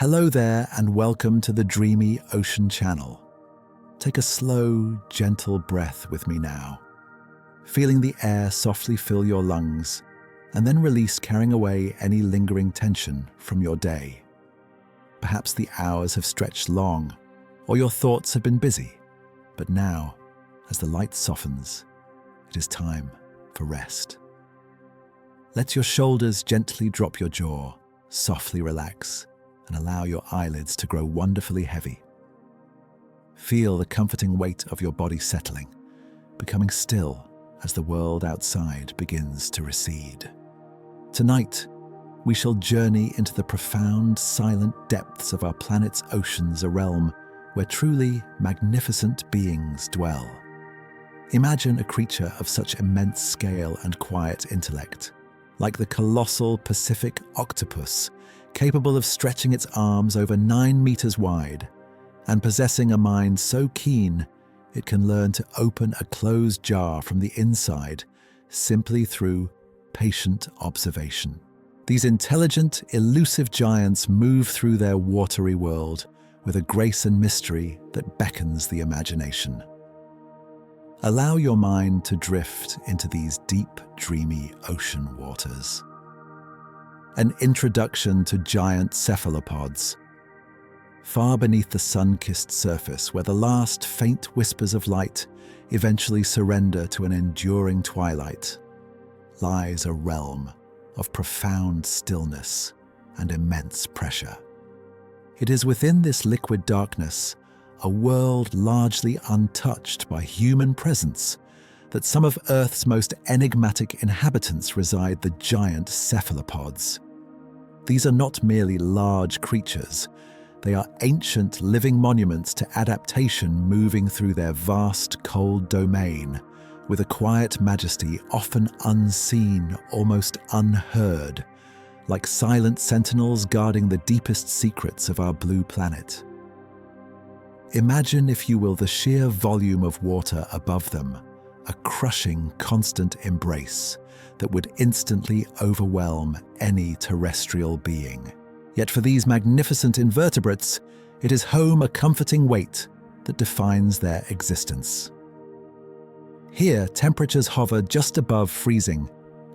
Hello there and welcome to the Dreamy Ocean Channel. Take a slow, gentle breath with me now, feeling the air softly fill your lungs and then release, carrying away any lingering tension from your day. Perhaps the hours have stretched long or your thoughts have been busy, but now, as the light softens, it is time for rest. Let your shoulders gently drop, your jaw softly relax, and allow your eyelids to grow wonderfully heavy. Feel the comforting weight of your body settling, becoming still as the world outside begins to recede. Tonight, we shall journey into the profound, silent depths of our planet's oceans, a realm where truly magnificent beings dwell. Imagine a creature of such immense scale and quiet intellect, like the Colossal Pacific Octopus, capable of stretching its arms over 9 meters wide and possessing a mind so keen it can learn to open a closed jar from the inside simply through patient observation. These intelligent, elusive giants move through their watery world with a grace and mystery that beckons the imagination. Allow your mind to drift into these deep, dreamy ocean waters. An introduction to giant cephalopods. Far beneath the sun-kissed surface, where the last faint whispers of light eventually surrender to an enduring twilight, lies a realm of profound stillness and immense pressure. It is within this liquid darkness, a world largely untouched by human presence, that some of Earth's most enigmatic inhabitants reside, the giant cephalopods. These are not merely large creatures, they are ancient living monuments to adaptation, moving through their vast cold domain with a quiet majesty often unseen, almost unheard, like silent sentinels guarding the deepest secrets of our blue planet. Imagine, if you will, the sheer volume of water above them, a crushing, constant embrace that would instantly overwhelm any terrestrial being. Yet for these magnificent invertebrates, it is home, a comforting weight that defines their existence. Here, temperatures hover just above freezing,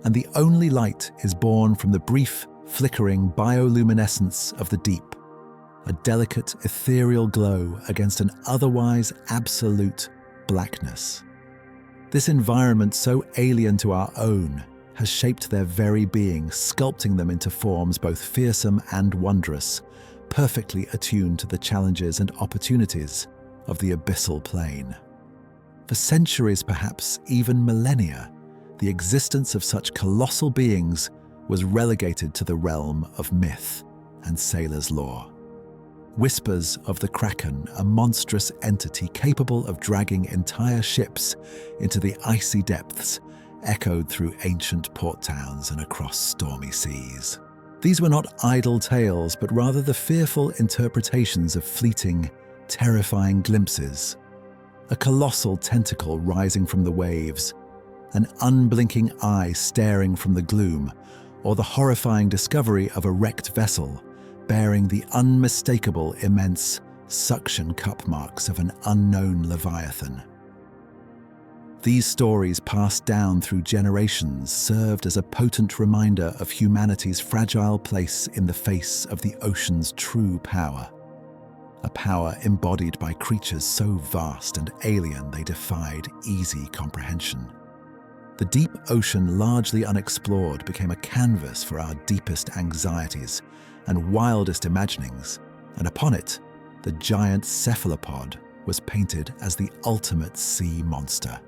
and the only light is born from the brief, flickering bioluminescence of the deep, a delicate, ethereal glow against an otherwise absolute blackness. This environment, so alien to our own, has shaped their very being, sculpting them into forms both fearsome and wondrous, perfectly attuned to the challenges and opportunities of the abyssal plane. For centuries, perhaps even millennia, the existence of such colossal beings was relegated to the realm of myth and sailor's lore. Whispers of the Kraken, a monstrous entity capable of dragging entire ships into the icy depths, echoed through ancient port towns and across stormy seas. These were not idle tales, but rather the fearful interpretations of fleeting, terrifying glimpses. A colossal tentacle rising from the waves, an unblinking eye staring from the gloom, or the horrifying discovery of a wrecked vessel bearing the unmistakable immense suction cup marks of an unknown leviathan. These stories, passed down through generations, served as a potent reminder of humanity's fragile place in the face of the ocean's true power. A power embodied by creatures so vast and alien they defied easy comprehension. The deep ocean, largely unexplored, became a canvas for our deepest anxieties and wildest imaginings, and upon it, the giant cephalopod was painted as the ultimate sea monster.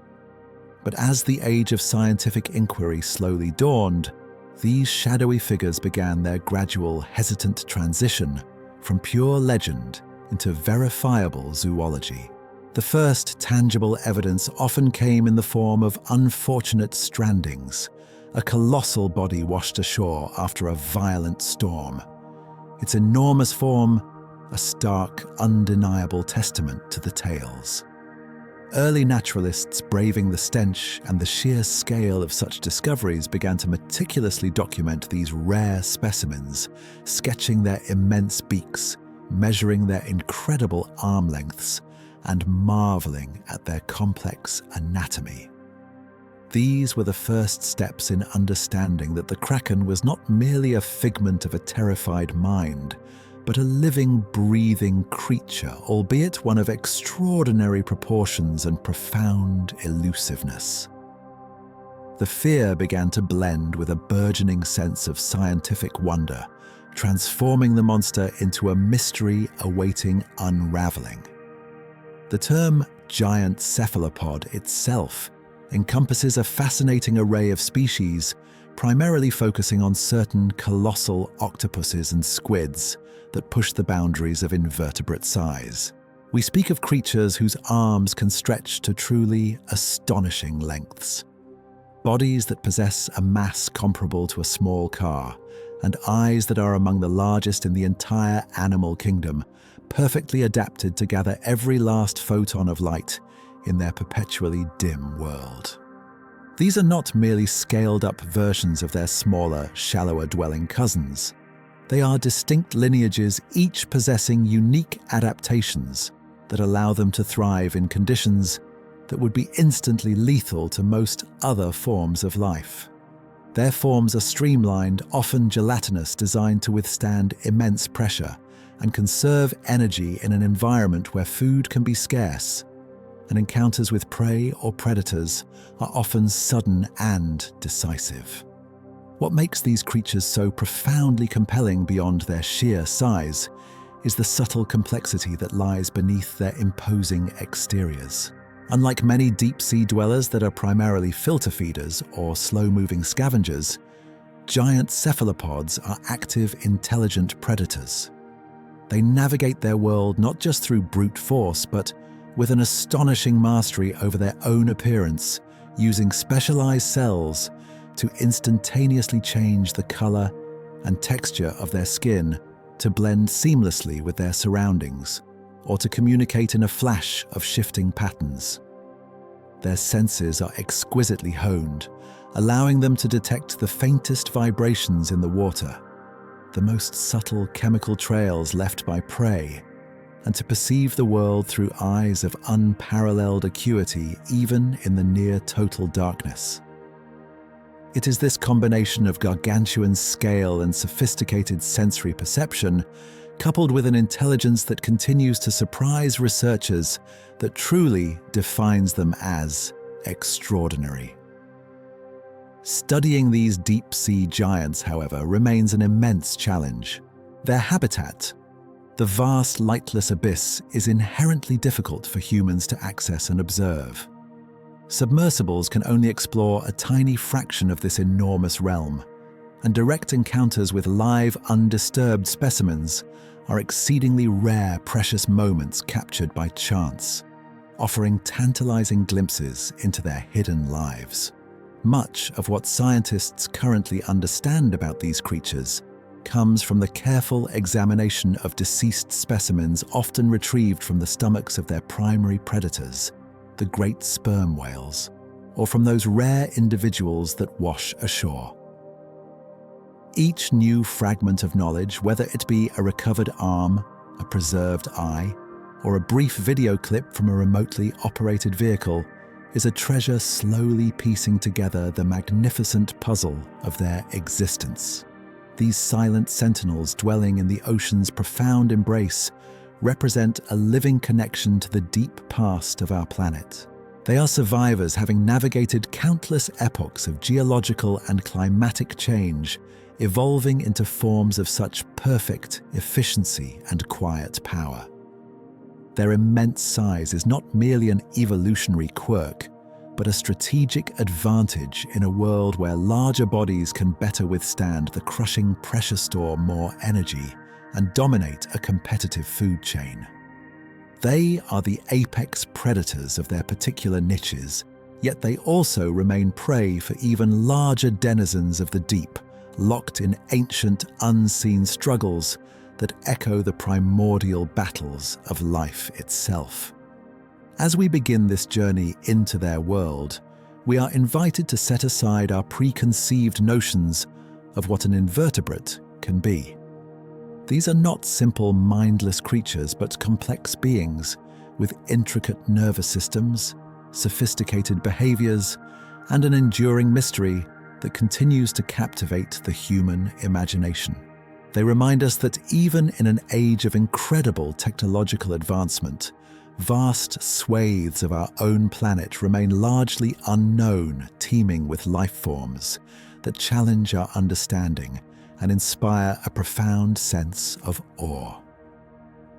But as the age of scientific inquiry slowly dawned, these shadowy figures began their gradual, hesitant transition from pure legend into verifiable zoology. The first tangible evidence often came in the form of unfortunate strandings, a colossal body washed ashore after a violent storm. Its enormous form, a stark, undeniable testament to the tales. Early naturalists braving the stench and the sheer scale of such discoveries began to meticulously document these rare specimens, sketching their immense beaks, measuring their incredible arm lengths, and marveling at their complex anatomy. These were the first steps in understanding that the Kraken was not merely a figment of a terrified mind, but a living, breathing creature, albeit one of extraordinary proportions and profound elusiveness. The fear began to blend with a burgeoning sense of scientific wonder, transforming the monster into a mystery awaiting unraveling. The term Giant Cephalopod itself encompasses a fascinating array of species, primarily focusing on certain colossal octopuses and squids that push the boundaries of invertebrate size. We speak of creatures whose arms can stretch to truly astonishing lengths, bodies that possess a mass comparable to a small car, and eyes that are among the largest in the entire animal kingdom, perfectly adapted to gather every last photon of light in their perpetually dim world. These are not merely scaled-up versions of their smaller, shallower-dwelling cousins. They are distinct lineages, each possessing unique adaptations that allow them to thrive in conditions that would be instantly lethal to most other forms of life. Their forms are streamlined, often gelatinous, designed to withstand immense pressure and conserve energy in an environment where food can be scarce, and encounters with prey or predators are often sudden and decisive. What makes these creatures so profoundly compelling beyond their sheer size is the subtle complexity that lies beneath their imposing exteriors. Unlike many deep-sea dwellers that are primarily filter feeders or slow-moving scavengers, giant cephalopods are active, intelligent predators. They navigate their world not just through brute force, but with an astonishing mastery over their own appearance, using specialized cells to instantaneously change the color and texture of their skin to blend seamlessly with their surroundings, or to communicate in a flash of shifting patterns. Their senses are exquisitely honed, allowing them to detect the faintest vibrations in the water, the most subtle chemical trails left by prey, and to perceive the world through eyes of unparalleled acuity even in the near-total darkness. It is this combination of gargantuan scale and sophisticated sensory perception, coupled with an intelligence that continues to surprise researchers, that truly defines them as extraordinary. Studying these deep-sea giants, however, remains an immense challenge. Their habitat, the vast lightless abyss, is inherently difficult for humans to access and observe. Submersibles can only explore a tiny fraction of this enormous realm, and direct encounters with live, undisturbed specimens are exceedingly rare, precious moments captured by chance, offering tantalizing glimpses into their hidden lives. Much of what scientists currently understand about these creatures comes from the careful examination of deceased specimens often retrieved from the stomachs of their primary predators, the great sperm whales, or from those rare individuals that wash ashore. Each new fragment of knowledge, whether it be a recovered arm, a preserved eye, or a brief video clip from a remotely operated vehicle, is a treasure slowly piecing together the magnificent puzzle of their existence. These silent sentinels dwelling in the ocean's profound embrace represent a living connection to the deep past of our planet. They are survivors having navigated countless epochs of geological and climatic change, evolving into forms of such perfect efficiency and quiet power. Their immense size is not merely an evolutionary quirk, but a strategic advantage in a world where larger bodies can better withstand the crushing pressure store more energy and dominate a competitive food chain. They are the apex predators of their particular niches, yet they also remain prey for even larger denizens of the deep, locked in ancient, unseen struggles that echo the primordial battles of life itself. As we begin this journey into their world, we are invited to set aside our preconceived notions of what an invertebrate can be. These are not simple, mindless creatures, but complex beings with intricate nervous systems, sophisticated behaviors, and an enduring mystery that continues to captivate the human imagination. They remind us that even in an age of incredible technological advancement, vast swathes of our own planet remain largely unknown, teeming with life forms that challenge our understanding and inspire a profound sense of awe.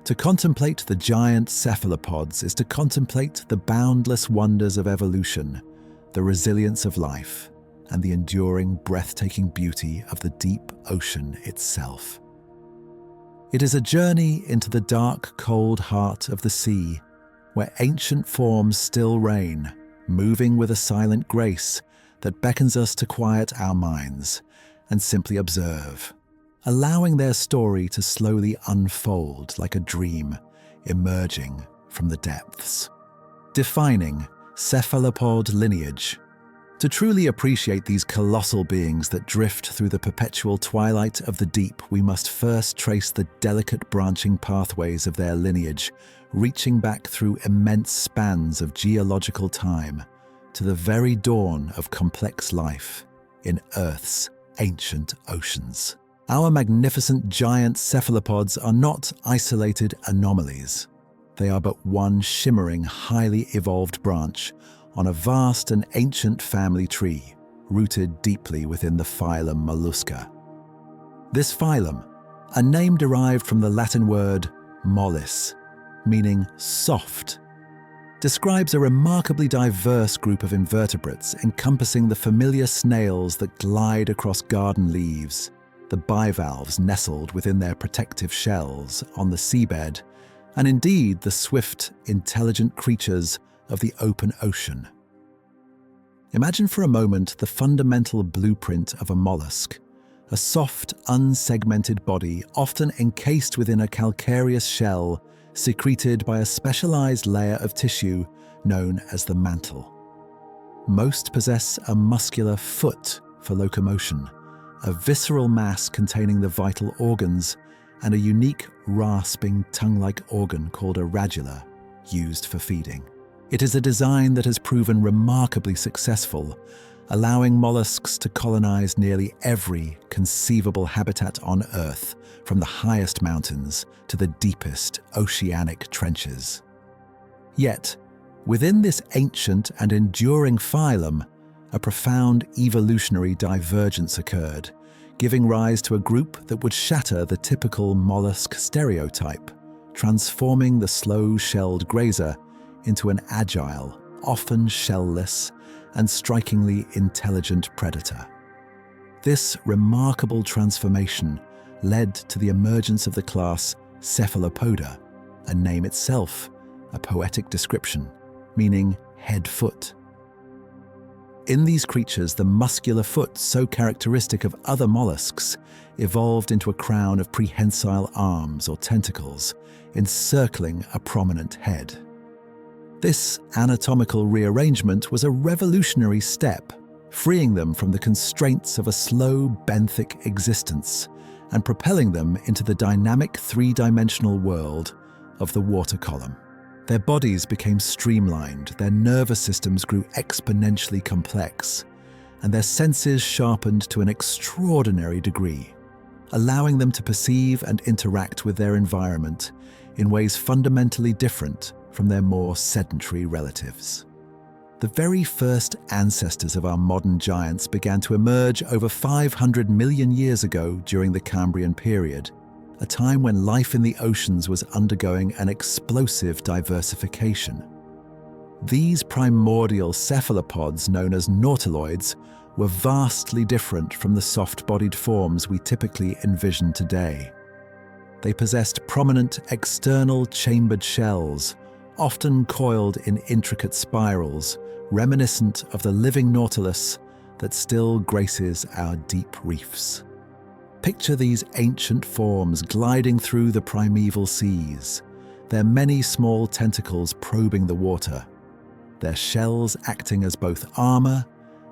To contemplate the giant cephalopods is to contemplate the boundless wonders of evolution, the resilience of life, and the enduring, breathtaking beauty of the deep ocean itself. It is a journey into the dark, cold heart of the sea, where ancient forms still reign, moving with a silent grace that beckons us to quiet our minds and simply observe, allowing their story to slowly unfold like a dream emerging from the depths. Defining cephalopod lineage. To truly appreciate these colossal beings that drift through the perpetual twilight of the deep, we must first trace the delicate branching pathways of their lineage, reaching back through immense spans of geological time to the very dawn of complex life in Earth's ancient oceans. Our magnificent giant cephalopods are not isolated anomalies. They are but one shimmering, highly evolved branch on a vast and ancient family tree, rooted deeply within the phylum Mollusca. This phylum, a name derived from the Latin word mollis, meaning soft, describes a remarkably diverse group of invertebrates encompassing the familiar snails that glide across garden leaves, the bivalves nestled within their protective shells on the seabed, and indeed the swift, intelligent creatures of the open ocean. Imagine for a moment the fundamental blueprint of a mollusk, a soft, unsegmented body often encased within a calcareous shell secreted by a specialized layer of tissue known as the mantle. Most possess a muscular foot for locomotion, a visceral mass containing the vital organs, and a unique rasping tongue-like organ called a radula, used for feeding. It is a design that has proven remarkably successful, allowing mollusks to colonize nearly every conceivable habitat on Earth, from the highest mountains to the deepest oceanic trenches. Yet, within this ancient and enduring phylum, a profound evolutionary divergence occurred, giving rise to a group that would shatter the typical mollusk stereotype, transforming the slow-shelled grazer into an agile, often shell-less, and strikingly intelligent predator. This remarkable transformation led to the emergence of the class Cephalopoda, a name itself a poetic description, meaning head-foot. In these creatures, the muscular foot, so characteristic of other mollusks, evolved into a crown of prehensile arms or tentacles, encircling a prominent head. This anatomical rearrangement was a revolutionary step, freeing them from the constraints of a slow, benthic existence and propelling them into the dynamic three-dimensional world of the water column. Their bodies became streamlined, their nervous systems grew exponentially complex, and their senses sharpened to an extraordinary degree, allowing them to perceive and interact with their environment in ways fundamentally different from their more sedentary relatives. The very first ancestors of our modern giants began to emerge over 500 million years ago during the Cambrian period, a time when life in the oceans was undergoing an explosive diversification. These primordial cephalopods, known as nautiloids, were vastly different from the soft-bodied forms we typically envision today. They possessed prominent external chambered shells, often coiled in intricate spirals, reminiscent of the living nautilus that still graces our deep reefs. Picture these ancient forms gliding through the primeval seas, their many small tentacles probing the water, their shells acting as both armor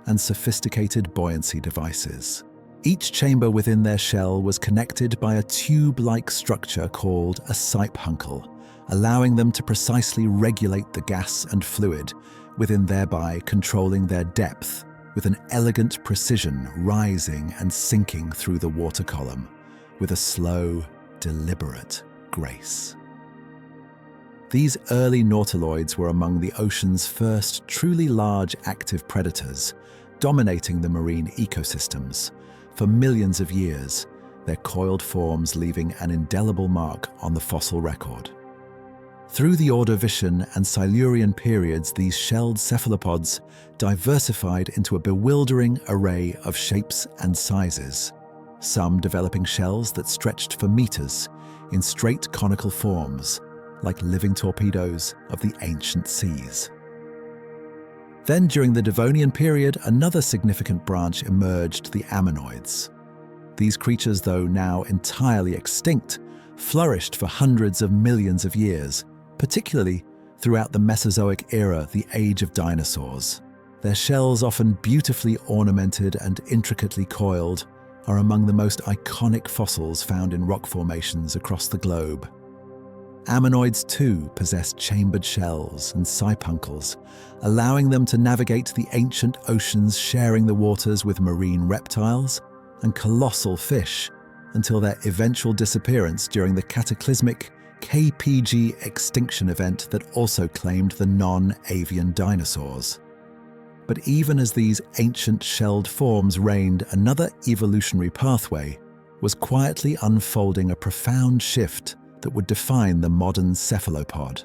and sophisticated buoyancy devices. Each chamber within their shell was connected by a tube-like structure called a siphuncle, allowing them to precisely regulate the gas and fluid within, thereby controlling their depth with an elegant precision, rising and sinking through the water column with a slow, deliberate grace. These early nautiloids were among the ocean's first truly large active predators, dominating the marine ecosystems. For millions of years, their coiled forms leaving an indelible mark on the fossil record. Through the Ordovician and Silurian periods, these shelled cephalopods diversified into a bewildering array of shapes and sizes, some developing shells that stretched for meters in straight conical forms, like living torpedoes of the ancient seas. Then, during the Devonian period, another significant branch emerged, the ammonoids. These creatures, though now entirely extinct, flourished for hundreds of millions of years, particularly throughout the Mesozoic era, the age of dinosaurs. Their shells, often beautifully ornamented and intricately coiled, are among the most iconic fossils found in rock formations across the globe. Ammonoids too possess chambered shells and sipuncles, allowing them to navigate the ancient oceans, sharing the waters with marine reptiles and colossal fish, until their eventual disappearance during the cataclysmic KPG extinction event that also claimed the non-avian dinosaurs. But even as these ancient shelled forms reigned, another evolutionary pathway was quietly unfolding, a profound shift that would define the modern cephalopod.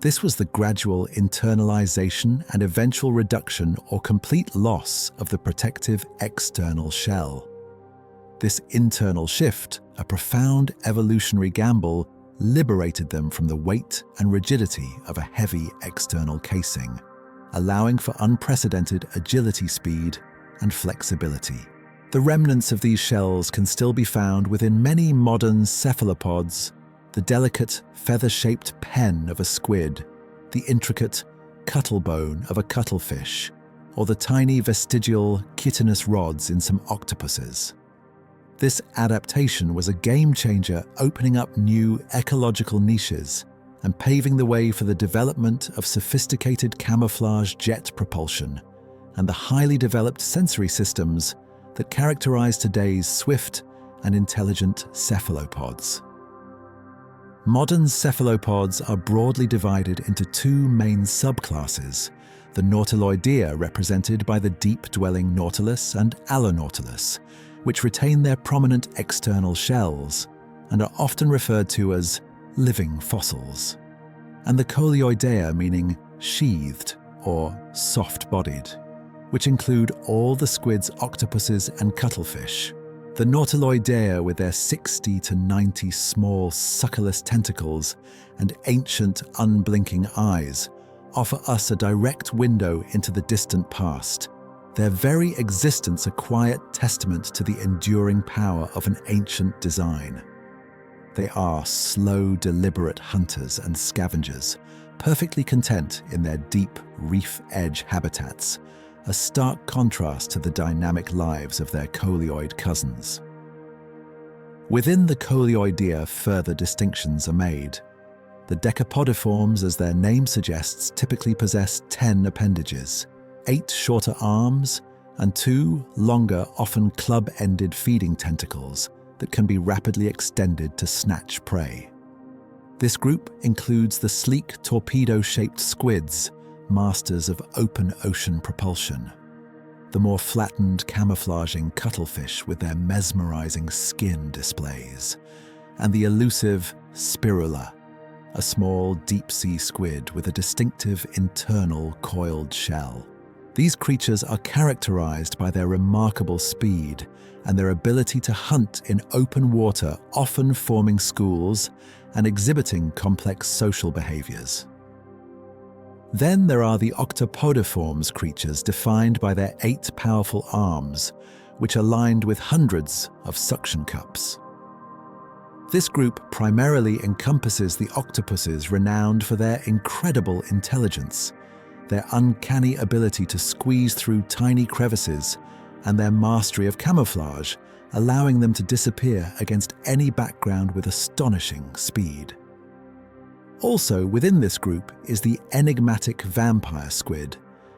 This was the gradual internalization and eventual reduction or complete loss of the protective external shell. This internal shift, a profound evolutionary gamble, liberated them from the weight and rigidity of a heavy external casing, allowing for unprecedented agility, speed, and flexibility. The remnants of these shells can still be found within many modern cephalopods: the delicate feather-shaped pen of a squid, the intricate cuttlebone of a cuttlefish, or the tiny vestigial chitinous rods in some octopuses. This adaptation was a game-changer, opening up new ecological niches and paving the way for the development of sophisticated camouflage jet propulsion and the highly developed sensory systems that characterize today's swift and intelligent cephalopods. Modern cephalopods are broadly divided into two main subclasses: the Nautiloidea, represented by the deep-dwelling Nautilus, and Allonautilus, which retain their prominent external shells and are often referred to as living fossils, and the Coleoidea, meaning sheathed or soft-bodied, which include all the squids, octopuses, and cuttlefish. The Nautiloidea, with their 60 to 90 small suckerless tentacles and ancient unblinking eyes, offer us a direct window into the distant past, their very existence a quiet testament to the enduring power of an ancient design. They are slow, deliberate hunters and scavengers, perfectly content in their deep reef-edge habitats, a stark contrast to the dynamic lives of their coleoid cousins. Within the Coleoidea, further distinctions are made. The decapodiforms, as their name suggests, typically possess 10 appendages, 8 shorter arms, and 2 longer, often club-ended feeding tentacles that can be rapidly extended to snatch prey. This group includes the sleek torpedo-shaped squids, masters of open ocean propulsion, the more flattened camouflaging cuttlefish with their mesmerizing skin displays, and the elusive spirula, a small deep-sea squid with a distinctive internal coiled shell. These creatures are characterized by their remarkable speed and their ability to hunt in open water, often forming schools and exhibiting complex social behaviors. Then there are the octopodiforms creatures, defined by their 8 powerful arms, which are lined with hundreds of suction cups. This group primarily encompasses the octopuses renowned for their incredible intelligence, their uncanny ability to squeeze through tiny crevices, and their mastery of camouflage, allowing them to disappear against any background with astonishing speed. Also within this group is the enigmatic vampire squid,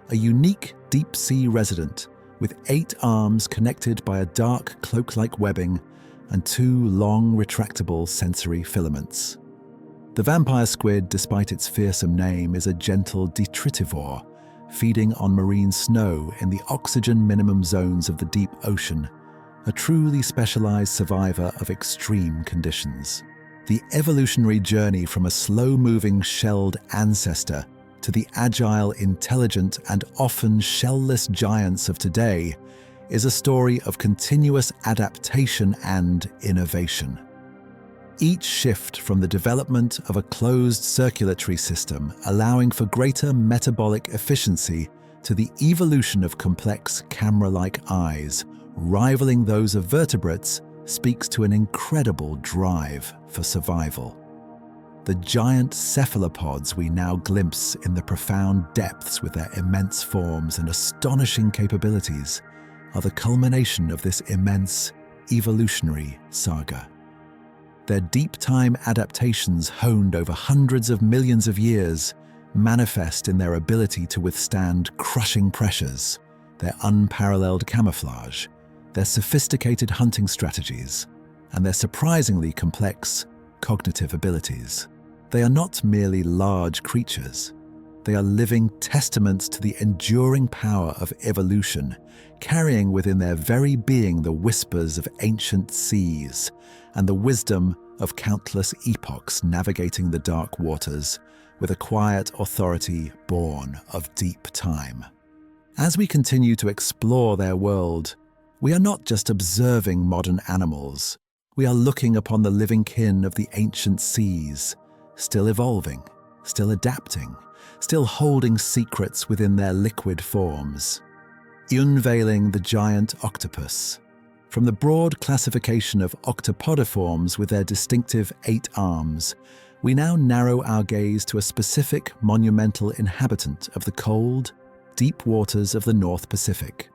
a unique deep-sea resident with 8 arms connected by a dark cloak-like webbing and 2 long retractable sensory filaments. The vampire squid, despite its fearsome name, is a gentle detritivore, feeding on marine snow in the oxygen minimum zones of the deep ocean, a truly specialized survivor of extreme conditions. The evolutionary journey from a slow-moving shelled ancestor to the agile, intelligent, and often shell-less giants of today is a story of continuous adaptation and innovation. Each shift from the development of a closed circulatory system allowing for greater metabolic efficiency to the evolution of complex camera-like eyes, rivaling those of vertebrates, speaks to an incredible drive for survival. The giant cephalopods we now glimpse in the profound depths with their immense forms and astonishing capabilities are the culmination of this immense evolutionary saga. Their deep-time adaptations honed over hundreds of millions of years manifest in their ability to withstand crushing pressures, their unparalleled camouflage, their sophisticated hunting strategies, and their surprisingly complex cognitive abilities. They are not merely large creatures. They are living testaments to the enduring power of evolution, carrying within their very being the whispers of ancient seas and the wisdom of countless epochs navigating the dark waters with a quiet authority born of deep time. As we continue to explore their world, we are not just observing modern animals. We are looking upon the living kin of the ancient seas, still evolving, still adapting, still holding secrets within their liquid forms. Unveiling the giant octopus. From the broad classification of octopodiforms with their distinctive 8 arms, we now narrow our gaze to a specific monumental inhabitant of the cold, deep waters of the North Pacific.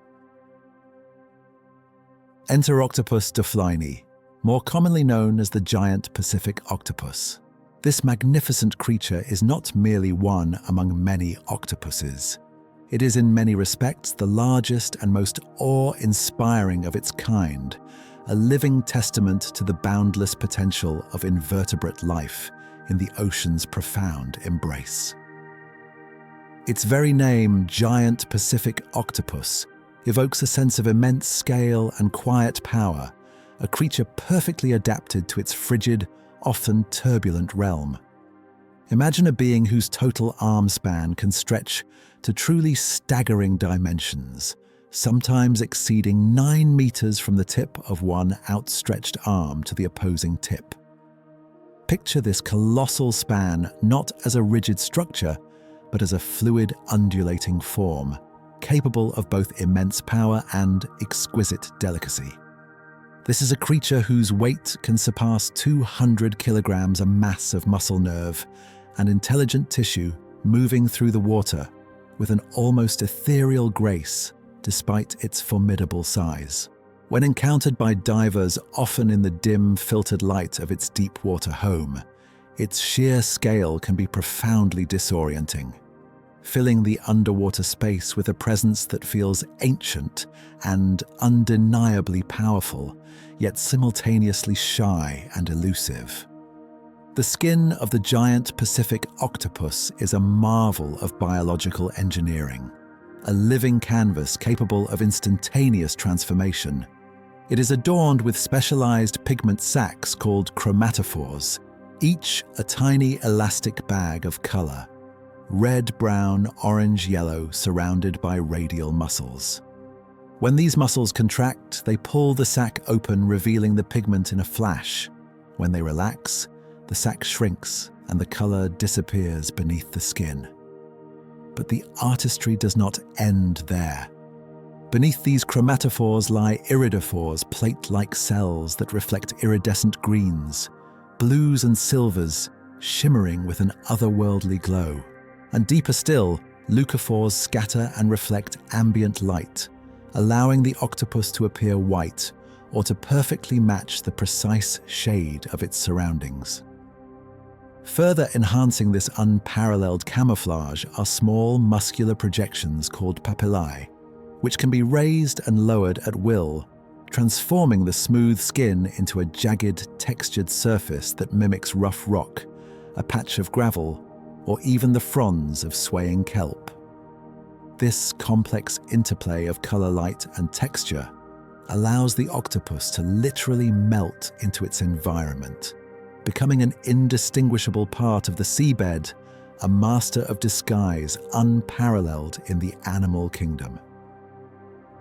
Enter Octopus dufleini, more commonly known as the Giant Pacific Octopus. This magnificent creature is not merely one among many octopuses. It is in many respects the largest and most awe-inspiring of its kind, a living testament to the boundless potential of invertebrate life in the ocean's profound embrace. Its very name, Giant Pacific Octopus, evokes a sense of immense scale and quiet power, a creature perfectly adapted to its frigid, often turbulent realm. Imagine a being whose total arm span can stretch to truly staggering dimensions, sometimes exceeding 9 meters from the tip of one outstretched arm to the opposing tip. Picture this colossal span not as a rigid structure, but as a fluid, undulating form, capable of both immense power and exquisite delicacy. This is a creature whose weight can surpass 200 kilograms, a mass of muscle nerve and intelligent tissue moving through the water with an almost ethereal grace despite its formidable size. When encountered by divers, often in the dim, filtered light of its deep water home, its sheer scale can be profoundly disorienting, filling the underwater space with a presence that feels ancient and undeniably powerful, yet simultaneously shy and elusive. The skin of the giant Pacific octopus is a marvel of biological engineering, a living canvas capable of instantaneous transformation. It is adorned with specialized pigment sacs called chromatophores, each a tiny elastic bag of color, red, brown, orange, yellow, surrounded by radial muscles. When these muscles contract, they pull the sac open, revealing the pigment in a flash. When they relax, the sac shrinks and the color disappears beneath the skin. But the artistry does not end there. Beneath these chromatophores lie iridophores, plate-like cells that reflect iridescent greens, blues and silvers shimmering with an otherworldly glow. And deeper still, leucophores scatter and reflect ambient light, allowing the octopus to appear white or to perfectly match the precise shade of its surroundings. Further enhancing this unparalleled camouflage are small muscular projections called papillae, which can be raised and lowered at will, transforming the smooth skin into a jagged, textured surface that mimics rough rock, a patch of gravel, or even the fronds of swaying kelp. This complex interplay of color, light, and texture allows the octopus to literally melt into its environment, becoming an indistinguishable part of the seabed, a master of disguise unparalleled in the animal kingdom.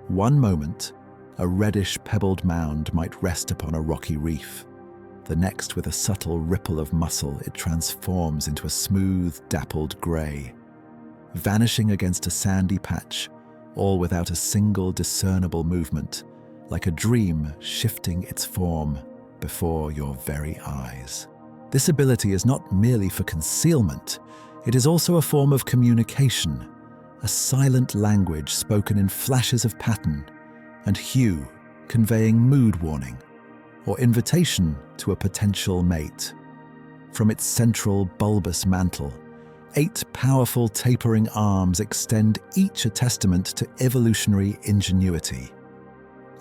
One moment, a reddish pebbled mound might rest upon a rocky reef. The next, with a subtle ripple of muscle, it transforms into a smooth, dappled grey, vanishing against a sandy patch, all without a single discernible movement, like a dream shifting its form before your very eyes. This ability is not merely for concealment, it is also a form of communication, a silent language spoken in flashes of pattern and hue, conveying mood warning or invitation to a potential mate. From its central bulbous mantle, 8 powerful tapering arms extend, each a testament to evolutionary ingenuity.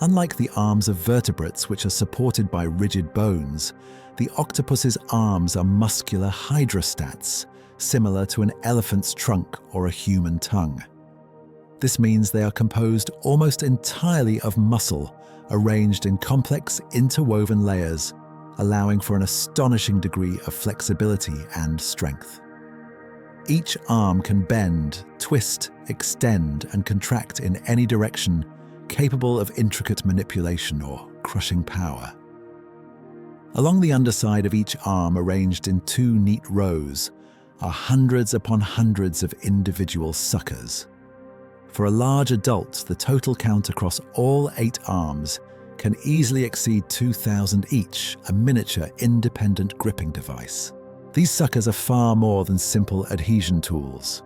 Unlike the arms of vertebrates, which are supported by rigid bones, the octopus's arms are muscular hydrostats, similar to an elephant's trunk or a human tongue. This means they are composed almost entirely of muscle, arranged in complex interwoven layers, allowing for an astonishing degree of flexibility and strength. Each arm can bend, twist, extend, and contract in any direction, capable of intricate manipulation or crushing power. Along the underside of each arm, arranged in 2 neat rows, are hundreds upon hundreds of individual suckers. For a large adult, the total count across all 8 arms can easily exceed 2,000 each, a miniature independent gripping device. These suckers are far more than simple adhesion tools.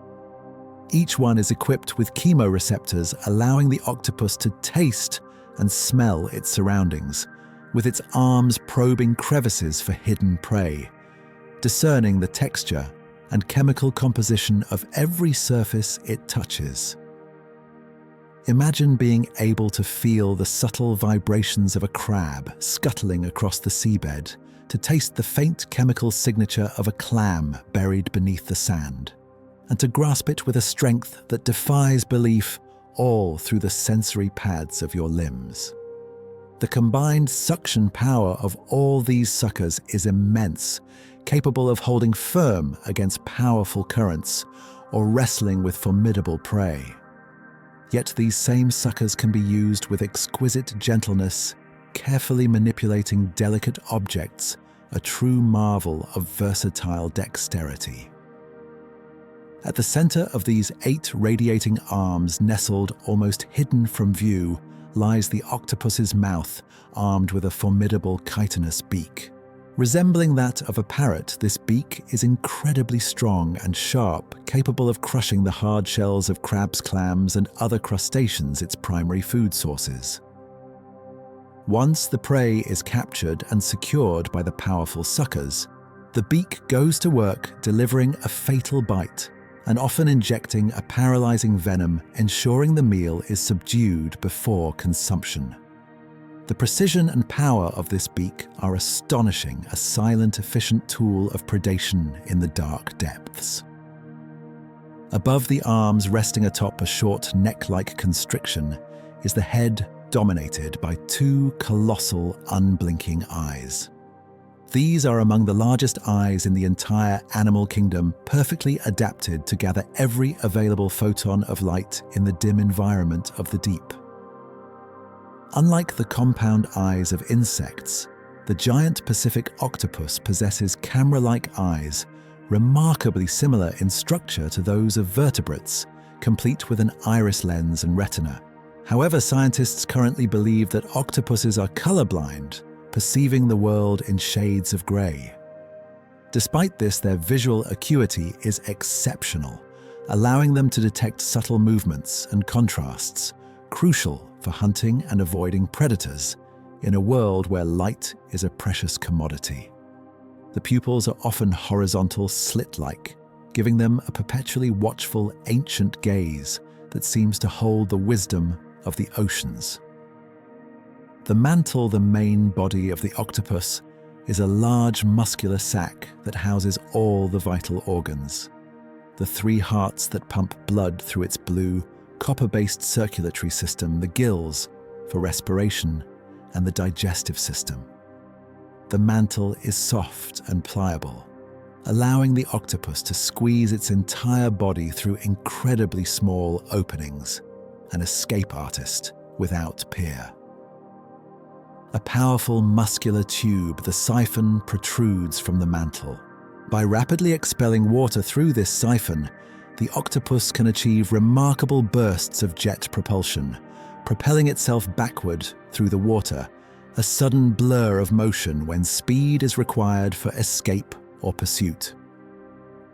Each one is equipped with chemoreceptors, allowing the octopus to taste and smell its surroundings, with its arms probing crevices for hidden prey, discerning the texture and chemical composition of every surface it touches. Imagine being able to feel the subtle vibrations of a crab scuttling across the seabed, to taste the faint chemical signature of a clam buried beneath the sand, and to grasp it with a strength that defies belief, all through the sensory pads of your limbs. The combined suction power of all these suckers is immense, capable of holding firm against powerful currents or wrestling with formidable prey. Yet these same suckers can be used with exquisite gentleness, carefully manipulating delicate objects, a true marvel of versatile dexterity. At the center of these 8 radiating arms, nestled almost hidden from view, lies the octopus's mouth, armed with a formidable chitinous beak. Resembling that of a parrot, this beak is incredibly strong and sharp, capable of crushing the hard shells of crabs, clams, and other crustaceans, its primary food sources. Once the prey is captured and secured by the powerful suckers, the beak goes to work delivering a fatal bite, and often injecting a paralyzing venom, ensuring the meal is subdued before consumption. The precision and power of this beak are astonishing, a silent, efficient tool of predation in the dark depths. Above the arms, resting atop a short neck-like constriction, is the head dominated by 2 colossal, unblinking eyes. These are among the largest eyes in the entire animal kingdom, perfectly adapted to gather every available photon of light in the dim environment of the deep. Unlike the compound eyes of insects, the giant Pacific octopus possesses camera-like eyes, remarkably similar in structure to those of vertebrates, complete with an iris lens and retina. However, scientists currently believe that octopuses are colorblind, perceiving the world in shades of gray. Despite this, their visual acuity is exceptional, allowing them to detect subtle movements and contrasts, crucial for hunting and avoiding predators in a world where light is a precious commodity. The pupils are often horizontal, slit-like, giving them a perpetually watchful, ancient gaze that seems to hold the wisdom of the oceans. The mantle, the main body of the octopus, is a large muscular sac that houses all the vital organs. The three hearts that pump blood through its blue, copper-based circulatory system, the gills for respiration, and the digestive system. The mantle is soft and pliable, allowing the octopus to squeeze its entire body through incredibly small openings, an escape artist without peer. A powerful muscular tube, the siphon, protrudes from the mantle. By rapidly expelling water through this siphon, the octopus can achieve remarkable bursts of jet propulsion, propelling itself backward through the water, a sudden blur of motion when speed is required for escape or pursuit.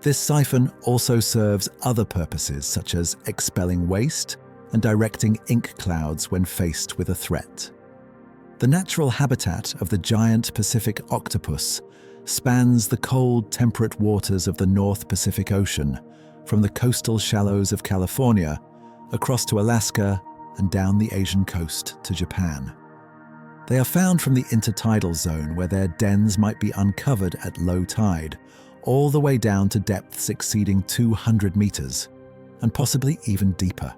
This siphon also serves other purposes, such as expelling waste and directing ink clouds when faced with a threat. The natural habitat of the giant Pacific octopus spans the cold, temperate waters of the North Pacific Ocean, from the coastal shallows of California across to Alaska and down the Asian coast to Japan. They are found from the intertidal zone, where their dens might be uncovered at low tide, all the way down to depths exceeding 200 meters, and possibly even deeper.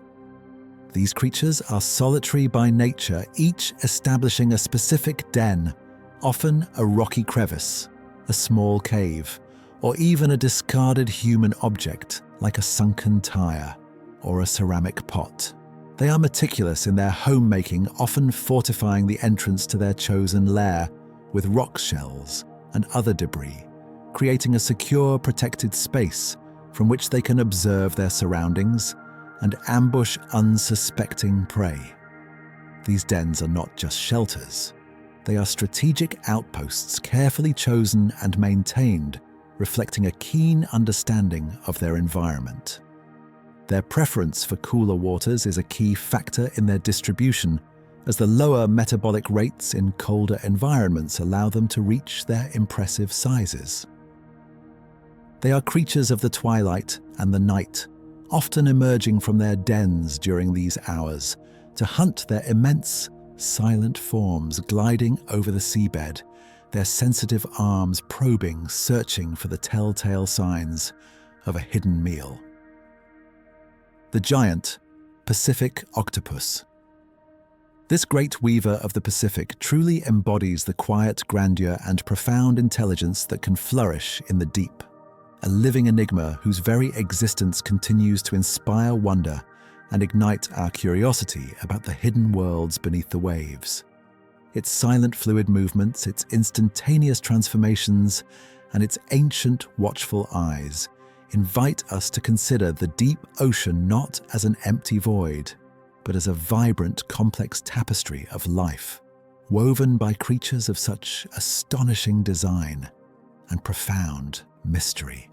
These creatures are solitary by nature, each establishing a specific den, often a rocky crevice, a small cave, or even a discarded human object like a sunken tire or a ceramic pot. They are meticulous in their homemaking, often fortifying the entrance to their chosen lair with rock shells and other debris, creating a secure, protected space from which they can observe their surroundings and ambush unsuspecting prey. These dens are not just shelters. They are strategic outposts, carefully chosen and maintained, reflecting a keen understanding of their environment. Their preference for cooler waters is a key factor in their distribution, as the lower metabolic rates in colder environments allow them to reach their impressive sizes. They are creatures of the twilight and the night, often emerging from their dens during these hours to hunt their immense, silent forms gliding over the seabed, their sensitive arms probing, searching for the telltale signs of a hidden meal. The giant Pacific octopus. This great weaver of the Pacific truly embodies the quiet grandeur and profound intelligence that can flourish in the deep, a living enigma whose very existence continues to inspire wonder and ignite our curiosity about the hidden worlds beneath the waves. Its silent fluid movements, its instantaneous transformations, and its ancient, watchful eyes invite us to consider the deep ocean not as an empty void, but as a vibrant, complex tapestry of life, woven by creatures of such astonishing design and profound mystery.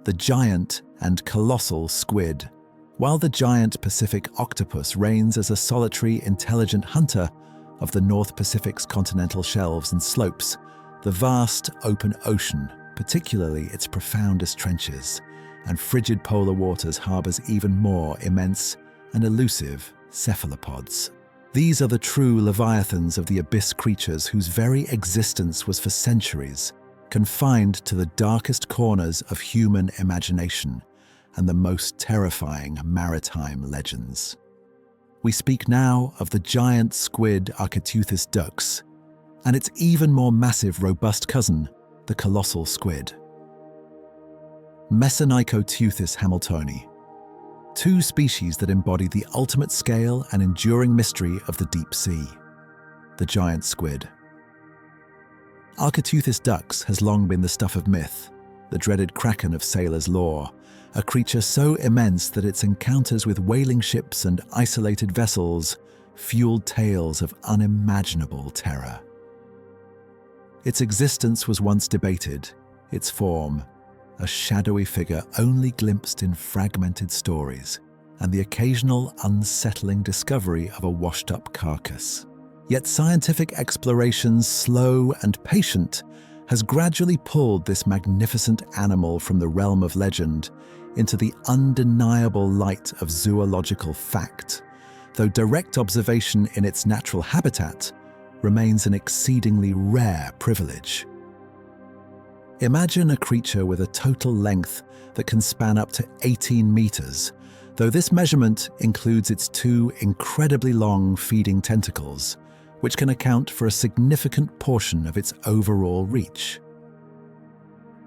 The giant and colossal squid. While the giant Pacific octopus reigns as a solitary, intelligent hunter of the North Pacific's continental shelves and slopes, the vast open ocean, particularly its profoundest trenches and frigid polar waters, harbors even more immense and elusive cephalopods. These are the true leviathans of the abyss, creatures whose very existence was for centuries confined to the darkest corners of human imagination and the most terrifying maritime legends. We speak now of the giant squid Architeuthis dux and its even more massive, robust cousin, the colossal squid. Mesonychoteuthis hamiltoni, two species that embody the ultimate scale and enduring mystery of the deep sea, the giant squid. Architeuthis dux has long been the stuff of myth, the dreaded Kraken of sailors' lore, a creature so immense that its encounters with whaling ships and isolated vessels fueled tales of unimaginable terror. Its existence was once debated, its form, a shadowy figure only glimpsed in fragmented stories, and the occasional unsettling discovery of a washed-up carcass. Yet scientific exploration, slow and patient, has gradually pulled this magnificent animal from the realm of legend into the undeniable light of zoological fact, though direct observation in its natural habitat remains an exceedingly rare privilege. Imagine a creature with a total length that can span up to 18 meters, though this measurement includes its two incredibly long feeding tentacles, which can account for a significant portion of its overall reach.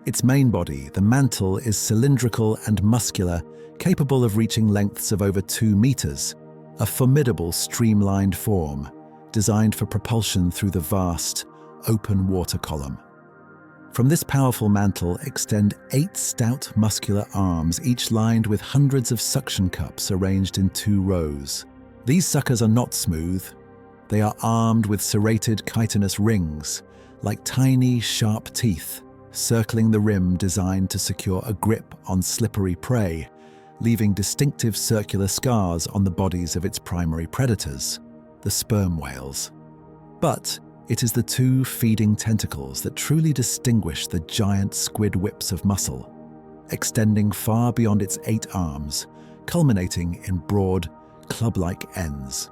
Its main body, the mantle, is cylindrical and muscular, capable of reaching lengths of over 2 meters, a formidable streamlined form, designed for propulsion through the vast, open water column. From this powerful mantle extend 8 stout muscular arms, each lined with hundreds of suction cups arranged in 2 rows. These suckers are not smooth. They are armed with serrated chitinous rings, like tiny, sharp teeth, circling the rim designed to secure a grip on slippery prey, leaving distinctive circular scars on the bodies of its primary predators, the sperm whales. But it is the 2 feeding tentacles that truly distinguish the giant squid whips of muscle, extending far beyond its 8 arms, culminating in broad, club-like ends.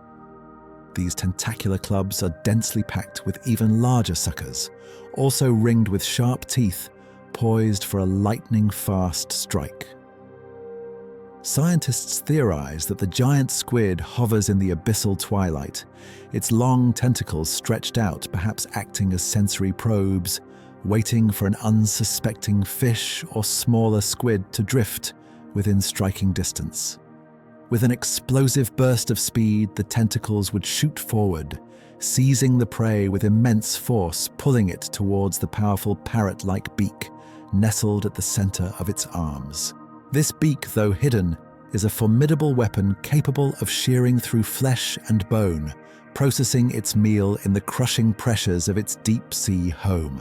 These tentacular clubs are densely packed with even larger suckers, also ringed with sharp teeth, poised for a lightning-fast strike. Scientists theorize that the giant squid hovers in the abyssal twilight, its long tentacles stretched out, perhaps acting as sensory probes, waiting for an unsuspecting fish or smaller squid to drift within striking distance. With an explosive burst of speed, the tentacles would shoot forward, seizing the prey with immense force, pulling it towards the powerful parrot-like beak nestled at the center of its arms. This beak, though hidden, is a formidable weapon capable of shearing through flesh and bone, processing its meal in the crushing pressures of its deep-sea home.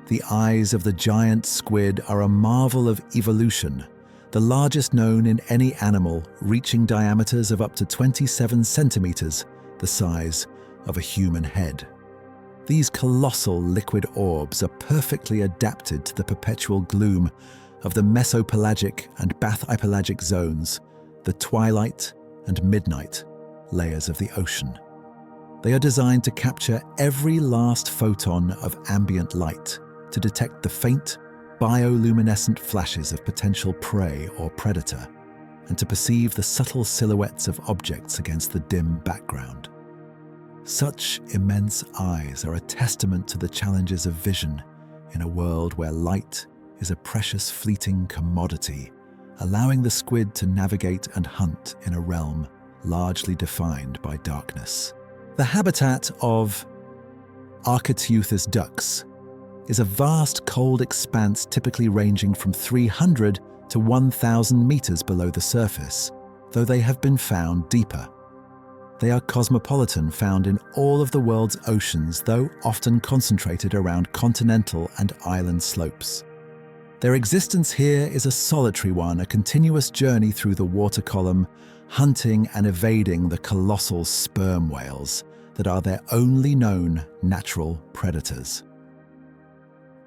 The eyes of the giant squid are a marvel of evolution, the largest known in any animal, reaching diameters of up to 27 centimeters, the size of a human head. These colossal liquid orbs are perfectly adapted to the perpetual gloom of the mesopelagic and bathypelagic zones, the twilight and midnight layers of the ocean. They are designed to capture every last photon of ambient light, to detect the faint, bioluminescent flashes of potential prey or predator, and to perceive the subtle silhouettes of objects against the dim background. Such immense eyes are a testament to the challenges of vision in a world where light is a precious fleeting commodity, allowing the squid to navigate and hunt in a realm largely defined by darkness. The habitat of Architeuthis ducks is a vast cold expanse typically ranging from 300 to 1,000 meters below the surface, though they have been found deeper. They are cosmopolitan, found in all of the world's oceans, though often concentrated around continental and island slopes. Their existence here is a solitary one, a continuous journey through the water column, hunting and evading the colossal sperm whales that are their only known natural predators.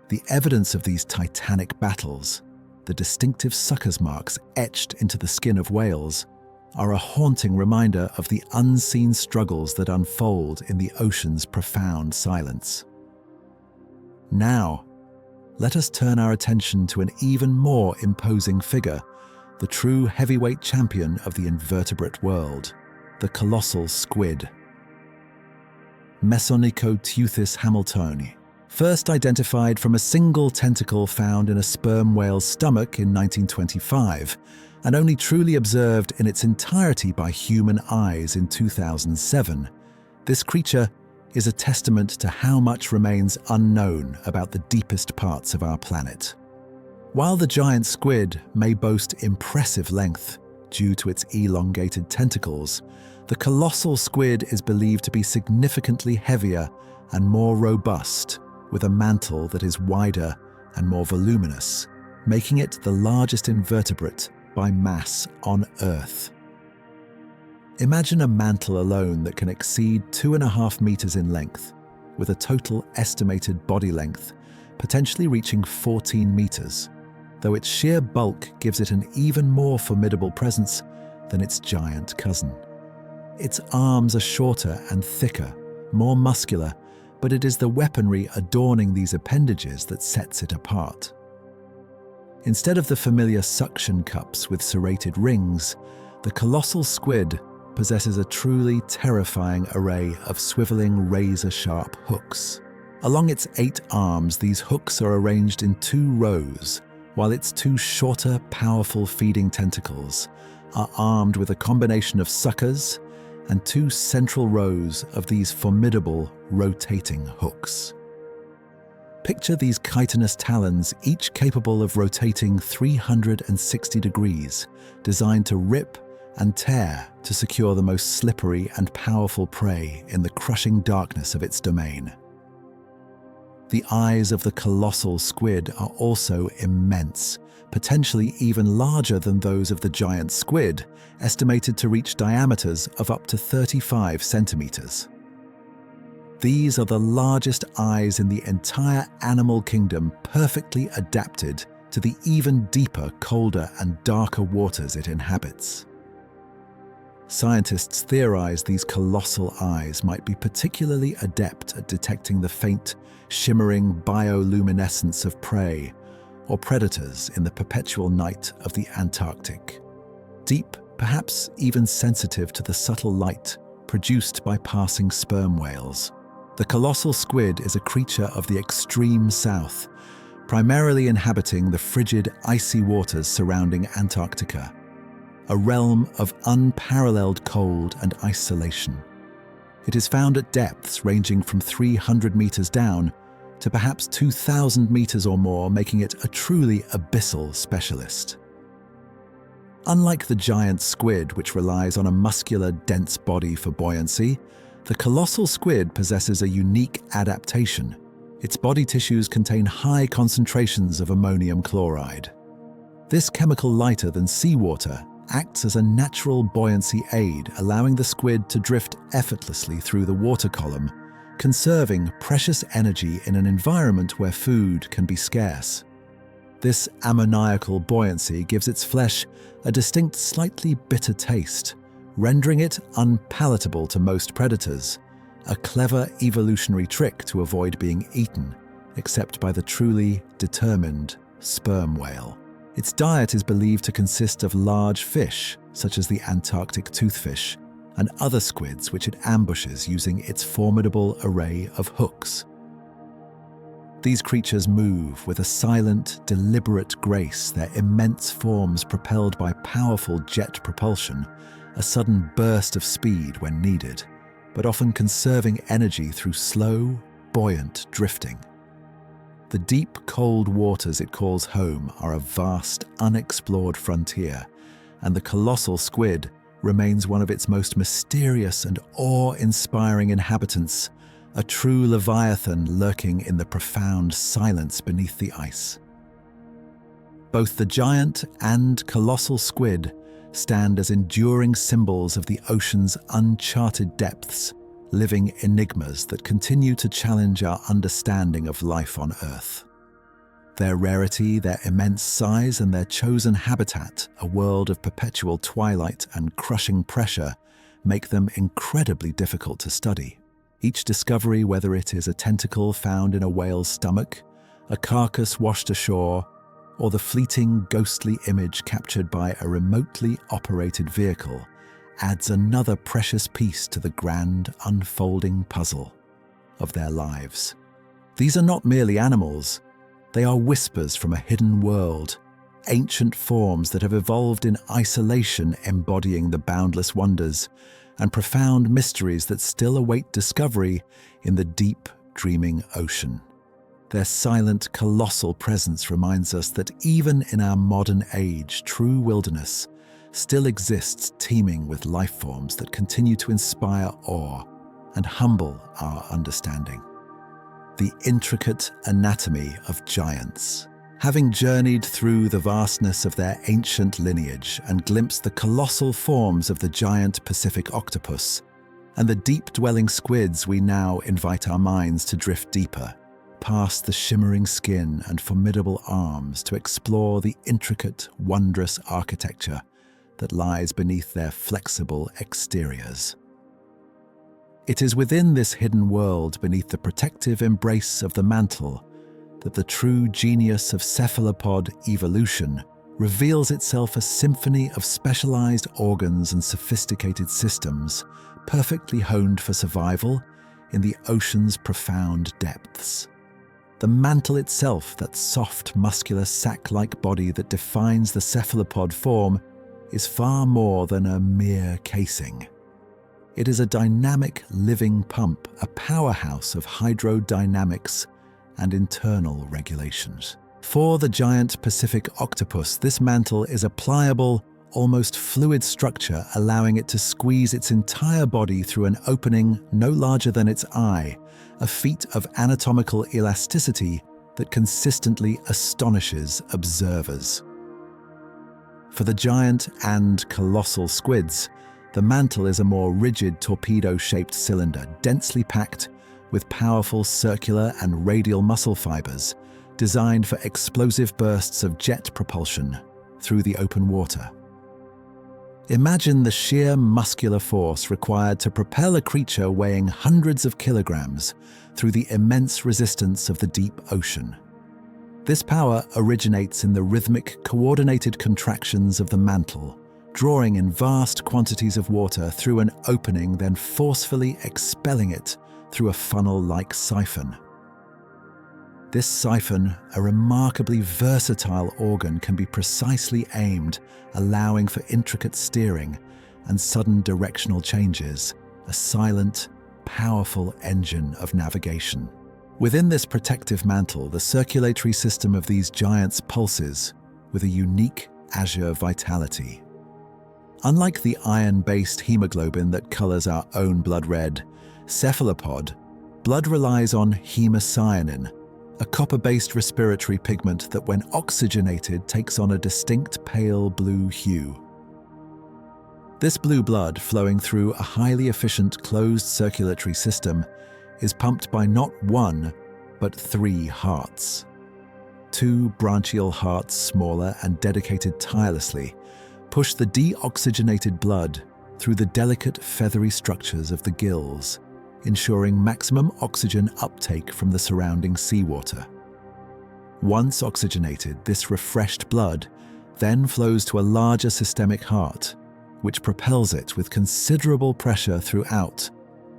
The evidence of these titanic battles, the distinctive suckers marks etched into the skin of whales, are a haunting reminder of the unseen struggles that unfold in the ocean's profound silence. Now, let us turn our attention to an even more imposing figure, the true heavyweight champion of the invertebrate world, the colossal squid. Mesonychoteuthis hamiltoni, first identified from a single tentacle found in a sperm whale's stomach in 1925, and only truly observed in its entirety by human eyes in 2007, this creature is a testament to how much remains unknown about the deepest parts of our planet. While the giant squid may boast impressive length due to its elongated tentacles, the colossal squid is believed to be significantly heavier and more robust, with a mantle that is wider and more voluminous, making it the largest invertebrate by mass on Earth. Imagine a mantle alone that can exceed 2.5 meters in length, with a total estimated body length potentially reaching 14 meters, though its sheer bulk gives it an even more formidable presence than its giant cousin. Its arms are shorter and thicker, more muscular, but it is the weaponry adorning these appendages that sets it apart. Instead of the familiar suction cups with serrated rings, the colossal squid possesses a truly terrifying array of swiveling razor-sharp hooks. Along its 8 arms, these hooks are arranged in 2 rows, while its 2 shorter, powerful feeding tentacles are armed with a combination of suckers and 2 central rows of these formidable, rotating hooks. Picture these chitinous talons, each capable of rotating 360 degrees, designed to rip and tear to secure the most slippery and powerful prey in the crushing darkness of its domain. The eyes of the colossal squid are also immense, potentially even larger than those of the giant squid, estimated to reach diameters of up to 35 centimeters. These are the largest eyes in the entire animal kingdom, perfectly adapted to the even deeper, colder and darker waters it inhabits. Scientists theorize these colossal eyes might be particularly adept at detecting the faint, shimmering bioluminescence of prey or predators in the perpetual night of the Antarctic. Deep, perhaps even sensitive to the subtle light produced by passing sperm whales. The colossal squid is a creature of the extreme south, primarily inhabiting the frigid, icy waters surrounding Antarctica, a realm of unparalleled cold and isolation. It is found at depths ranging from 300 meters down to perhaps 2,000 meters or more, making it a truly abyssal specialist. Unlike the giant squid, which relies on a muscular, dense body for buoyancy, the colossal squid possesses a unique adaptation. Its body tissues contain high concentrations of ammonium chloride. This chemical, lighter than seawater, acts as a natural buoyancy aid, allowing the squid to drift effortlessly through the water column, conserving precious energy in an environment where food can be scarce. This ammoniacal buoyancy gives its flesh a distinct, slightly bitter taste, rendering it unpalatable to most predators, a clever evolutionary trick to avoid being eaten, except by the truly determined sperm whale. Its diet is believed to consist of large fish, such as the Antarctic toothfish, and other squids which it ambushes using its formidable array of hooks. These creatures move with a silent, deliberate grace, their immense forms propelled by powerful jet propulsion, a sudden burst of speed when needed, but often conserving energy through slow, buoyant drifting. The deep, cold waters it calls home are a vast, unexplored frontier, and the colossal squid remains one of its most mysterious and awe-inspiring inhabitants, a true leviathan lurking in the profound silence beneath the ice. Both the giant and colossal squid stand as enduring symbols of the ocean's uncharted depths, living enigmas that continue to challenge our understanding of life on Earth. Their rarity, their immense size, and their chosen habitat, a world of perpetual twilight and crushing pressure, make them incredibly difficult to study. Each discovery, whether it is a tentacle found in a whale's stomach, a carcass washed ashore, or the fleeting, ghostly image captured by a remotely operated vehicle, adds another precious piece to the grand, unfolding puzzle of their lives. These are not merely animals, they are whispers from a hidden world, ancient forms that have evolved in isolation, embodying the boundless wonders and profound mysteries that still await discovery in the deep, dreaming ocean. Their silent, colossal presence reminds us that even in our modern age, true wilderness still exists, teeming with life forms that continue to inspire awe and humble our understanding. the intricate anatomy of giants. Having journeyed through the vastness of their ancient lineage and glimpsed the colossal forms of the giant Pacific octopus and the deep-dwelling squids, we now invite our minds to drift deeper, past the shimmering skin and formidable arms, to explore the intricate, wondrous architecture that lies beneath their flexible exteriors. It is within this hidden world, beneath the protective embrace of the mantle, that the true genius of cephalopod evolution reveals itself, a symphony of specialized organs and sophisticated systems, perfectly honed for survival in the ocean's profound depths. The mantle itself, that soft, muscular, sac-like body that defines the cephalopod form, is far more than a mere casing. It is a dynamic, living pump, a powerhouse of hydrodynamics and internal regulations. For the giant Pacific octopus, this mantle is a pliable, almost fluid structure, allowing it to squeeze its entire body through an opening no larger than its eye, a feat of anatomical elasticity that consistently astonishes observers. For the giant and colossal squids, the mantle is a more rigid torpedo-shaped cylinder, densely packed with powerful circular and radial muscle fibers, designed for explosive bursts of jet propulsion through the open water. Imagine the sheer muscular force required to propel a creature weighing hundreds of kilograms through the immense resistance of the deep ocean. This power originates in the rhythmic, coordinated contractions of the mantle, drawing in vast quantities of water through an opening, then forcefully expelling it through a funnel-like siphon. This siphon, a remarkably versatile organ, can be precisely aimed, allowing for intricate steering and sudden directional changes, a silent, powerful engine of navigation. Within this protective mantle, the circulatory system of these giants pulses with a unique azure vitality. Unlike the iron-based hemoglobin that colors our own blood red, cephalopod blood relies on hemocyanin, a copper-based respiratory pigment that, when oxygenated, takes on a distinct pale blue hue. This blue blood, flowing through a highly efficient closed circulatory system, is pumped by not one, but 3 hearts. 2 branchial hearts, smaller and dedicated tirelessly, push the deoxygenated blood through the delicate feathery structures of the gills, ensuring maximum oxygen uptake from the surrounding seawater. Once oxygenated, this refreshed blood then flows to a larger systemic heart, which propels it with considerable pressure throughout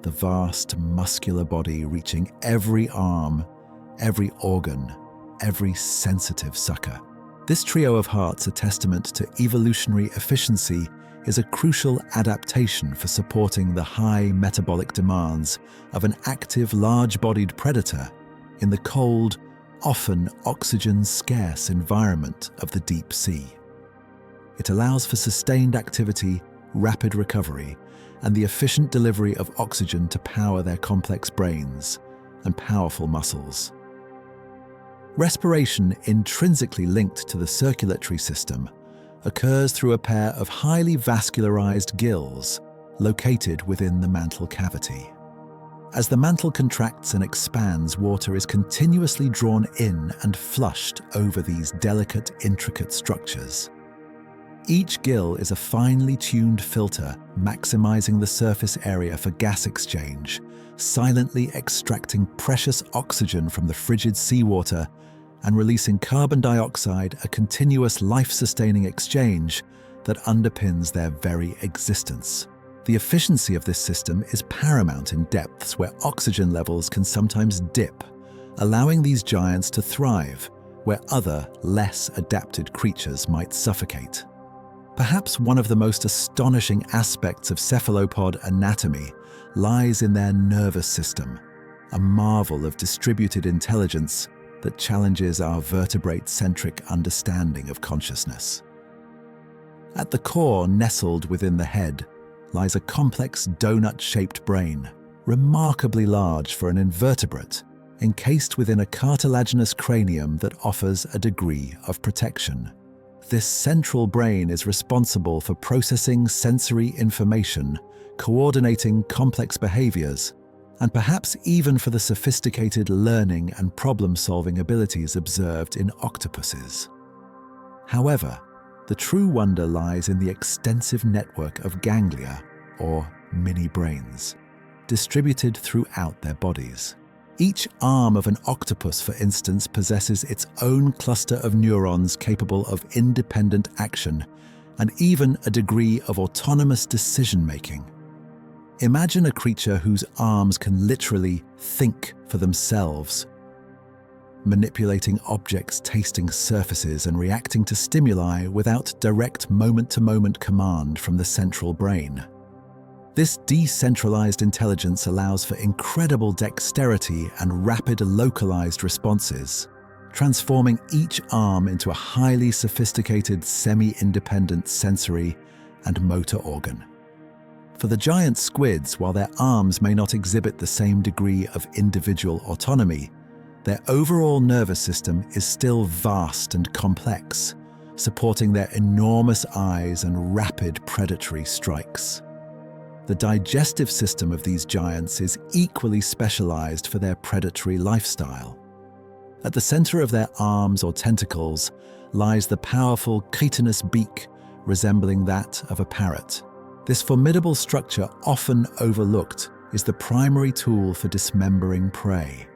the vast muscular body, reaching every arm, every organ, every sensitive sucker. This trio of hearts, a testament to evolutionary efficiency, is a crucial adaptation for supporting the high metabolic demands of an active, large-bodied predator in the cold, often oxygen-scarce environment of the deep sea. It allows for sustained activity, rapid recovery, and the efficient delivery of oxygen to power their complex brains and powerful muscles. Respiration, intrinsically linked to the circulatory system, occurs through a pair of highly vascularized gills located within the mantle cavity. As the mantle contracts and expands, water is continuously drawn in and flushed over these delicate, intricate structures. Each gill is a finely tuned filter, maximizing the surface area for gas exchange, silently extracting precious oxygen from the frigid seawater and releasing carbon dioxide, a continuous life-sustaining exchange that underpins their very existence. The efficiency of this system is paramount in depths where oxygen levels can sometimes dip, allowing these giants to thrive where other, less adapted creatures might suffocate. Perhaps one of the most astonishing aspects of cephalopod anatomy lies in their nervous system, a marvel of distributed intelligence that challenges our vertebrate-centric understanding of consciousness. At the core, nestled within the head, lies a complex donut-shaped brain, remarkably large for an invertebrate, encased within a cartilaginous cranium that offers a degree of protection. This central brain is responsible for processing sensory information, coordinating complex behaviors, and perhaps even for the sophisticated learning and problem-solving abilities observed in octopuses. However, the true wonder lies in the extensive network of ganglia, or mini-brains, distributed throughout their bodies. Each arm of an octopus, for instance, possesses its own cluster of neurons capable of independent action and even a degree of autonomous decision-making. Imagine a creature whose arms can literally think for themselves, manipulating objects, tasting surfaces, and reacting to stimuli without direct moment-to-moment command from the central brain. This decentralized intelligence allows for incredible dexterity and rapid localized responses, transforming each arm into a highly sophisticated semi-independent sensory and motor organ. For the giant squids, while their arms may not exhibit the same degree of individual autonomy, their overall nervous system is still vast and complex, supporting their enormous eyes and rapid predatory strikes. The digestive system of these giants is equally specialized for their predatory lifestyle. At the center of their arms or tentacles lies the powerful chitinous beak, resembling that of a parrot. This formidable structure, often overlooked, is the primary tool for dismembering prey.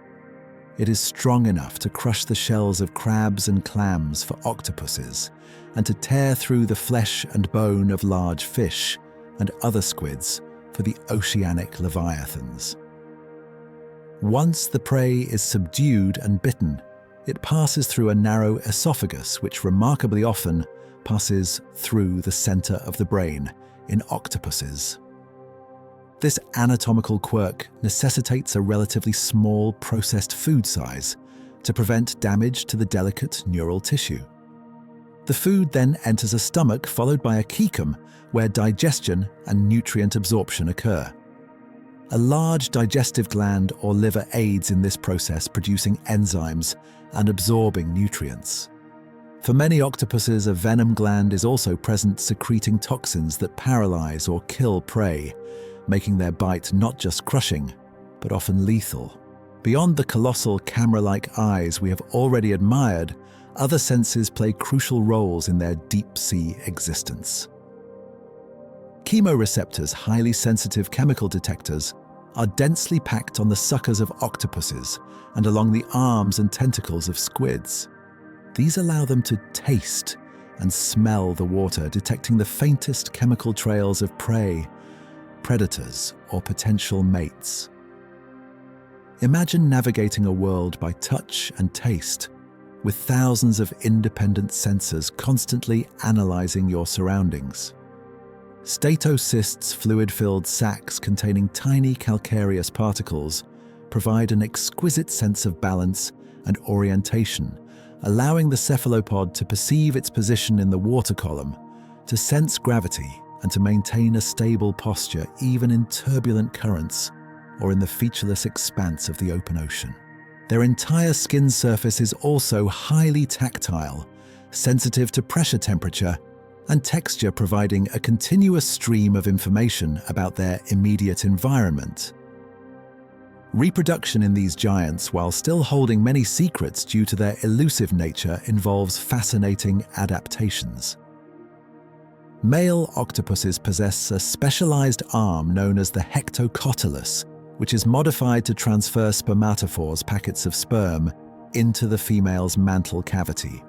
It is strong enough to crush the shells of crabs and clams for octopuses, and to tear through the flesh and bone of large fish and other squids for the oceanic leviathans. Once the prey is subdued and bitten, it passes through a narrow esophagus, which remarkably often passes through the center of the brain in octopuses. This anatomical quirk necessitates a relatively small processed food size to prevent damage to the delicate neural tissue. The food then enters a stomach, followed by a cecum, where digestion and nutrient absorption occur. A large digestive gland or liver aids in this process, producing enzymes and absorbing nutrients. For many octopuses, a venom gland is also present, secreting toxins that paralyze or kill prey, making their bite not just crushing, but often lethal. Beyond the colossal camera-like eyes we have already admired, other senses play crucial roles in their deep-sea existence. Chemoreceptors, highly sensitive chemical detectors, are densely packed on the suckers of octopuses and along the arms and tentacles of squids. These allow them to taste and smell the water, detecting the faintest chemical trails of prey, predators, or potential mates. Imagine navigating a world by touch and taste, with thousands of independent sensors constantly analyzing your surroundings. Statocysts, fluid-filled sacs containing tiny calcareous particles, provide an exquisite sense of balance and orientation, allowing the cephalopod to perceive its position in the water column, to sense gravity, and to maintain a stable posture even in turbulent currents or in the featureless expanse of the open ocean. Their entire skin surface is also highly tactile, sensitive to pressure, temperature, and texture, providing a continuous stream of information about their immediate environment. Reproduction in these giants, while still holding many secrets due to their elusive nature, involves fascinating adaptations. Male octopuses possess a specialized arm known as the hectocotylus, which is modified to transfer spermatophores, packets of sperm, into the female's mantle cavity.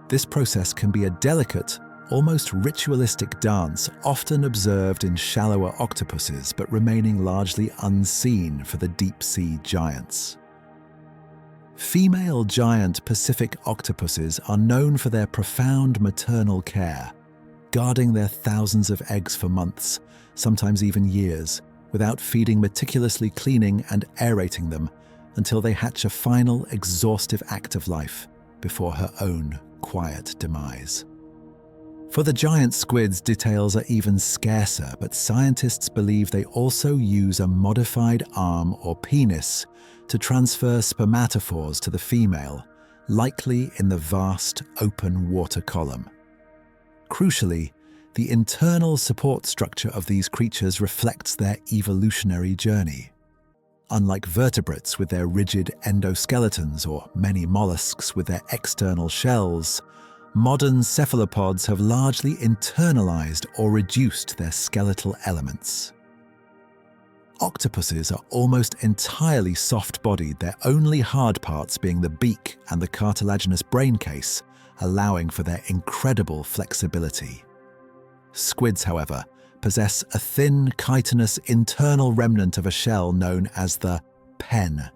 This process can be a delicate, almost ritualistic dance, often observed in shallower octopuses, but remaining largely unseen for the deep-sea giants. Female giant Pacific octopuses are known for their profound maternal care, guarding their thousands of eggs for months, sometimes even years, without feeding, meticulously cleaning and aerating them until they hatch a final, exhaustive act of life before her own quiet demise. For the giant squids, details are even scarcer, but scientists believe they also use a modified arm or penis to transfer spermatophores to the female, likely in the vast open water column. Crucially, the internal support structure of these creatures reflects their evolutionary journey. Unlike vertebrates with their rigid endoskeletons or many mollusks with their external shells, modern cephalopods have largely internalized or reduced their skeletal elements. Octopuses are almost entirely soft-bodied, their only hard parts being the beak and the cartilaginous brain case, allowing for their incredible flexibility. Squids, however, possess a thin, chitinous internal remnant of a shell known as the pen.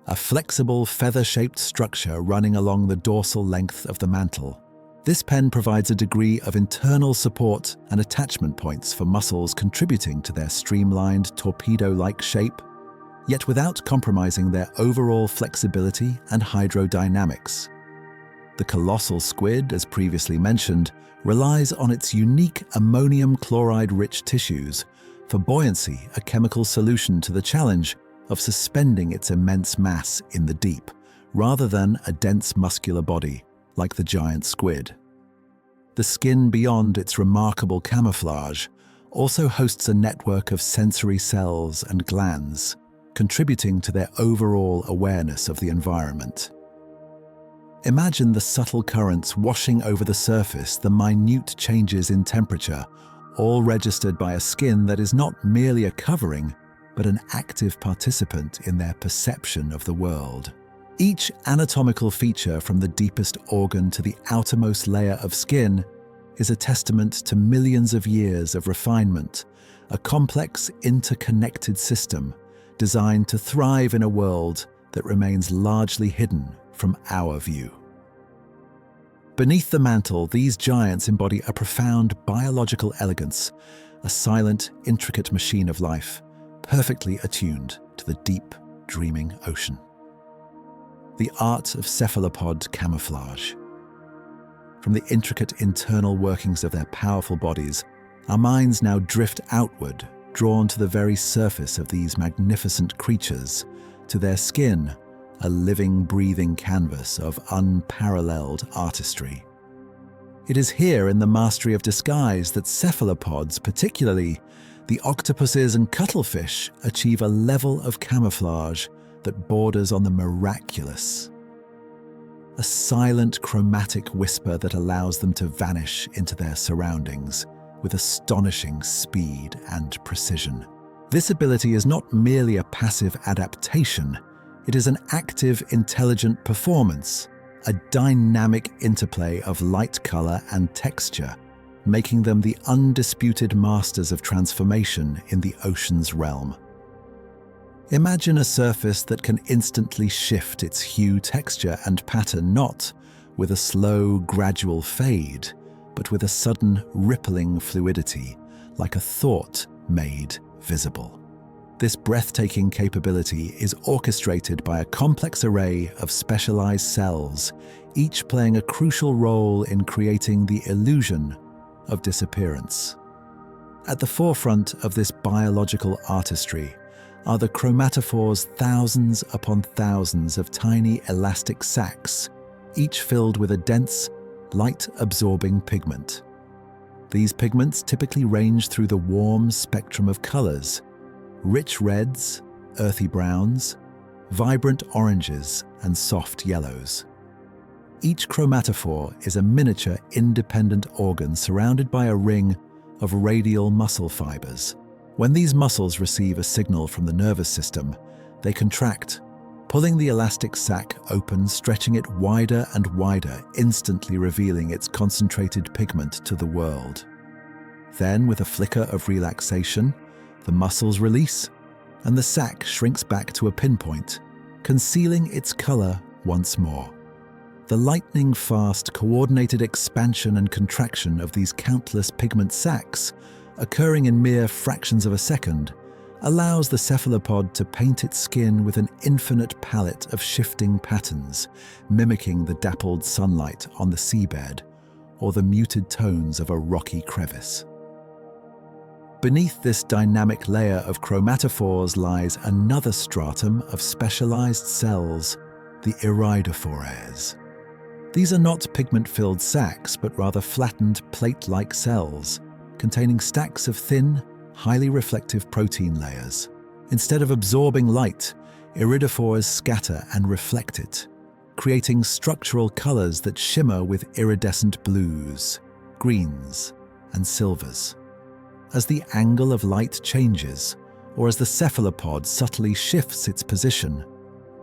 A flexible, feather-shaped structure running along the dorsal length of the mantle. This pen provides a degree of internal support and attachment points for muscles, contributing to their streamlined, torpedo-like shape, yet without compromising their overall flexibility and hydrodynamics. The colossal squid, as previously mentioned, relies on its unique ammonium chloride-rich tissues for buoyancy, a chemical solution to the challenge of suspending its immense mass in the deep, rather than a dense muscular body like the giant squid. The skin, beyond its remarkable camouflage, also hosts a network of sensory cells and glands, contributing to their overall awareness of the environment. Imagine the subtle currents washing over the surface, the minute changes in temperature, all registered by a skin that is not merely a covering, but an active participant in their perception of the world. Each anatomical feature, from the deepest organ to the outermost layer of skin, is a testament to millions of years of refinement, a complex, interconnected system designed to thrive in a world that remains largely hidden from our view. Beneath the mantle, these giants embody a profound biological elegance, a silent, intricate machine of life, perfectly attuned to the deep, dreaming ocean. The art of cephalopod camouflage. From the intricate internal workings of their powerful bodies, our minds now drift outward, drawn to the very surface of these magnificent creatures, to their skin, a living, breathing canvas of unparalleled artistry. It is here, in the mastery of disguise, that cephalopods, particularly the octopuses and cuttlefish, achieve a level of camouflage that borders on the miraculous. A silent, chromatic whisper that allows them to vanish into their surroundings with astonishing speed and precision. This ability is not merely a passive adaptation, it is an active, intelligent performance, a dynamic interplay of light, color, and texture, making them the undisputed masters of transformation in the ocean's realm. Imagine a surface that can instantly shift its hue, texture, and pattern, not with a slow, gradual fade, but with a sudden, rippling fluidity, like a thought made visible. This breathtaking capability is orchestrated by a complex array of specialized cells, each playing a crucial role in creating the illusion of disappearance. At the forefront of this biological artistry are the chromatophores, thousands upon thousands of tiny elastic sacs, each filled with a dense, light-absorbing pigment. These pigments typically range through the warm spectrum of colors: rich reds, earthy browns, vibrant oranges, and soft yellows. Each chromatophore is a miniature independent organ surrounded by a ring of radial muscle fibers. When these muscles receive a signal from the nervous system, they contract, pulling the elastic sac open, stretching it wider and wider, instantly revealing its concentrated pigment to the world. Then, with a flicker of relaxation, the muscles release, and the sac shrinks back to a pinpoint, concealing its color once more. The lightning-fast, coordinated expansion and contraction of these countless pigment sacs, occurring in mere fractions of a second, allows the cephalopod to paint its skin with an infinite palette of shifting patterns, mimicking the dappled sunlight on the seabed, or the muted tones of a rocky crevice. Beneath this dynamic layer of chromatophores lies another stratum of specialized cells, the iridophores. These are not pigment-filled sacs, but rather flattened plate-like cells, containing stacks of thin, highly reflective protein layers. Instead of absorbing light, iridophores scatter and reflect it, creating structural colors that shimmer with iridescent blues, greens, and silvers. As the angle of light changes, or as the cephalopod subtly shifts its position,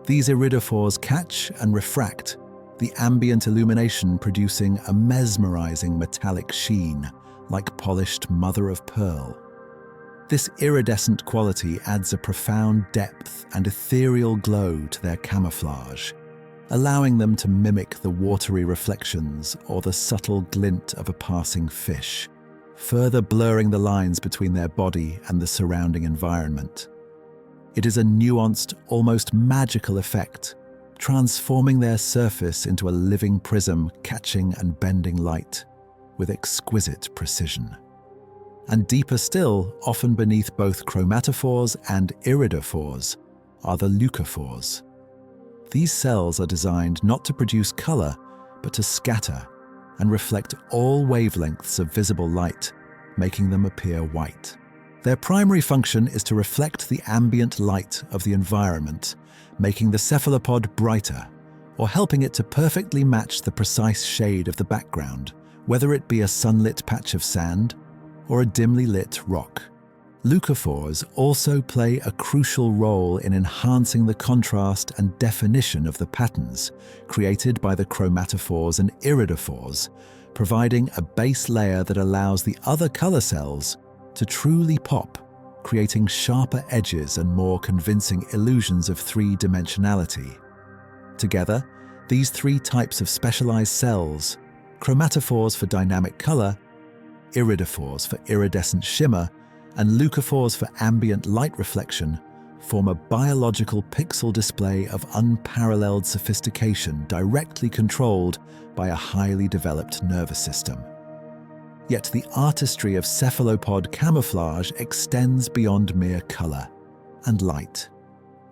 these iridophores catch and refract the ambient illumination, producing a mesmerizing metallic sheen like polished mother-of-pearl. This iridescent quality adds a profound depth and ethereal glow to their camouflage, allowing them to mimic the watery reflections or the subtle glint of a passing fish, further blurring the lines between their body and the surrounding environment. It is a nuanced, almost magical effect, transforming their surface into a living prism catching and bending light with exquisite precision. And deeper still, often beneath both chromatophores and iridophores, are the leucophores. These cells are designed not to produce color, but to scatter and reflect all wavelengths of visible light, making them appear white. Their primary function is to reflect the ambient light of the environment, making the cephalopod brighter, or helping it to perfectly match the precise shade of the background, whether it be a sunlit patch of sand or a dimly lit rock. Leucophores also play a crucial role in enhancing the contrast and definition of the patterns created by the chromatophores and iridophores, providing a base layer that allows the other color cells to truly pop, creating sharper edges and more convincing illusions of three-dimensionality. Together, these three types of specialized cells, chromatophores for dynamic color, iridophores for iridescent shimmer, and leucophores for ambient light reflection, form a biological pixel display of unparalleled sophistication directly controlled by a highly developed nervous system. Yet the artistry of cephalopod camouflage extends beyond mere color and light.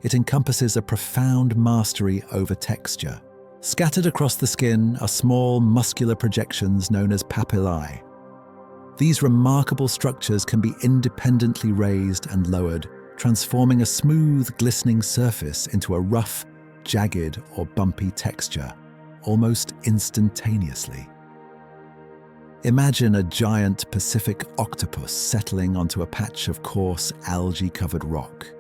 It encompasses a profound mastery over texture. Scattered across the skin are small muscular projections known as papillae. These remarkable structures can be independently raised and lowered, transforming a smooth, glistening surface into a rough, jagged, or bumpy texture, almost instantaneously. Imagine a giant Pacific octopus settling onto a patch of coarse, algae-covered rock.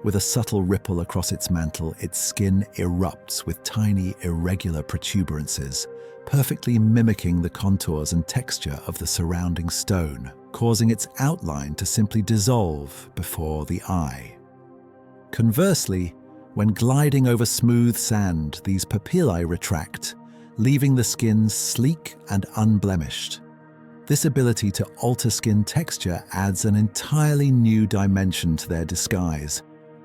With a subtle ripple across its mantle, its skin erupts with tiny, irregular protuberances, perfectly mimicking the contours and texture of the surrounding stone, causing its outline to simply dissolve before the eye. Conversely, when gliding over smooth sand, these papillae retract, leaving the skin sleek and unblemished. This ability to alter skin texture adds an entirely new dimension to their disguise,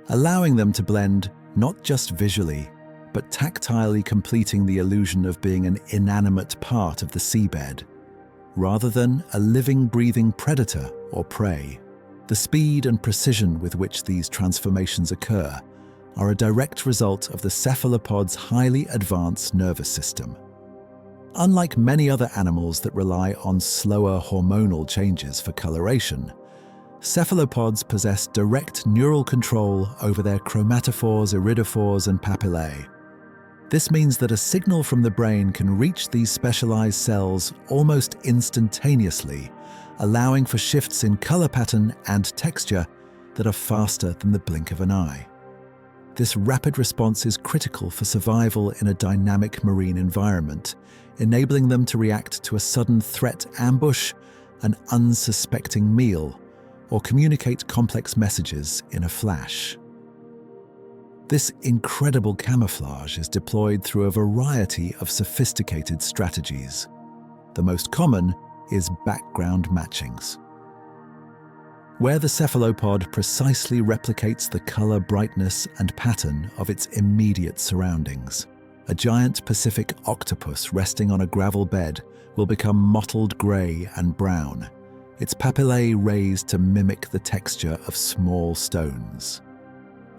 allowing them to blend not just visually, but tactilely, completing the illusion of being an inanimate part of the seabed, rather than a living, breathing predator or prey. The speed and precision with which these transformations occur are a direct result of the cephalopod's highly advanced nervous system. Unlike many other animals that rely on slower hormonal changes for coloration, cephalopods possess direct neural control over their chromatophores, iridophores, and papillae. This means that a signal from the brain can reach these specialized cells almost instantaneously, allowing for shifts in color pattern and texture that are faster than the blink of an eye. This rapid response is critical for survival in a dynamic marine environment, enabling them to react to a sudden threat ambush, an unsuspecting meal, or communicate complex messages in a flash. This incredible camouflage is deployed through a variety of sophisticated strategies. The most common is background matchings, where the cephalopod precisely replicates the color, brightness, and pattern of its immediate surroundings. A giant Pacific octopus resting on a gravel bed will become mottled grey and brown, its papillae raised to mimic the texture of small stones.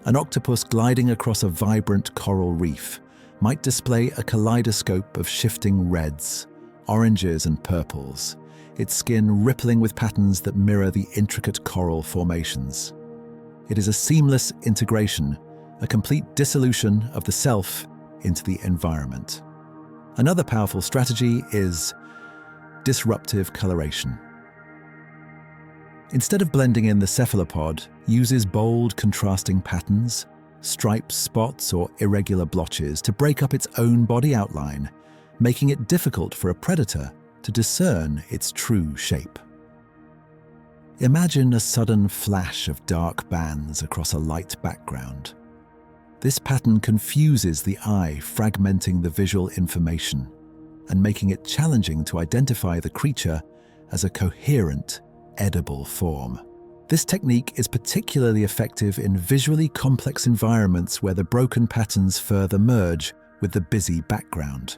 An octopus gliding across a vibrant coral reef might display a kaleidoscope of shifting reds, oranges and purples, its skin rippling with patterns that mirror the intricate coral formations. It is a seamless integration, a complete dissolution of the self into the environment. Another powerful strategy is disruptive coloration. Instead of blending in, the cephalopod uses bold, contrasting patterns, stripes, spots, or irregular blotches to break up its own body outline, making it difficult for a predator to discern its true shape. Imagine a sudden flash of dark bands across a light background. This pattern confuses the eye, fragmenting the visual information and making it challenging to identify the creature as a coherent, edible form. This technique is particularly effective in visually complex environments where the broken patterns further merge with the busy background.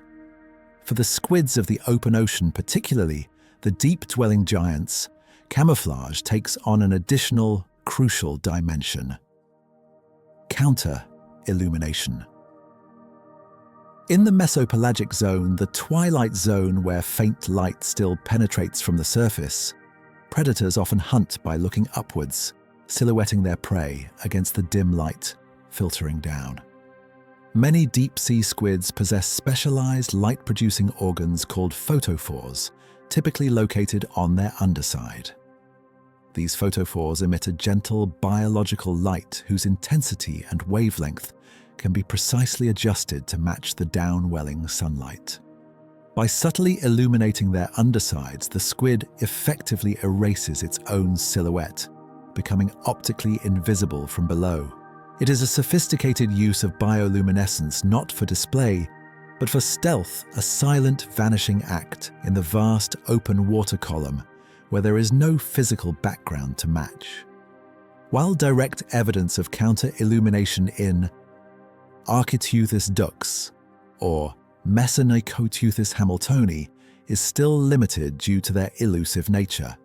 For the squids of the open ocean, particularly the deep-dwelling giants, camouflage takes on an additional, crucial dimension: counter-illumination. In the mesopelagic zone, the twilight zone where faint light still penetrates from the surface, predators often hunt by looking upwards, silhouetting their prey against the dim light filtering down. Many deep-sea squids possess specialized light-producing organs called photophores, typically located on their underside. These photophores emit a gentle biological light whose intensity and wavelength can be precisely adjusted to match the downwelling sunlight. By subtly illuminating their undersides, the squid effectively erases its own silhouette, becoming optically invisible from below. It is a sophisticated use of bioluminescence not for display, but for stealth, a silent vanishing act in the vast open water column where there is no physical background to match. While direct evidence of counter-illumination in Architeuthis dux or Messonychoteuthis hamiltoni is still limited due to their elusive nature,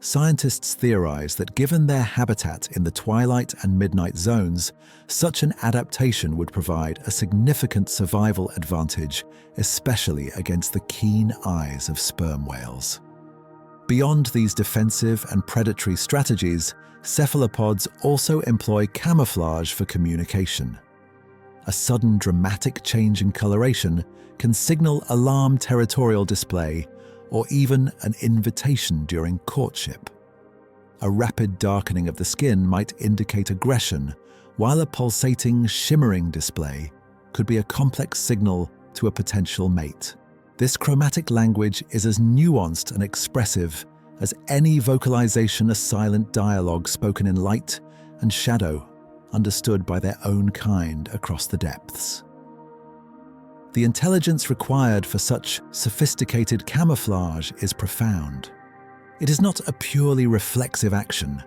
scientists theorize that given their habitat in the twilight and midnight zones, such an adaptation would provide a significant survival advantage, especially against the keen eyes of sperm whales. Beyond these defensive and predatory strategies, cephalopods also employ camouflage for communication. A sudden dramatic change in coloration can signal alarm territorial display or even an invitation during courtship. A rapid darkening of the skin might indicate aggression, while a pulsating, shimmering display could be a complex signal to a potential mate. This chromatic language is as nuanced and expressive as any vocalization, a silent dialogue spoken in light and shadow, understood by their own kind across the depths. The intelligence required for such sophisticated camouflage is profound. It is not a purely reflexive action.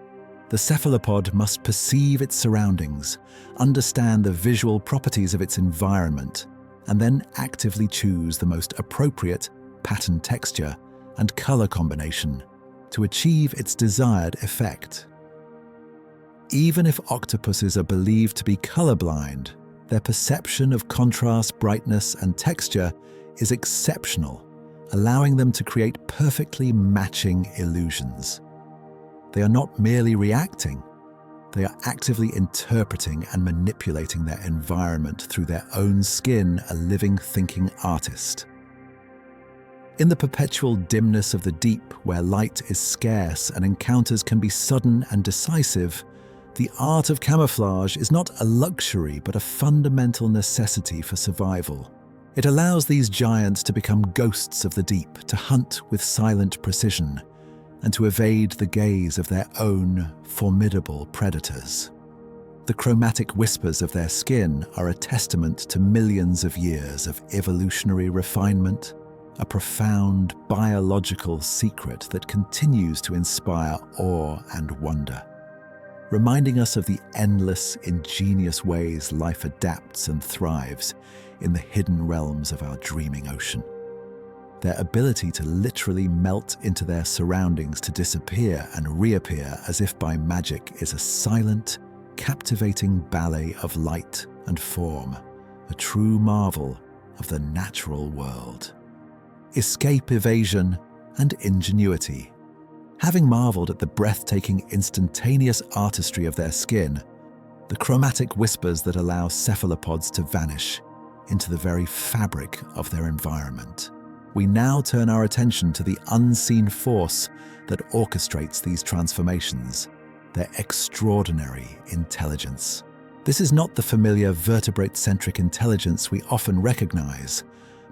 The cephalopod must perceive its surroundings, understand the visual properties of its environment, and then actively choose the most appropriate pattern texture and color combination to achieve its desired effect. Even if octopuses are believed to be colorblind, their perception of contrast, brightness, and texture is exceptional, allowing them to create perfectly matching illusions. They are not merely reacting, they are actively interpreting and manipulating their environment through their own skin, a living, thinking artist. In the perpetual dimness of the deep, where light is scarce and encounters can be sudden and decisive, the art of camouflage is not a luxury but a fundamental necessity for survival. It allows these giants to become ghosts of the deep, to hunt with silent precision, and to evade the gaze of their own formidable predators. The chromatic whispers of their skin are a testament to millions of years of evolutionary refinement, a profound biological secret that continues to inspire awe and wonder. reminding us of the endless, ingenious ways life adapts and thrives in the hidden realms of our dreaming ocean. Their ability to literally melt into their surroundings to disappear and reappear as if by magic is a silent, captivating ballet of light and form, a true marvel of the natural world. Escape, evasion, and ingenuity. Having marveled at the breathtaking, instantaneous artistry of their skin, the chromatic whispers that allow cephalopods to vanish into the very fabric of their environment, we now turn our attention to the unseen force that orchestrates these transformations, their extraordinary intelligence. This is not the familiar vertebrate-centric intelligence we often recognize,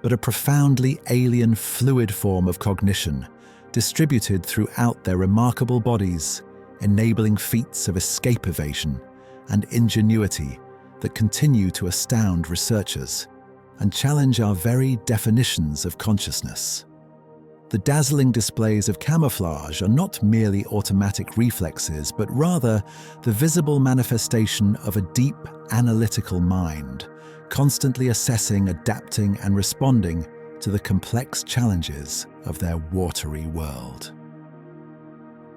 but a profoundly alien fluid form of cognition distributed throughout their remarkable bodies, enabling feats of escape evasion and ingenuity that continue to astound researchers and challenge our very definitions of consciousness. The dazzling displays of camouflage are not merely automatic reflexes, but rather the visible manifestation of a deep analytical mind, constantly assessing, adapting, and responding to the complex challenges of their watery world.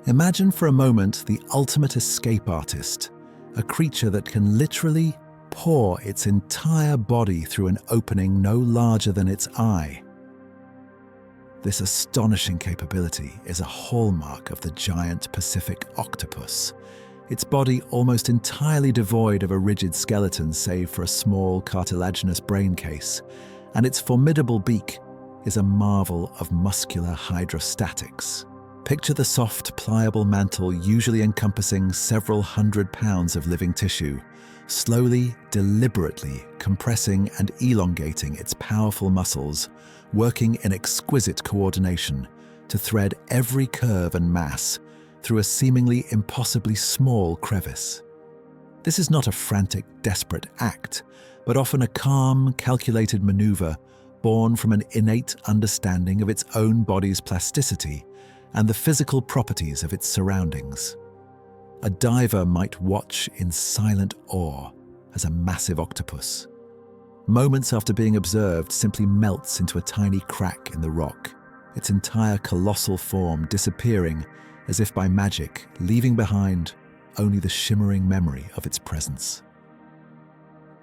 Imagine for a moment the ultimate escape artist, a creature that can literally pour its entire body through an opening no larger than its eye. This astonishing capability is a hallmark of the giant Pacific octopus, its body almost entirely devoid of a rigid skeleton save for a small cartilaginous brain case, and its formidable beak is a marvel of muscular hydrostatics. Picture the soft, pliable mantle usually encompassing several hundred pounds of living tissue, slowly, deliberately compressing and elongating its powerful muscles, working in exquisite coordination to thread every curve and mass through a seemingly impossibly small crevice. This is not a frantic, desperate act, but often a calm, calculated maneuver born from an innate understanding of its own body's plasticity and the physical properties of its surroundings. A diver might watch in silent awe as a massive octopus, moments after being observed, simply melts into a tiny crack in the rock, its entire colossal form disappearing as if by magic, leaving behind only the shimmering memory of its presence.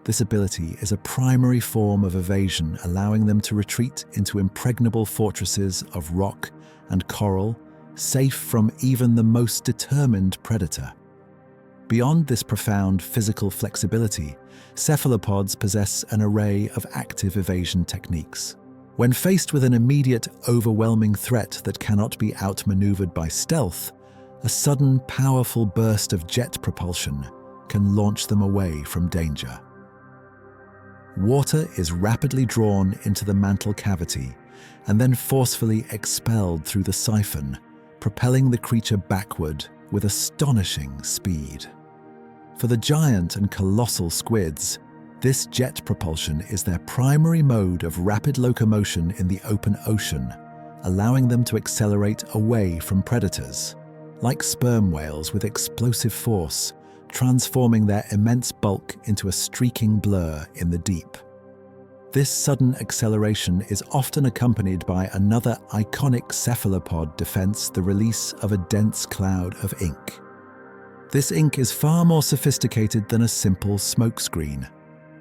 This ability is a primary form of evasion, allowing them to retreat into impregnable fortresses of rock and coral, safe from even the most determined predator. Beyond this profound physical flexibility, cephalopods possess an array of active evasion techniques. When faced with an immediate, overwhelming threat that cannot be outmaneuvered by stealth, a sudden, powerful burst of jet propulsion can launch them away from danger. Water is rapidly drawn into the mantle cavity and then forcefully expelled through the siphon, propelling the creature backward with astonishing speed. For the giant and colossal squids, this jet propulsion is their primary mode of rapid locomotion in the open ocean, allowing them to accelerate away from predators, like sperm whales with explosive force, transforming their immense bulk into a streaking blur in the deep. This sudden acceleration is often accompanied by another iconic cephalopod defense, the release of a dense cloud of ink. This ink is far more sophisticated than a simple smokescreen.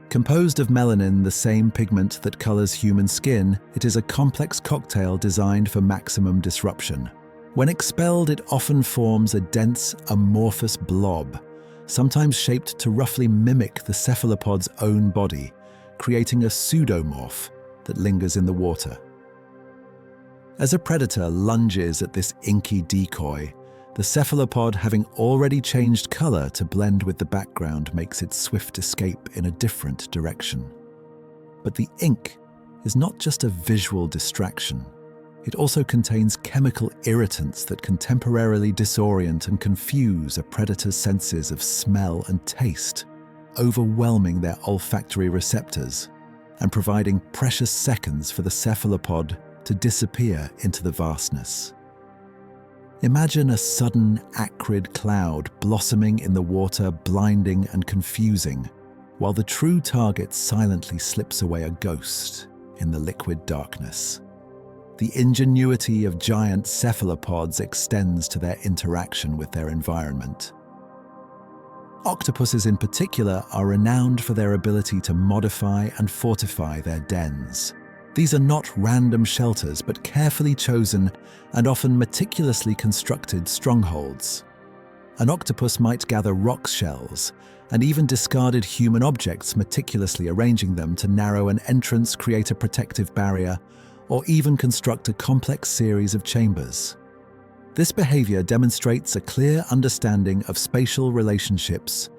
Composed of melanin, the same pigment that colors human skin, it is a complex cocktail designed for maximum disruption. When expelled, it often forms a dense, amorphous blob, sometimes shaped to roughly mimic the cephalopod's own body, creating a pseudomorph that lingers in the water. As a predator lunges at this inky decoy, the cephalopod, having already changed color to blend with the background, makes its swift escape in a different direction. But the ink is not just a visual distraction. It also contains chemical irritants that can temporarily disorient and confuse a predator's senses of smell and taste, overwhelming their olfactory receptors and providing precious seconds for the cephalopod to disappear into the vastness. Imagine a sudden, acrid cloud blossoming in the water, blinding and confusing, while the true target silently slips away a ghost in the liquid darkness. The ingenuity of giant cephalopods extends to their interaction with their environment. Octopuses in particular are renowned for their ability to modify and fortify their dens. These are not random shelters, but carefully chosen and often meticulously constructed strongholds. An octopus might gather rock shells and even discarded human objects, meticulously arranging them to narrow an entrance, create a protective barrier, or even construct a complex series of chambers. This behavior demonstrates a clear understanding of spatial relationships,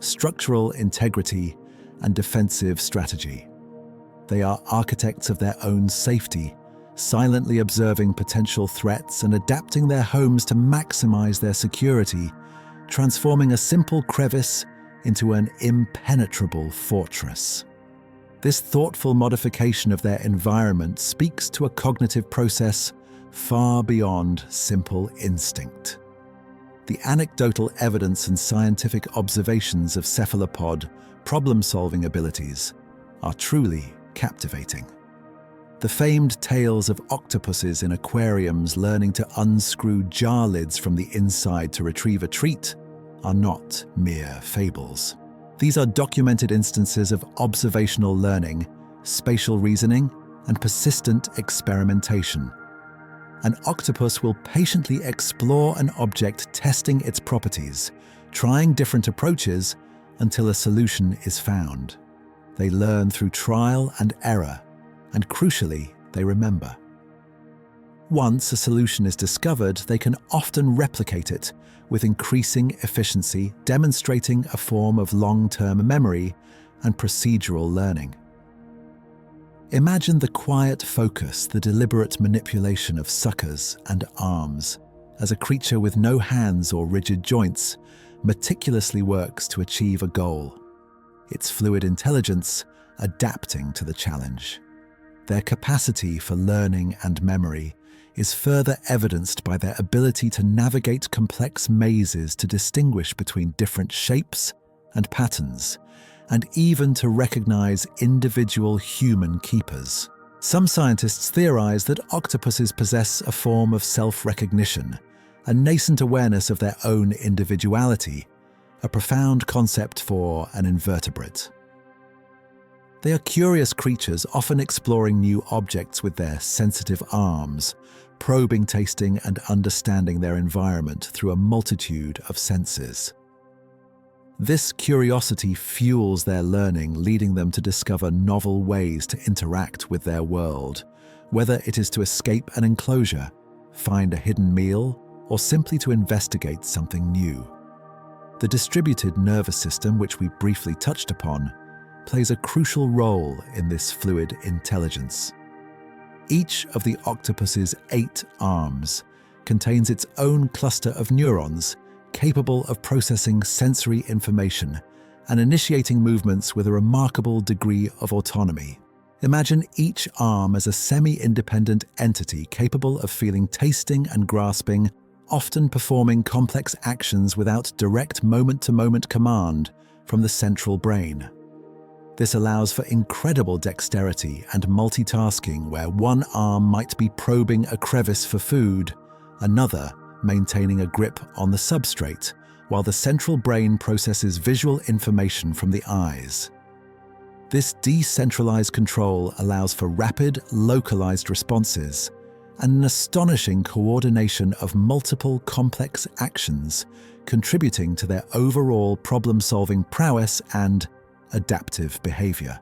structural integrity, and defensive strategy. They are architects of their own safety, silently observing potential threats and adapting their homes to maximize their security, transforming a simple crevice into an impenetrable fortress. This thoughtful modification of their environment speaks to a cognitive process far beyond simple instinct. The anecdotal evidence and scientific observations of cephalopod problem-solving abilities are truly captivating. The famed tales of octopuses in aquariums learning to unscrew jar lids from the inside to retrieve a treat are not mere fables. These are documented instances of observational learning, spatial reasoning, and persistent experimentation. An octopus will patiently explore an object, testing its properties, trying different approaches until a solution is found. They learn through trial and error, and crucially, they remember. Once a solution is discovered, they can often replicate it with increasing efficiency, demonstrating a form of long-term memory and procedural learning. Imagine the quiet focus, the deliberate manipulation of suckers and arms, as a creature with no hands or rigid joints meticulously works to achieve a goal, its fluid intelligence adapting to the challenge. Their capacity for learning and memory is further evidenced by their ability to navigate complex mazes, to distinguish between different shapes and patterns, and even to recognize individual human keepers. Some scientists theorize that octopuses possess a form of self-recognition, a nascent awareness of their own individuality, a profound concept for an invertebrate. They are curious creatures, often exploring new objects with their sensitive arms, probing, tasting, and understanding their environment through a multitude of senses. This curiosity fuels their learning, leading them to discover novel ways to interact with their world, whether it is to escape an enclosure, find a hidden meal, or simply to investigate something new. The distributed nervous system, which we briefly touched upon, plays a crucial role in this fluid intelligence. Each of the octopus's 8 arms contains its own cluster of neurons capable of processing sensory information and initiating movements with a remarkable degree of autonomy. Imagine each arm as a semi-independent entity capable of feeling, tasting, and grasping, often performing complex actions without direct moment-to-moment command from the central brain. This allows for incredible dexterity and multitasking, where one arm might be probing a crevice for food, another maintaining a grip on the substrate, while the central brain processes visual information from the eyes. This decentralized control allows for rapid, localized responses and an astonishing coordination of multiple complex actions, contributing to their overall problem-solving prowess and adaptive behavior.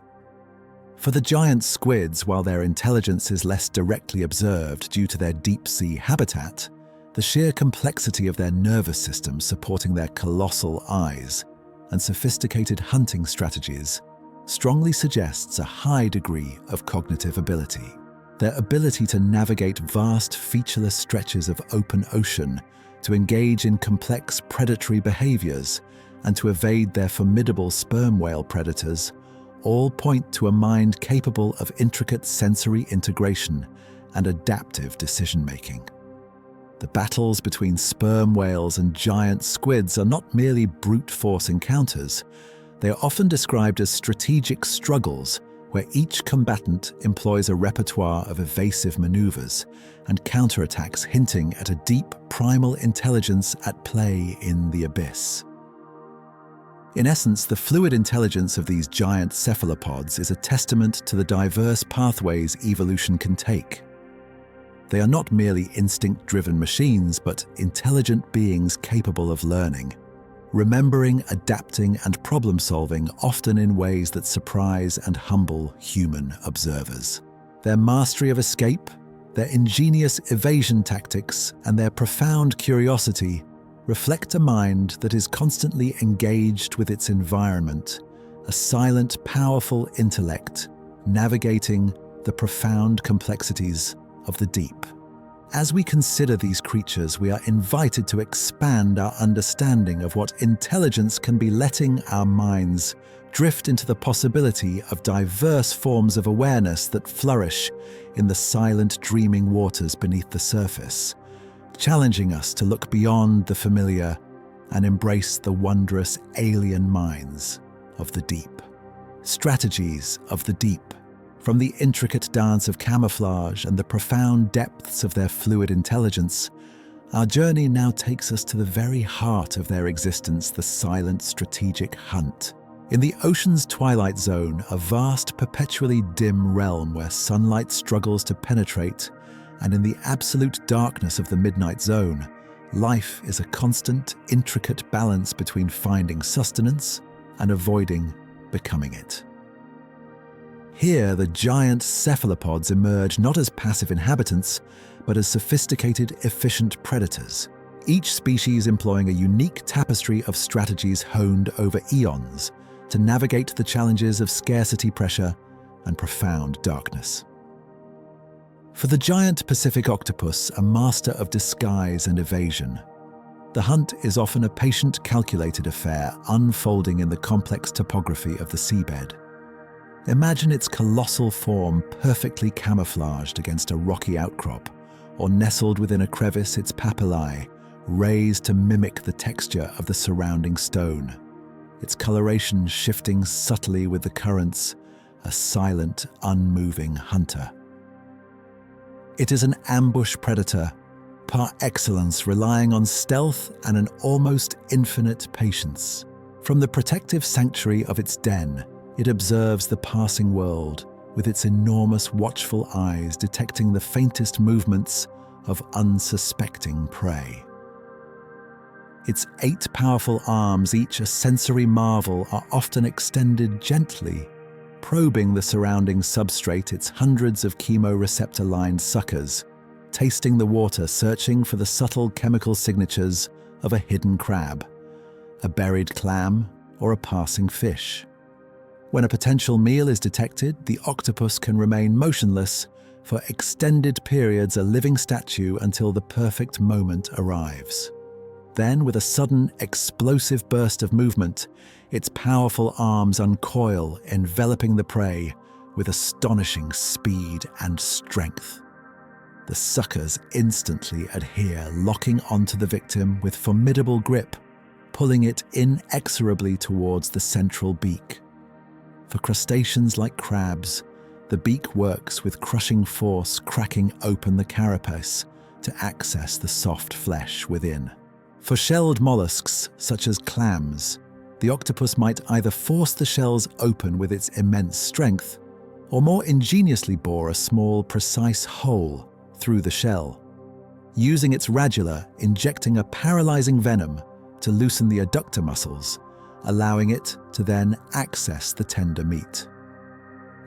For the giant squids, while their intelligence is less directly observed due to their deep-sea habitat, the sheer complexity of their nervous system supporting their colossal eyes and sophisticated hunting strategies strongly suggests a high degree of cognitive ability. Their ability to navigate vast, featureless stretches of open ocean, to engage in complex predatory behaviors, and to evade their formidable sperm whale predators all point to a mind capable of intricate sensory integration and adaptive decision-making. The battles between sperm whales and giant squids are not merely brute force encounters. They are often described as strategic struggles where each combatant employs a repertoire of evasive maneuvers and counterattacks, hinting at a deep primal intelligence at play in the abyss. In essence, the fluid intelligence of these giant cephalopods is a testament to the diverse pathways evolution can take. They are not merely instinct-driven machines, but intelligent beings capable of learning, remembering, adapting, and problem-solving, often in ways that surprise and humble human observers. Their mastery of escape, their ingenious evasion tactics, and their profound curiosity reflect a mind that is constantly engaged with its environment, a silent, powerful intellect navigating the profound complexities of the deep. As we consider these creatures, we are invited to expand our understanding of what intelligence can be, letting our minds drift into the possibility of diverse forms of awareness that flourish in the silent, dreaming waters beneath the surface, challenging us to look beyond the familiar and embrace the wondrous alien minds of the deep. Strategies of the deep. From the intricate dance of camouflage and the profound depths of their fluid intelligence, our journey now takes us to the very heart of their existence, the silent strategic hunt. In the ocean's twilight zone, a vast, perpetually dim realm where sunlight struggles to penetrate, and in the absolute darkness of the midnight zone, life is a constant, intricate balance between finding sustenance and avoiding becoming it. Here, the giant cephalopods emerge not as passive inhabitants, but as sophisticated, efficient predators, each species employing a unique tapestry of strategies honed over eons to navigate the challenges of scarcity pressure and profound darkness. For the giant Pacific octopus, a master of disguise and evasion, the hunt is often a patient, calculated affair unfolding in the complex topography of the seabed. Imagine its colossal form perfectly camouflaged against a rocky outcrop, or nestled within a crevice, its papillae raised to mimic the texture of the surrounding stone, its coloration shifting subtly with the currents, a silent, unmoving hunter. It is an ambush predator par excellence, relying on stealth and an almost infinite patience. From the protective sanctuary of its den, it observes the passing world with its enormous watchful eyes, detecting the faintest movements of unsuspecting prey. Its 8 powerful arms, each a sensory marvel, are often extended gently, probing the surrounding substrate, its hundreds of chemoreceptor-lined suckers, tasting the water, searching for the subtle chemical signatures of a hidden crab, a buried clam, or a passing fish. When a potential meal is detected, the octopus can remain motionless for extended periods, a living statue, until the perfect moment arrives. Then, with a sudden, explosive burst of movement, its powerful arms uncoil, enveloping the prey with astonishing speed and strength. The suckers instantly adhere, locking onto the victim with formidable grip, pulling it inexorably towards the central beak. For crustaceans like crabs, the beak works with crushing force, cracking open the carapace to access the soft flesh within. For shelled mollusks, such as clams, the octopus might either force the shells open with its immense strength, or more ingeniously bore a small, precise hole through the shell, using its radula, injecting a paralyzing venom to loosen the adductor muscles, allowing it to then access the tender meat.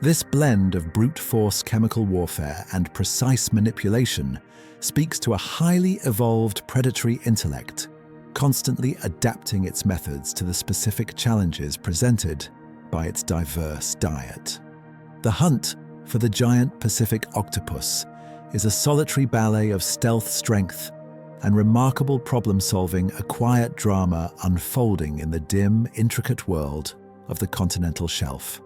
This blend of brute force chemical warfare and precise manipulation speaks to a highly evolved predatory intellect, constantly adapting its methods to the specific challenges presented by its diverse diet. The hunt for the giant Pacific octopus is a solitary ballet of stealth, strength, and remarkable problem-solving, a quiet drama unfolding in the dim, intricate world of the continental shelf.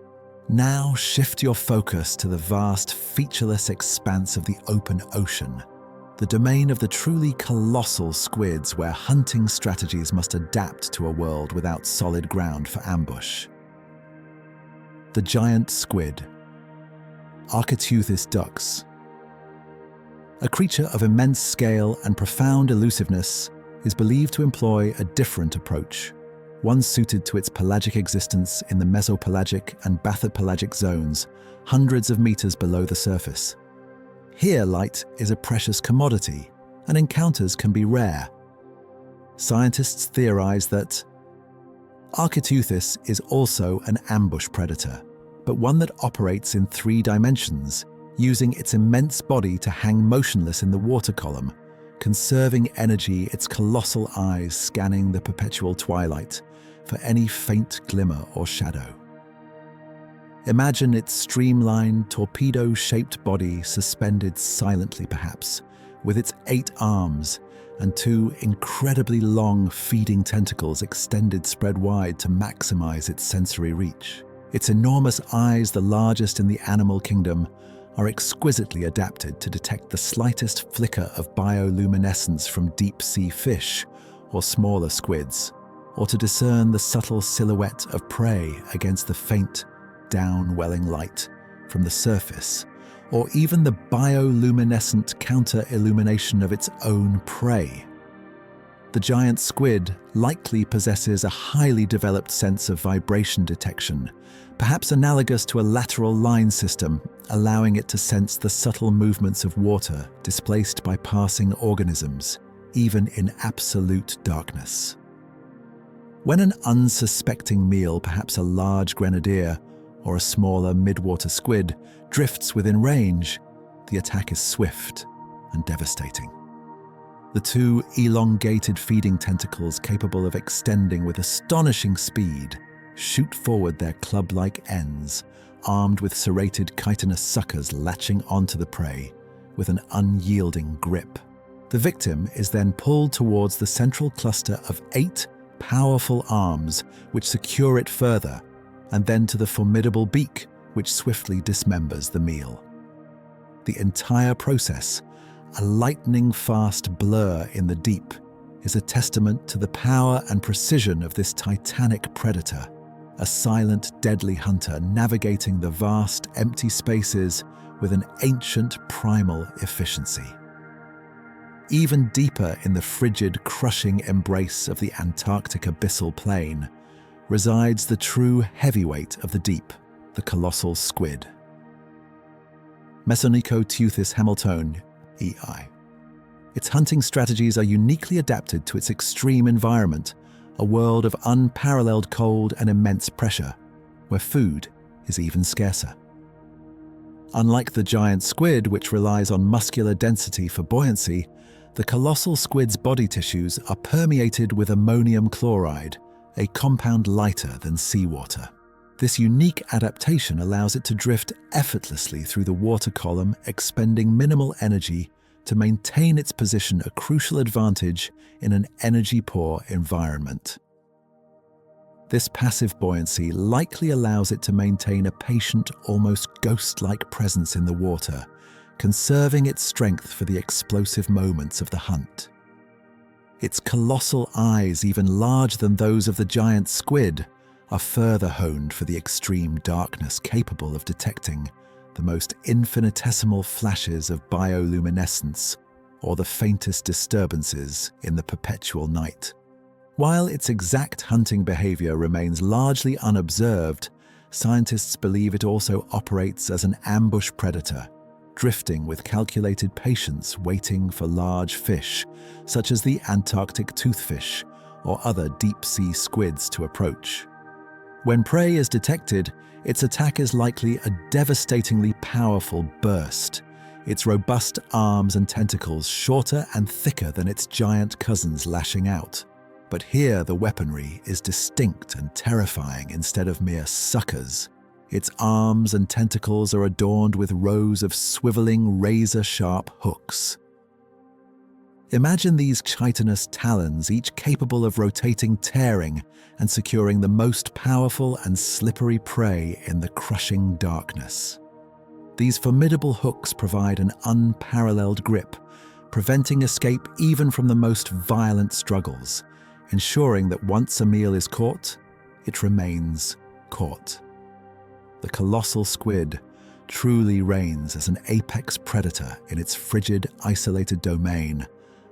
Now shift your focus to the vast, featureless expanse of the open ocean, the domain of the truly colossal squids where hunting strategies must adapt to a world without solid ground for ambush. The giant squid, Architeuthis dux. A creature of immense scale and profound elusiveness, is believed to employ a different approach, one suited to its pelagic existence in the mesopelagic and bathypelagic zones, hundreds of meters below the surface. Here, light is a precious commodity, and encounters can be rare. Scientists theorize that Architeuthis is also an ambush predator, but one that operates in 3 dimensions, using its immense body to hang motionless in the water column, conserving energy, its colossal eyes scanning the perpetual twilight for any faint glimmer or shadow. Imagine its streamlined, torpedo-shaped body suspended silently perhaps, with its 8 arms and 2 incredibly long feeding tentacles extended spread wide to maximize its sensory reach. Its enormous eyes, the largest in the animal kingdom, are exquisitely adapted to detect the slightest flicker of bioluminescence from deep-sea fish or smaller squids, or to discern the subtle silhouette of prey against the faint, down-welling light from the surface, or even the bioluminescent counter-illumination of its own prey. The giant squid likely possesses a highly developed sense of vibration detection, perhaps analogous to a lateral line system, allowing it to sense the subtle movements of water displaced by passing organisms, even in absolute darkness. When an unsuspecting meal, perhaps a large grenadier or a smaller midwater squid, drifts within range, the attack is swift and devastating. The 2 elongated feeding tentacles, capable of extending with astonishing speed, shoot forward their club-like ends, armed with serrated chitinous suckers latching onto the prey with an unyielding grip. The victim is then pulled towards the central cluster of 8 powerful arms which secure it further, and then to the formidable beak which swiftly dismembers the meal. The entire process, a lightning-fast blur in the deep, is a testament to the power and precision of this titanic predator, a silent, deadly hunter navigating the vast, empty spaces with an ancient, primal efficiency. Even deeper in the frigid, crushing embrace of the Antarctic abyssal plain resides the true heavyweight of the deep, the colossal squid. Mesonychoteuthis hamiltoni, EI. Its hunting strategies are uniquely adapted to its extreme environment, a world of unparalleled cold and immense pressure, where food is even scarcer. Unlike the giant squid, which relies on muscular density for buoyancy, the colossal squid's body tissues are permeated with ammonium chloride, a compound lighter than seawater. This unique adaptation allows it to drift effortlessly through the water column, expending minimal energy to maintain its position, a crucial advantage in an energy-poor environment. This passive buoyancy likely allows it to maintain a patient, almost ghost-like presence in the water, conserving its strength for the explosive moments of the hunt. Its colossal eyes, even larger than those of the giant squid, are further honed for the extreme darkness, capable of detecting the most infinitesimal flashes of bioluminescence or the faintest disturbances in the perpetual night. While its exact hunting behavior remains largely unobserved, scientists believe it also operates as an ambush predator, drifting with calculated patience, waiting for large fish, such as the Antarctic toothfish or other deep-sea squids, to approach. When prey is detected, its attack is likely a devastatingly powerful burst, its robust arms and tentacles shorter and thicker than its giant cousins, lashing out. But here the weaponry is distinct and terrifying instead of mere suckers. Its arms and tentacles are adorned with rows of swiveling, razor-sharp hooks. Imagine these chitinous talons, each capable of rotating, tearing, and securing the most powerful and slippery prey in the crushing darkness. These formidable hooks provide an unparalleled grip, preventing escape even from the most violent struggles, ensuring that once a meal is caught, it remains caught. The colossal squid truly reigns as an apex predator in its frigid, isolated domain,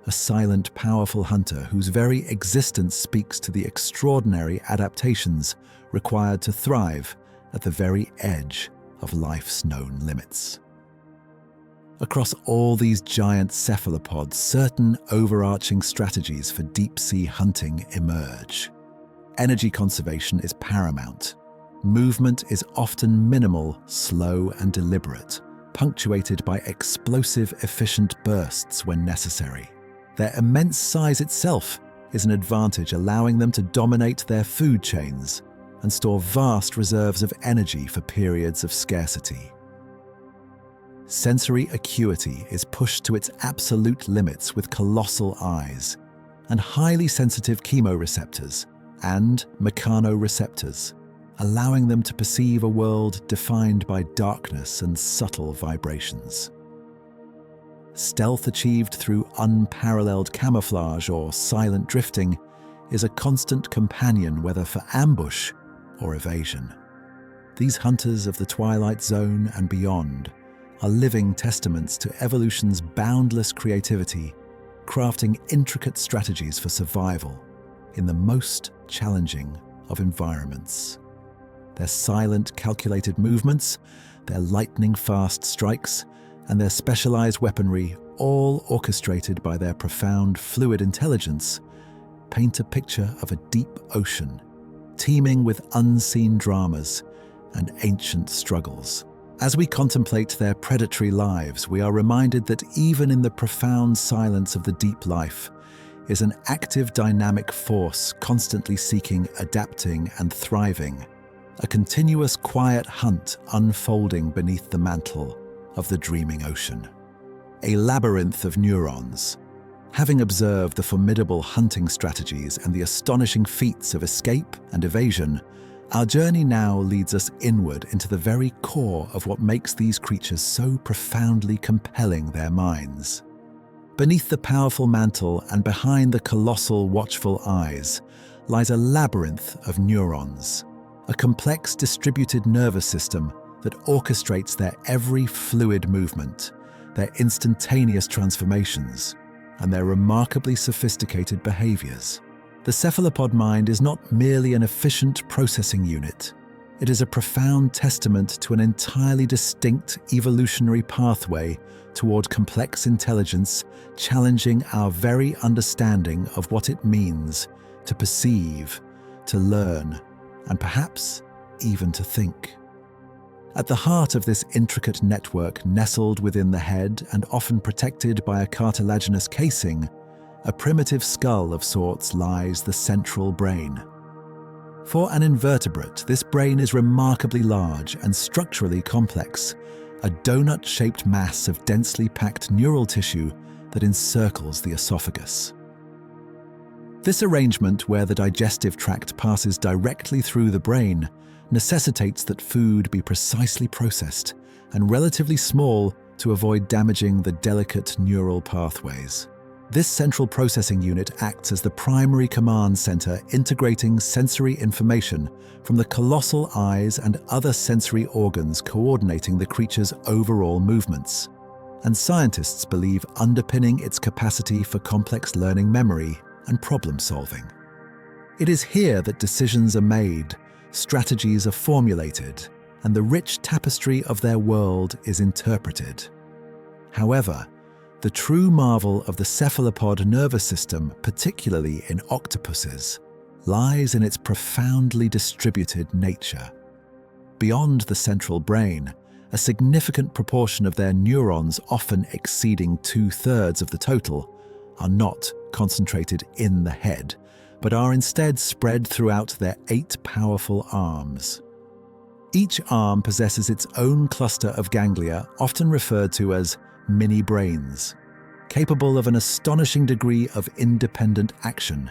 a silent, powerful hunter whose very existence speaks to the extraordinary adaptations required to thrive at the very edge of life's known limits. Across all these giant cephalopods, certain overarching strategies for deep-sea hunting emerge. Energy conservation is paramount. Movement is often minimal, slow, and deliberate, punctuated by explosive, efficient bursts when necessary. Their immense size itself is an advantage, allowing them to dominate their food chains and store vast reserves of energy for periods of scarcity. Sensory acuity is pushed to its absolute limits with colossal eyes and highly sensitive chemoreceptors and mechanoreceptors, allowing them to perceive a world defined by darkness and subtle vibrations. Stealth achieved through unparalleled camouflage or silent drifting is a constant companion, whether for ambush or evasion. These hunters of the twilight zone and beyond are living testaments to evolution's boundless creativity, crafting intricate strategies for survival in the most challenging of environments. Their silent, calculated movements, their lightning-fast strikes, and their specialized weaponry, all orchestrated by their profound fluid intelligence, paint a picture of a deep ocean, teeming with unseen dramas and ancient struggles. As we contemplate their predatory lives, we are reminded that even in the profound silence of the deep life is an active dynamic force constantly seeking, adapting, and thriving, a continuous quiet hunt unfolding beneath the mantle of the dreaming ocean. A labyrinth of neurons. Having observed the formidable hunting strategies and the astonishing feats of escape and evasion, our journey now leads us inward into the very core of what makes these creatures so profoundly compelling their minds. Beneath the powerful mantle and behind the colossal, watchful eyes lies a labyrinth of neurons, a complex distributed nervous system that orchestrates their every fluid movement, their instantaneous transformations, and their remarkably sophisticated behaviors. The cephalopod mind is not merely an efficient processing unit. It is a profound testament to an entirely distinct evolutionary pathway toward complex intelligence, challenging our very understanding of what it means to perceive, to learn, and perhaps even to think. At the heart of this intricate network, nestled within the head and often protected by a cartilaginous casing, a primitive skull of sorts, lies the central brain. For an invertebrate, this brain is remarkably large and structurally complex, a donut-shaped mass of densely packed neural tissue that encircles the esophagus. This arrangement, where the digestive tract passes directly through the brain, necessitates that food be precisely processed and relatively small to avoid damaging the delicate neural pathways. This central processing unit acts as the primary command center, integrating sensory information from the colossal eyes and other sensory organs, coordinating the creature's overall movements. And scientists believe underpinning its capacity for complex learning, memory, and problem solving. It is here that decisions are made, strategies are formulated, and the rich tapestry of their world is interpreted. However, the true marvel of the cephalopod nervous system, particularly in octopuses, lies in its profoundly distributed nature. Beyond the central brain, a significant proportion of their neurons, often exceeding 2/3 of the total, are not concentrated in the head, but are instead spread throughout their 8 powerful arms. Each arm possesses its own cluster of ganglia, often referred to as mini-brains, capable of an astonishing degree of independent action,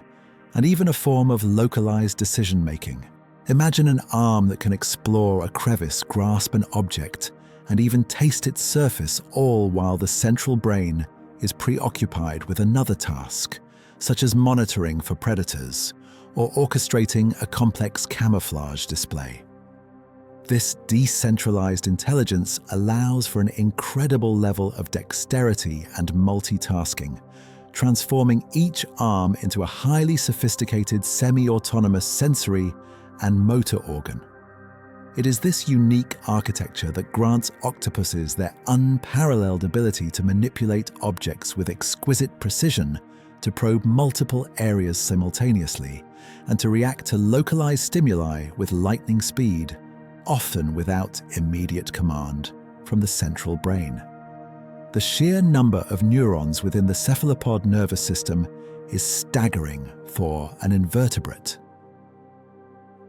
and even a form of localized decision-making. Imagine an arm that can explore a crevice, grasp an object, and even taste its surface, all while the central brain is preoccupied with another task, such as monitoring for predators or orchestrating a complex camouflage display. This decentralized intelligence allows for an incredible level of dexterity and multitasking, transforming each arm into a highly sophisticated semi-autonomous sensory and motor organ. It is this unique architecture that grants octopuses their unparalleled ability to manipulate objects with exquisite precision, to probe multiple areas simultaneously, and to react to localized stimuli with lightning speed, often without immediate command from the central brain. The sheer number of neurons within the cephalopod nervous system is staggering for an invertebrate.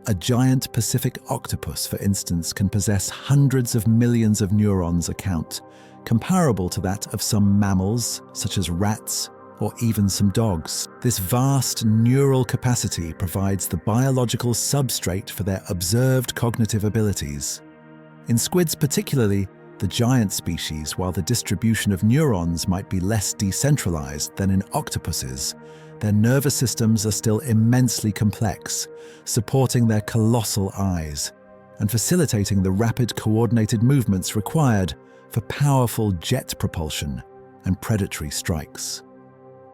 A giant Pacific octopus, for instance, can possess hundreds of millions of neurons a count, comparable to that of some mammals, such as rats, or even some dogs. This vast neural capacity provides the biological substrate for their observed cognitive abilities. In squids particularly, the giant species, while the distribution of neurons might be less decentralized than in octopuses, their nervous systems are still immensely complex, supporting their colossal eyes and facilitating the rapid coordinated movements required for powerful jet propulsion and predatory strikes.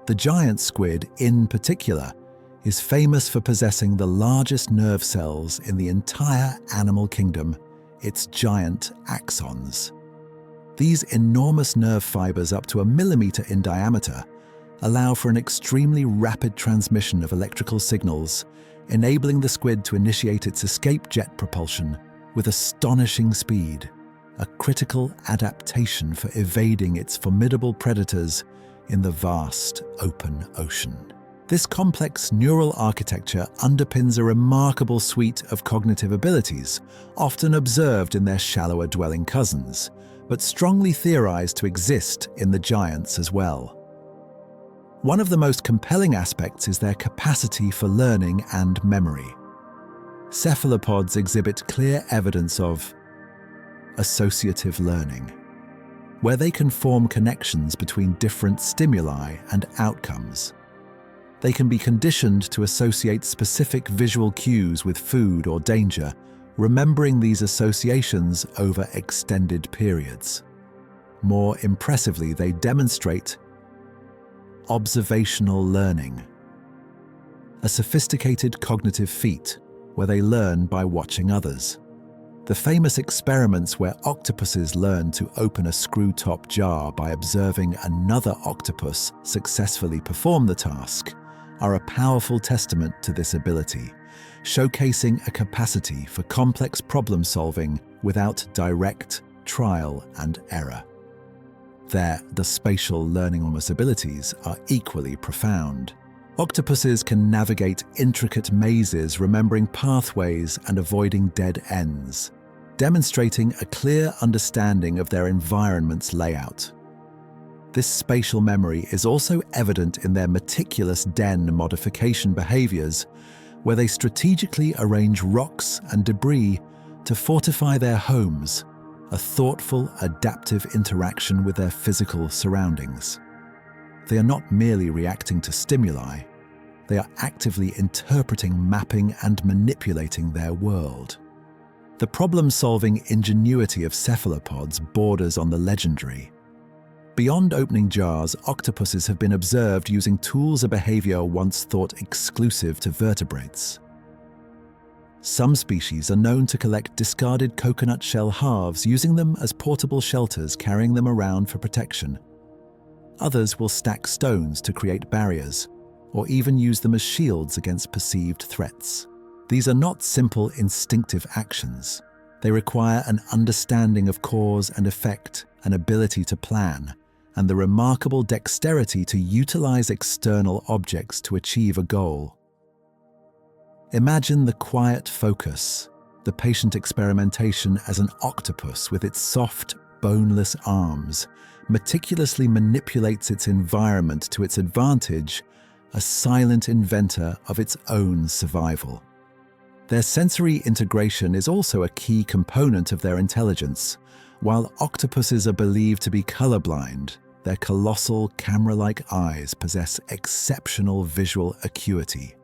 The giant squid, in particular, is famous for possessing the largest nerve cells in the entire animal kingdom, its giant axons. These enormous nerve fibers, up to a millimeter in diameter, allow for an extremely rapid transmission of electrical signals, enabling the squid to initiate its escape jet propulsion with astonishing speed, a critical adaptation for evading its formidable predators in the vast open ocean. This complex neural architecture underpins a remarkable suite of cognitive abilities, often observed in their shallower dwelling cousins, but strongly theorized to exist in the giants as well. One of the most compelling aspects is their capacity for learning and memory. Cephalopods exhibit clear evidence of associative learning, where they can form connections between different stimuli and outcomes. They can be conditioned to associate specific visual cues with food or danger, remembering these associations over extended periods. More impressively, they demonstrate observational learning, a sophisticated cognitive feat where they learn by watching others. The famous experiments where octopuses learn to open a screw-top jar by observing another octopus successfully perform the task are a powerful testament to this ability, showcasing a capacity for complex problem-solving without direct trial and error. The spatial learning abilities are equally profound. Octopuses can navigate intricate mazes, remembering pathways and avoiding dead ends, demonstrating a clear understanding of their environment's layout. This spatial memory is also evident in their meticulous den modification behaviors, where they strategically arrange rocks and debris to fortify their homes, a thoughtful, adaptive interaction with their physical surroundings. They are not merely reacting to stimuli, they are actively interpreting, mapping, and manipulating their world. The problem-solving ingenuity of cephalopods borders on the legendary. Beyond opening jars, octopuses have been observed using tools of behavior once thought exclusive to vertebrates. Some species are known to collect discarded coconut shell halves, using them as portable shelters, carrying them around for protection. Others will stack stones to create barriers, or even use them as shields against perceived threats. These are not simple instinctive actions. They require an understanding of cause and effect, an ability to plan, and the remarkable dexterity to utilize external objects to achieve a goal. Imagine the quiet focus, the patient experimentation as an octopus with its soft, boneless arms meticulously manipulates its environment to its advantage, a silent inventor of its own survival. Their sensory integration is also a key component of their intelligence. While octopuses are believed to be colorblind, their colossal camera-like eyes possess exceptional visual acuity,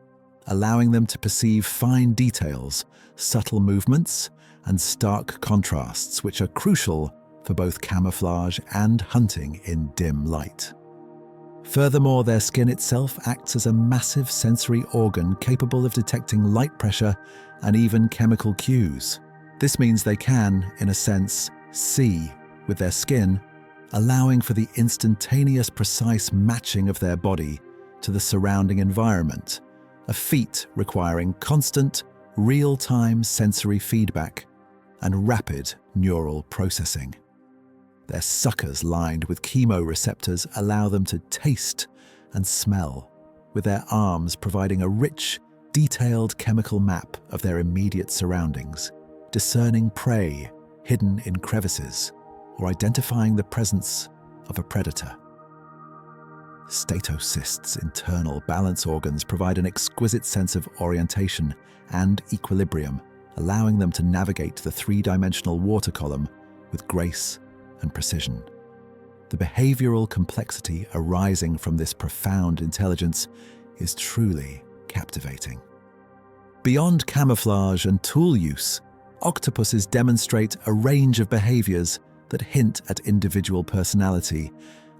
allowing them to perceive fine details, subtle movements, and stark contrasts which are crucial for both camouflage and hunting in dim light. Furthermore, their skin itself acts as a massive sensory organ capable of detecting light pressure and even chemical cues. This means they can, in a sense, see with their skin, allowing for the instantaneous precise matching of their body to the surrounding environment, a feat requiring constant, real-time sensory feedback and rapid neural processing. Their suckers lined with chemoreceptors allow them to taste and smell, with their arms providing a rich, detailed chemical map of their immediate surroundings, discerning prey hidden in crevices or identifying the presence of a predator. Statocyst's internal balance organs provide an exquisite sense of orientation and equilibrium, allowing them to navigate the three-dimensional water column with grace and precision. The behavioral complexity arising from this profound intelligence is truly captivating. Beyond camouflage and tool use, octopuses demonstrate a range of behaviors that hint at individual personality,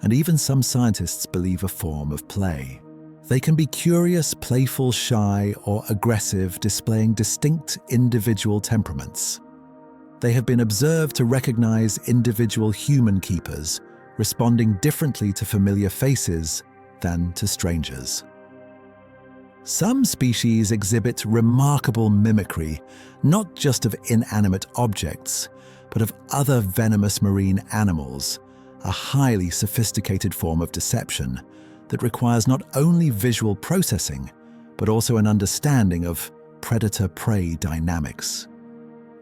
and even some scientists believe a form of play. They can be curious, playful, shy, or aggressive, displaying distinct individual temperaments. They have been observed to recognize individual human keepers, responding differently to familiar faces than to strangers. Some species exhibit remarkable mimicry, not just of inanimate objects, but of other venomous marine animals, a highly sophisticated form of deception that requires not only visual processing, but also an understanding of predator-prey dynamics.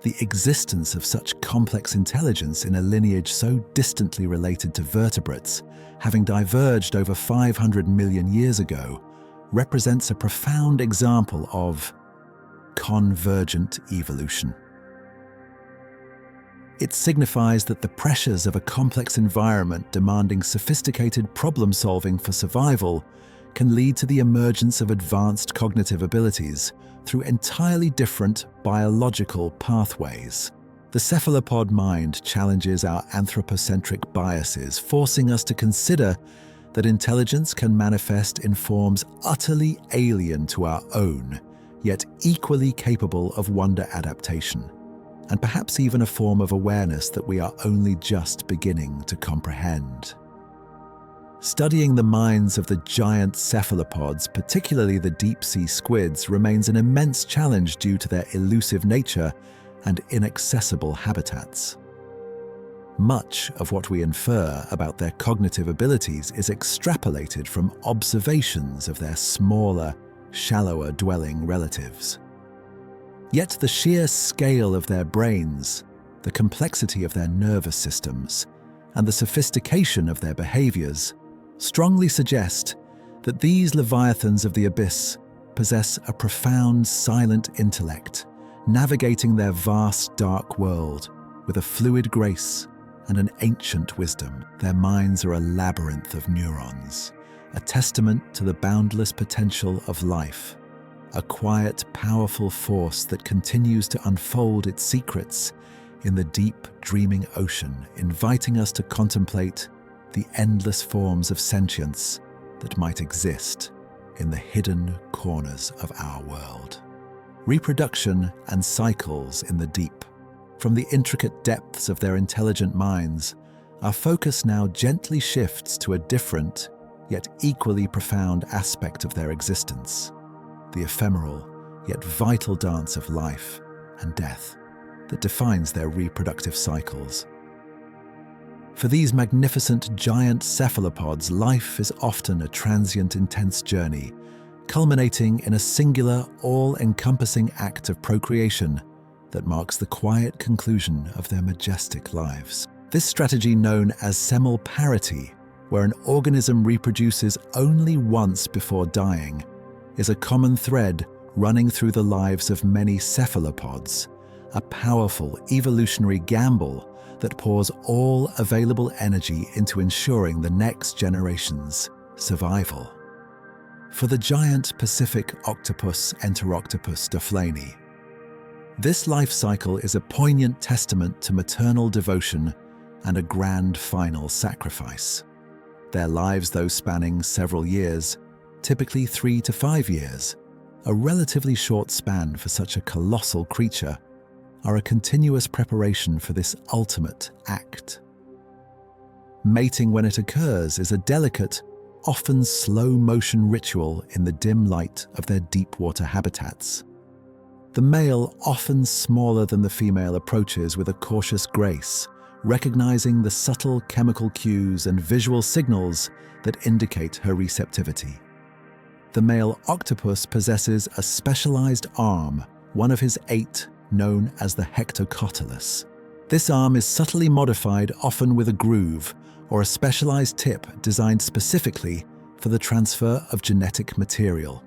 The existence of such complex intelligence in a lineage so distantly related to vertebrates, having diverged over 500 million years ago, represents a profound example of convergent evolution. It signifies that the pressures of a complex environment demanding sophisticated problem-solving for survival can lead to the emergence of advanced cognitive abilities through entirely different biological pathways. The cephalopod mind challenges our anthropocentric biases, forcing us to consider that intelligence can manifest in forms utterly alien to our own, yet equally capable of wonder adaptation, and perhaps even a form of awareness that we are only just beginning to comprehend. Studying the minds of the giant cephalopods, particularly the deep-sea squids, remains an immense challenge due to their elusive nature and inaccessible habitats. Much of what we infer about their cognitive abilities is extrapolated from observations of their smaller, shallower dwelling relatives. Yet the sheer scale of their brains, the complexity of their nervous systems, and the sophistication of their behaviors strongly suggest that these leviathans of the abyss possess a profound silent intellect, navigating their vast dark world with a fluid grace and an ancient wisdom. Their minds are a labyrinth of neurons, a testament to the boundless potential of life, a quiet, powerful force that continues to unfold its secrets in the deep, dreaming ocean, inviting us to contemplate the endless forms of sentience that might exist in the hidden corners of our world. Reproduction and cycles in the deep. From the intricate depths of their intelligent minds, our focus now gently shifts to a different, yet equally profound aspect of their existence, the ephemeral, yet vital dance of life and death that defines their reproductive cycles. For these magnificent giant cephalopods, life is often a transient, intense journey, culminating in a singular, all-encompassing act of procreation that marks the quiet conclusion of their majestic lives. This strategy, known as semelparity, where an organism reproduces only once before dying, is a common thread running through the lives of many cephalopods, a powerful evolutionary gamble that pours all available energy into ensuring the next generation's survival. For the giant Pacific octopus Enteroctopus duflani, this life cycle is a poignant testament to maternal devotion and a grand final sacrifice. Their lives, though spanning several years, typically 3 to 5 years, a relatively short span for such a colossal creature, are a continuous preparation for this ultimate act. Mating when it occurs is a delicate, often slow-motion ritual in the dim light of their deep-water habitats. The male, often smaller than the female, approaches with a cautious grace, recognizing the subtle chemical cues and visual signals that indicate her receptivity. The male octopus possesses a specialized arm, one of his 8, known as the hectocotylus. This arm is subtly modified, often with a groove or a specialized tip designed specifically for the transfer of genetic material.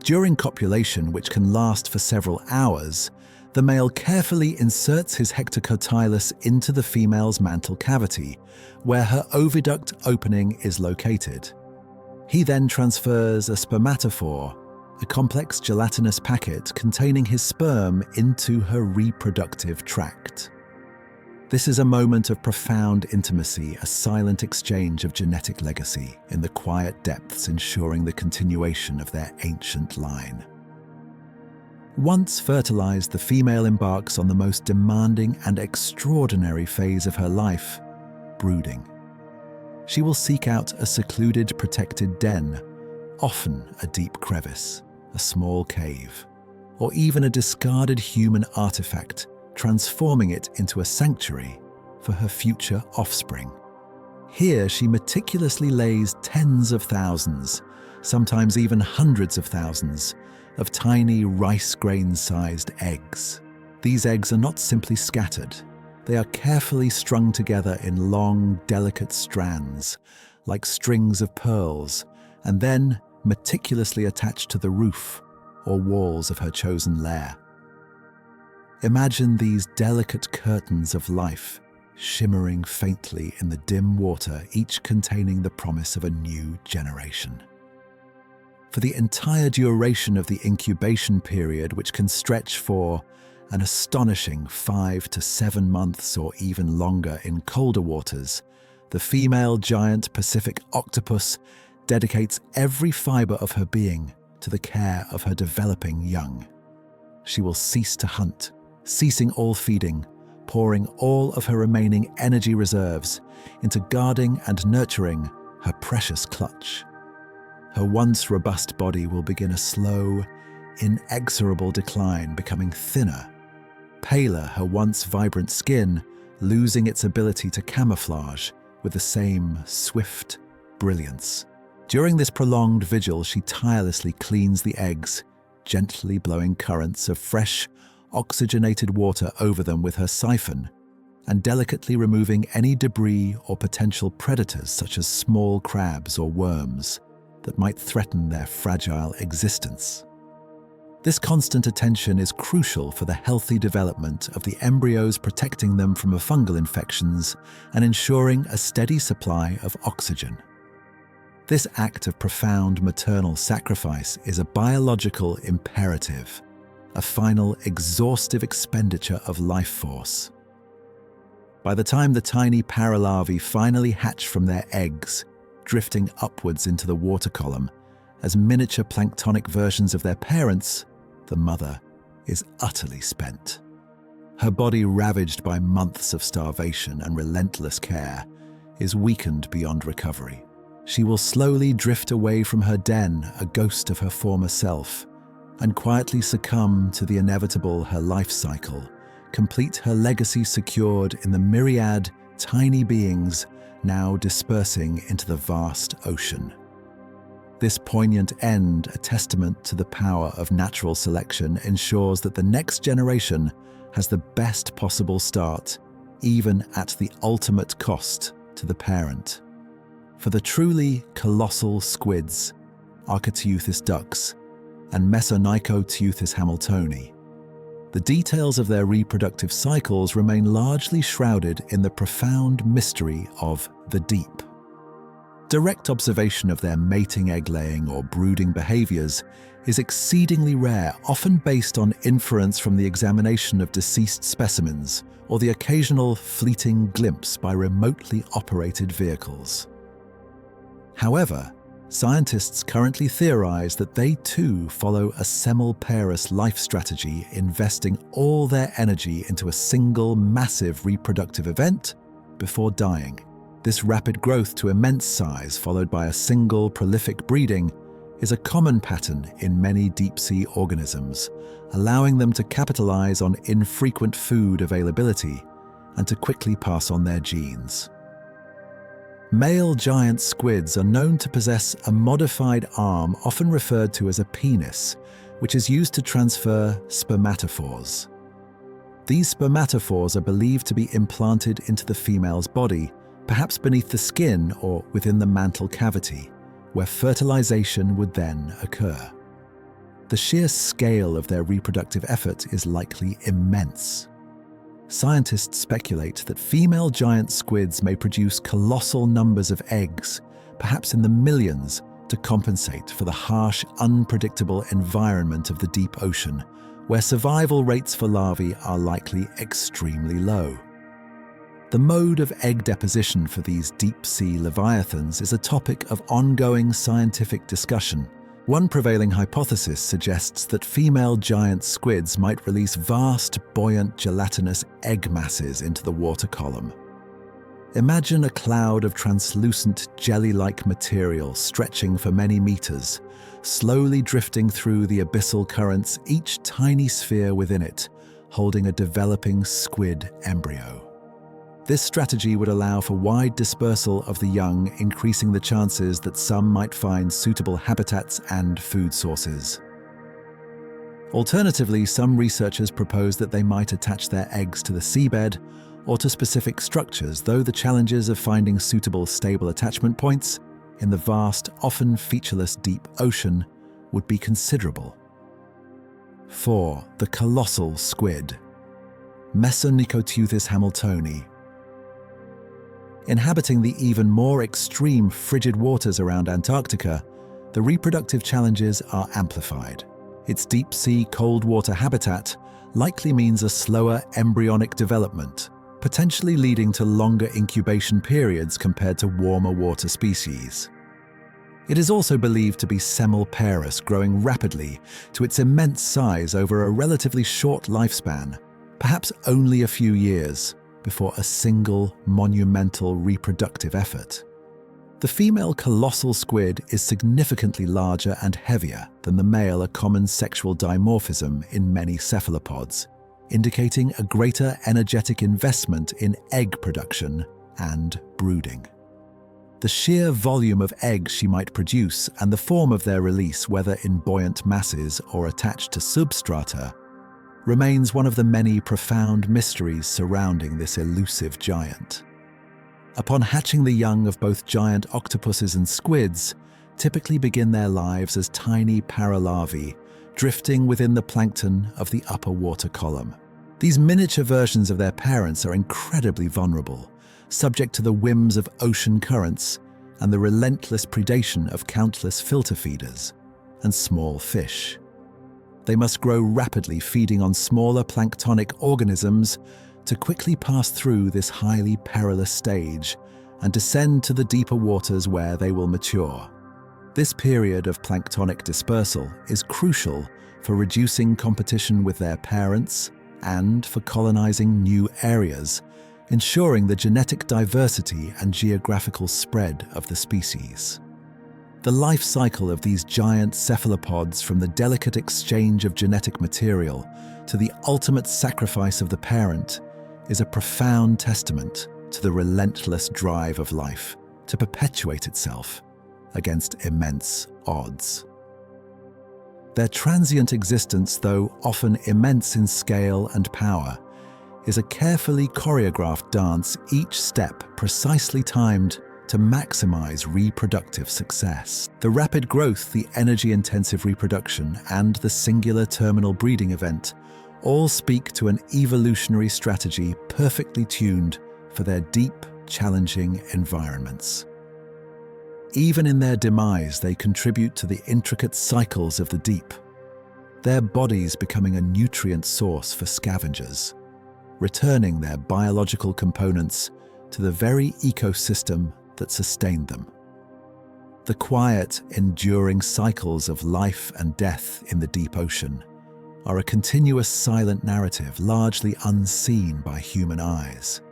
During copulation, which can last for several hours, the male carefully inserts his hectocotylus into the female's mantle cavity, where her oviduct opening is located. He then transfers a spermatophore, a complex gelatinous packet containing his sperm, into her reproductive tract. This is a moment of profound intimacy, a silent exchange of genetic legacy in the quiet depths, ensuring the continuation of their ancient line. Once fertilized, the female embarks on the most demanding and extraordinary phase of her life, brooding. She will seek out a secluded, protected den, often a deep crevice, a small cave, or even a discarded human artifact, transforming it into a sanctuary for her future offspring. Here she meticulously lays tens of thousands, sometimes even hundreds of thousands, of tiny rice grain-sized eggs. These eggs are not simply scattered. They are carefully strung together in long, delicate strands, like strings of pearls, and then meticulously attached to the roof or walls of her chosen lair. Imagine these delicate curtains of life shimmering faintly in the dim water, each containing the promise of a new generation. For the entire duration of the incubation period, which can stretch for an astonishing 5 to 7 months or even longer in colder waters, the female giant Pacific octopus dedicates every fiber of her being to the care of her developing young. She will cease to hunt, ceasing all feeding, pouring all of her remaining energy reserves into guarding and nurturing her precious clutch. Her once robust body will begin a slow, inexorable decline, becoming thinner, paler, her once vibrant skin losing its ability to camouflage with the same swift brilliance. During this prolonged vigil, she tirelessly cleans the eggs, gently blowing currents of fresh, oxygenated water over them with her siphon, and delicately removing any debris or potential predators such as small crabs or worms that might threaten their fragile existence. This constant attention is crucial for the healthy development of the embryos, protecting them from fungal infections and ensuring a steady supply of oxygen. This act of profound maternal sacrifice is a biological imperative, a final exhaustive expenditure of life force. By the time the tiny paralarvae finally hatch from their eggs, drifting upwards into the water column, as miniature planktonic versions of their parents, the mother is utterly spent. Her body, ravaged by months of starvation and relentless care, is weakened beyond recovery. She will slowly drift away from her den, a ghost of her former self, and quietly succumb to the inevitable her life cycle, complete her legacy secured in the myriad tiny beings now dispersing into the vast ocean. This poignant end, a testament to the power of natural selection, ensures that the next generation has the best possible start, even at the ultimate cost to the parent. For the truly colossal squids, Architeuthis ducks, and Mesonychoteuthis hamiltoni, The details of their reproductive cycles remain largely shrouded in the profound mystery of the deep. Direct observation of their mating, egg-laying, or brooding behaviors is exceedingly rare, often based on inference from the examination of deceased specimens or the occasional fleeting glimpse by remotely operated vehicles. However, scientists currently theorize that they too follow a semilparous life strategy, investing all their energy into a single massive reproductive event before dying. This rapid growth to immense size, followed by a single prolific breeding, is a common pattern in many deep-sea organisms, allowing them to capitalize on infrequent food availability and to quickly pass on their genes. Male giant squids are known to possess a modified arm, often referred to as a penis, which is used to transfer spermatophores. These spermatophores are believed to be implanted into the female's body, perhaps beneath the skin or within the mantle cavity, where fertilization would then occur. The sheer scale of their reproductive effort is likely immense. Scientists speculate that female giant squids may produce colossal numbers of eggs, perhaps in the millions, to compensate for the harsh, unpredictable environment of the deep ocean, where survival rates for larvae are likely extremely low. The mode of egg deposition for these deep-sea leviathans is a topic of ongoing scientific discussion. One prevailing hypothesis suggests that female giant squids might release vast, buoyant, gelatinous egg masses into the water column. Imagine a cloud of translucent, jelly-like material stretching for many meters, slowly drifting through the abyssal currents, each tiny sphere within it holding a developing squid embryo. This strategy would allow for wide dispersal of the young, increasing the chances that some might find suitable habitats and food sources. Alternatively, some researchers propose that they might attach their eggs to the seabed or to specific structures, though the challenges of finding suitable, stable attachment points in the vast, often featureless deep ocean would be considerable. 4. The Colossal Squid. Mesonicoteuthis hamiltoni. Inhabiting the even more extreme frigid waters around Antarctica, the reproductive challenges are amplified. Its deep-sea cold water habitat likely means a slower embryonic development, potentially leading to longer incubation periods compared to warmer water species. It is also believed to be semilparous, growing rapidly to its immense size over a relatively short lifespan, perhaps only a few years, before a single monumental reproductive effort. The female colossal squid is significantly larger and heavier than the male, a common sexual dimorphism in many cephalopods, indicating a greater energetic investment in egg production and brooding. The sheer volume of eggs she might produce and the form of their release, whether in buoyant masses or attached to substrata, remains one of the many profound mysteries surrounding this elusive giant. Upon hatching, the young of both giant octopuses and squids typically begin their lives as tiny paralarvae, drifting within the plankton of the upper water column. These miniature versions of their parents are incredibly vulnerable, subject to the whims of ocean currents and the relentless predation of countless filter feeders and small fish. They must grow rapidly, feeding on smaller planktonic organisms to quickly pass through this highly perilous stage and descend to the deeper waters where they will mature. This period of planktonic dispersal is crucial for reducing competition with their parents and for colonizing new areas, ensuring the genetic diversity and geographical spread of the species. The life cycle of these giant cephalopods, from the delicate exchange of genetic material to the ultimate sacrifice of the parent, is a profound testament to the relentless drive of life to perpetuate itself against immense odds. Their transient existence, though often immense in scale and power, is a carefully choreographed dance, each step precisely timed to maximize reproductive success. The rapid growth, the energy-intensive reproduction, and the singular terminal breeding event all speak to an evolutionary strategy perfectly tuned for their deep, challenging environments. Even in their demise, they contribute to the intricate cycles of the deep, their bodies becoming a nutrient source for scavengers, returning their biological components to the very ecosystem that sustained them. The quiet, enduring cycles of life and death in the deep ocean are a continuous silent narrative largely unseen by human eyes.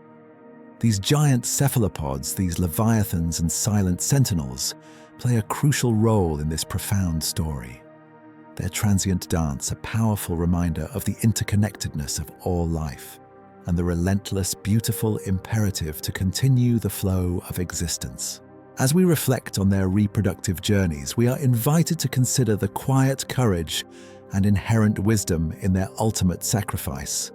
These giant cephalopods, these leviathans and silent sentinels, play a crucial role in this profound story. Their transient dance a powerful reminder of the interconnectedness of all life and the relentless, beautiful imperative to continue the flow of existence. As we reflect on their reproductive journeys, we are invited to consider the quiet courage and inherent wisdom in their ultimate sacrifice,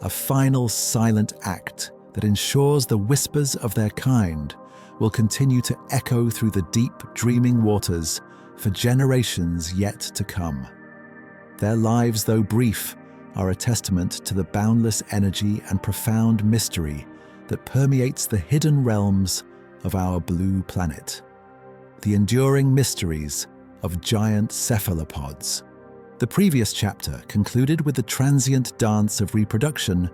a final silent act that ensures the whispers of their kind will continue to echo through the deep, dreaming waters for generations yet to come. Their lives, though brief, are a testament to the boundless energy and profound mystery that permeates the hidden realms of our blue planet. The enduring mysteries of giant cephalopods. The previous chapter concluded with the transient dance of reproduction,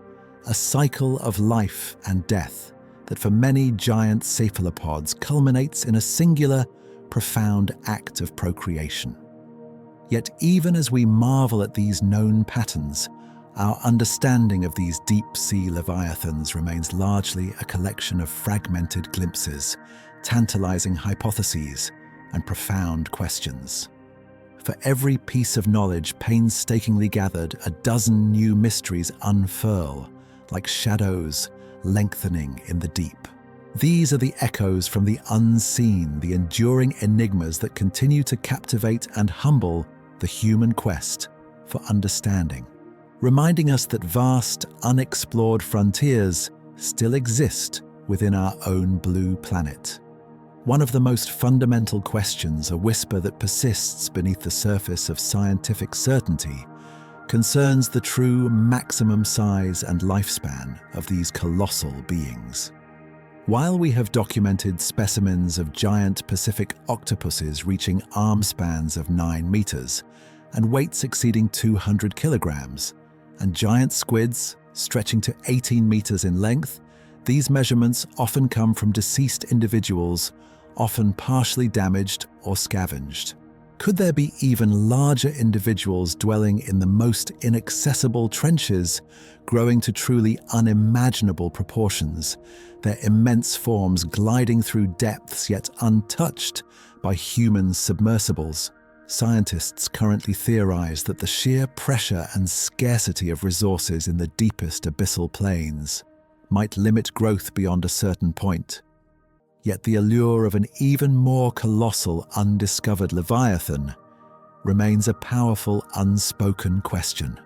a cycle of life and death that for many giant cephalopods culminates in a singular, profound act of procreation. Yet even as we marvel at these known patterns, our understanding of these deep-sea leviathans remains largely a collection of fragmented glimpses, tantalizing hypotheses, and profound questions. For every piece of knowledge painstakingly gathered, a dozen new mysteries unfurl, like shadows lengthening in the deep. These are the echoes from the unseen, the enduring enigmas that continue to captivate and humble the human quest for understanding, reminding us that vast, unexplored frontiers still exist within our own blue planet. One of the most fundamental questions, a whisper that persists beneath the surface of scientific certainty, concerns the true maximum size and lifespan of these colossal beings. While we have documented specimens of giant Pacific octopuses reaching arm spans of 9 meters and weights exceeding 200 kilograms, and giant squids stretching to 18 meters in length, these measurements often come from deceased individuals, often partially damaged or scavenged. Could there be even larger individuals dwelling in the most inaccessible trenches, growing to truly unimaginable proportions, their immense forms gliding through depths yet untouched by human submersibles? Scientists currently theorize that the sheer pressure and scarcity of resources in the deepest abyssal plains might limit growth beyond a certain point. Yet the allure of an even more colossal, undiscovered leviathan remains a powerful, unspoken question.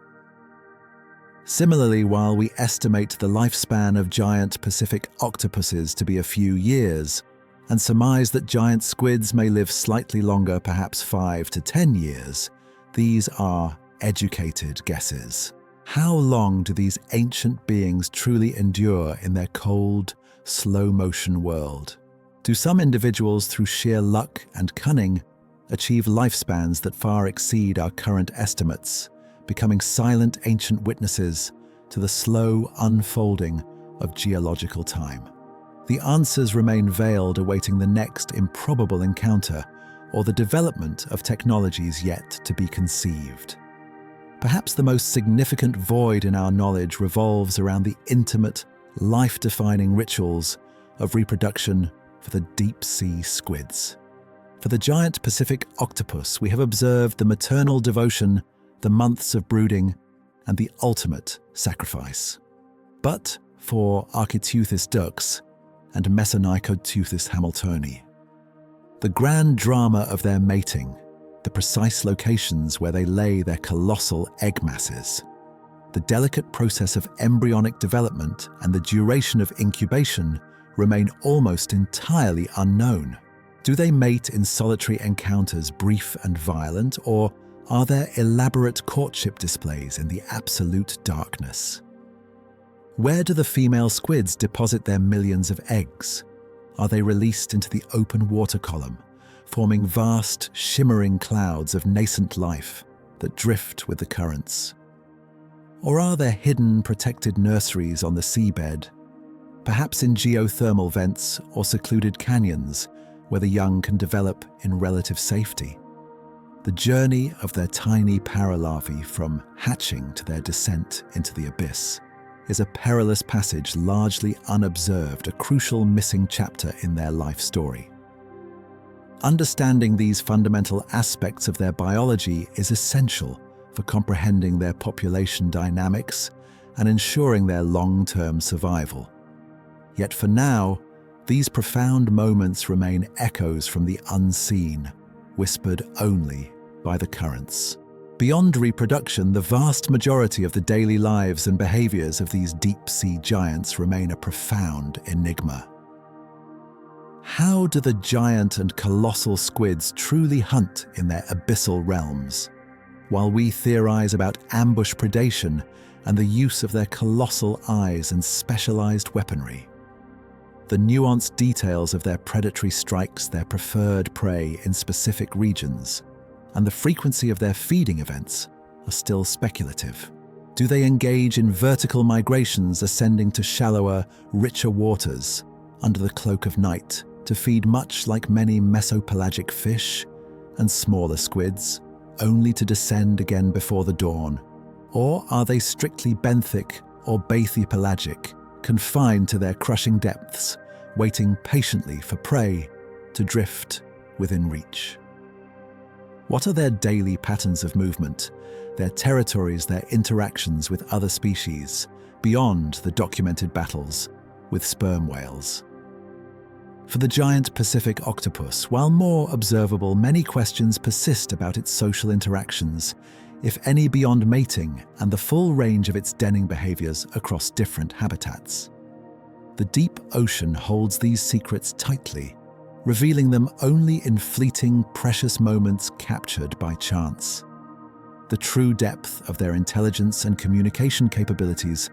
Similarly, while we estimate the lifespan of giant Pacific octopuses to be a few years, and surmise that giant squids may live slightly longer, perhaps 5 to 10 years, these are educated guesses. How long do these ancient beings truly endure in their cold, slow-motion world? Do some individuals, through sheer luck and cunning, achieve lifespans that far exceed our current estimates, becoming silent ancient witnesses to the slow unfolding of geological time? The answers remain veiled, awaiting the next improbable encounter or the development of technologies yet to be conceived. Perhaps the most significant void in our knowledge revolves around the intimate, life-defining rituals of reproduction for the deep-sea squids. For the giant Pacific octopus, we have observed the maternal devotion, the months of brooding, and the ultimate sacrifice. But for Architeuthis dux and Mesonychoteuthis hamiltoni, the grand drama of their mating, the precise locations where they lay their colossal egg masses, the delicate process of embryonic development and the duration of incubation remain almost entirely unknown. Do they mate in solitary encounters, brief and violent, or Are there elaborate courtship displays in the absolute darkness? Where do the female squids deposit their millions of eggs? Are they released into the open water column, forming vast, shimmering clouds of nascent life that drift with the currents? Or are there hidden, protected nurseries on the seabed, perhaps in geothermal vents or secluded canyons where the young can develop in relative safety? The journey of their tiny paralarvae from hatching to their descent into the abyss is a perilous passage largely unobserved, a crucial missing chapter in their life story. Understanding these fundamental aspects of their biology is essential for comprehending their population dynamics and ensuring their long-term survival. Yet for now, these profound moments remain echoes from the unseen, whispered only by the currents. Beyond reproduction, the vast majority of the daily lives and behaviors of these deep-sea giants remain a profound enigma. How do the giant and colossal squids truly hunt in their abyssal realms, while we theorize about ambush predation and the use of their colossal eyes and specialized weaponry? The nuanced details of their predatory strikes, their preferred prey in specific regions, and the frequency of their feeding events are still speculative. Do they engage in vertical migrations ascending to shallower, richer waters under the cloak of night to feed much like many mesopelagic fish and smaller squids, only to descend again before the dawn? Or are they strictly benthic or bathypelagic, confined to their crushing depths, waiting patiently for prey to drift within reach? What are their daily patterns of movement, their territories, their interactions with other species, beyond the documented battles with sperm whales? For the giant Pacific octopus, while more observable, many questions persist about its social interactions, if any beyond mating, and the full range of its denning behaviors across different habitats. The deep ocean holds these secrets tightly, revealing them only in fleeting, precious moments captured by chance. The true depth of their intelligence and communication capabilities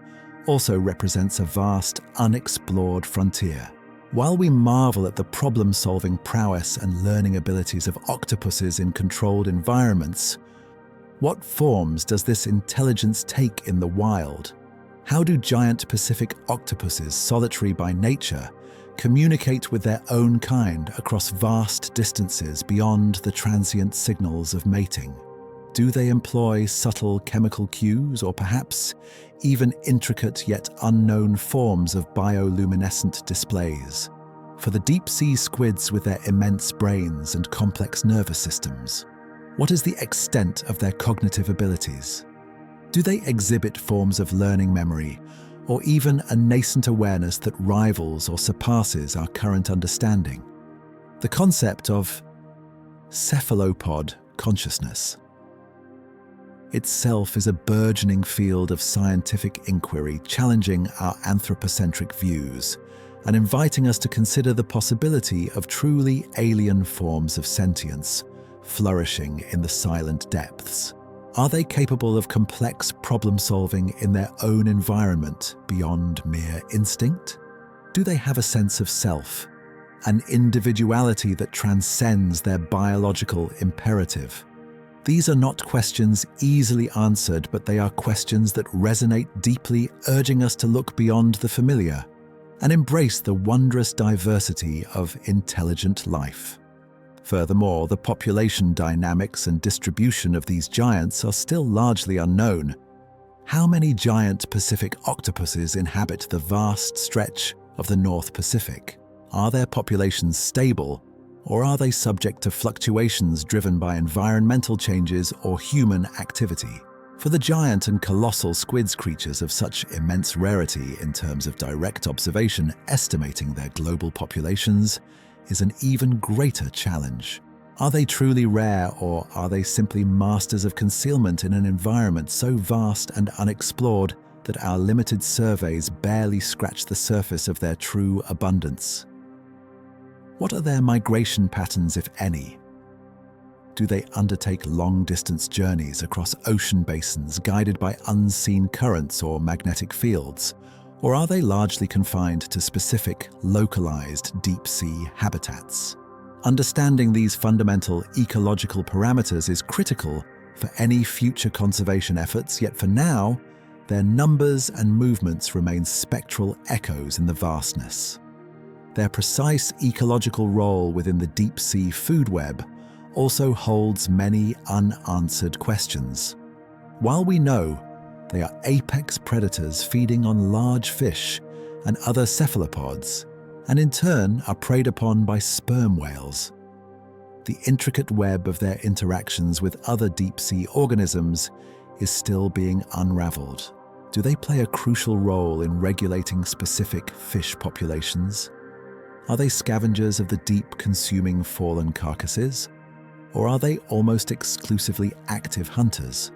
also represents a vast, unexplored frontier. While we marvel at the problem-solving prowess and learning abilities of octopuses in controlled environments, what forms does this intelligence take in the wild? How do giant Pacific octopuses, solitary by nature, communicate with their own kind across vast distances beyond the transient signals of mating? Do they employ subtle chemical cues or perhaps even intricate yet unknown forms of bioluminescent displays? For the deep-sea squids with their immense brains and complex nervous systems, what is the extent of their cognitive abilities? Do they exhibit forms of learning memory, or even a nascent awareness that rivals or surpasses our current understanding? The concept of cephalopod consciousness itself is a burgeoning field of scientific inquiry, challenging our anthropocentric views and inviting us to consider the possibility of truly alien forms of sentience flourishing in the silent depths. Are they capable of complex problem-solving in their own environment beyond mere instinct? Do they have a sense of self, an individuality that transcends their biological imperative? These are not questions easily answered, but they are questions that resonate deeply, urging us to look beyond the familiar and embrace the wondrous diversity of intelligent life. Furthermore, the population dynamics and distribution of these giants are still largely unknown. How many giant Pacific octopuses inhabit the vast stretch of the North Pacific? Are their populations stable, or are they subject to fluctuations driven by environmental changes or human activity? For the giant and colossal squids, creatures of such immense rarity in terms of direct observation, estimating their global populations is an even greater challenge. Are they truly rare, or are they simply masters of concealment in an environment so vast and unexplored that our limited surveys barely scratch the surface of their true abundance? What are their migration patterns, if any? Do they undertake long-distance journeys across ocean basins guided by unseen currents or magnetic fields? Or are they largely confined to specific, localized deep-sea habitats? Understanding these fundamental ecological parameters is critical for any future conservation efforts, yet for now, their numbers and movements remain spectral echoes in the vastness. Their precise ecological role within the deep-sea food web also holds many unanswered questions. While we know they are apex predators feeding on large fish and other cephalopods, and in turn are preyed upon by sperm whales, the intricate web of their interactions with other deep-sea organisms is still being unraveled. Do they play a crucial role in regulating specific fish populations? Are they scavengers of the deep, consuming fallen carcasses? Or are they almost exclusively active hunters?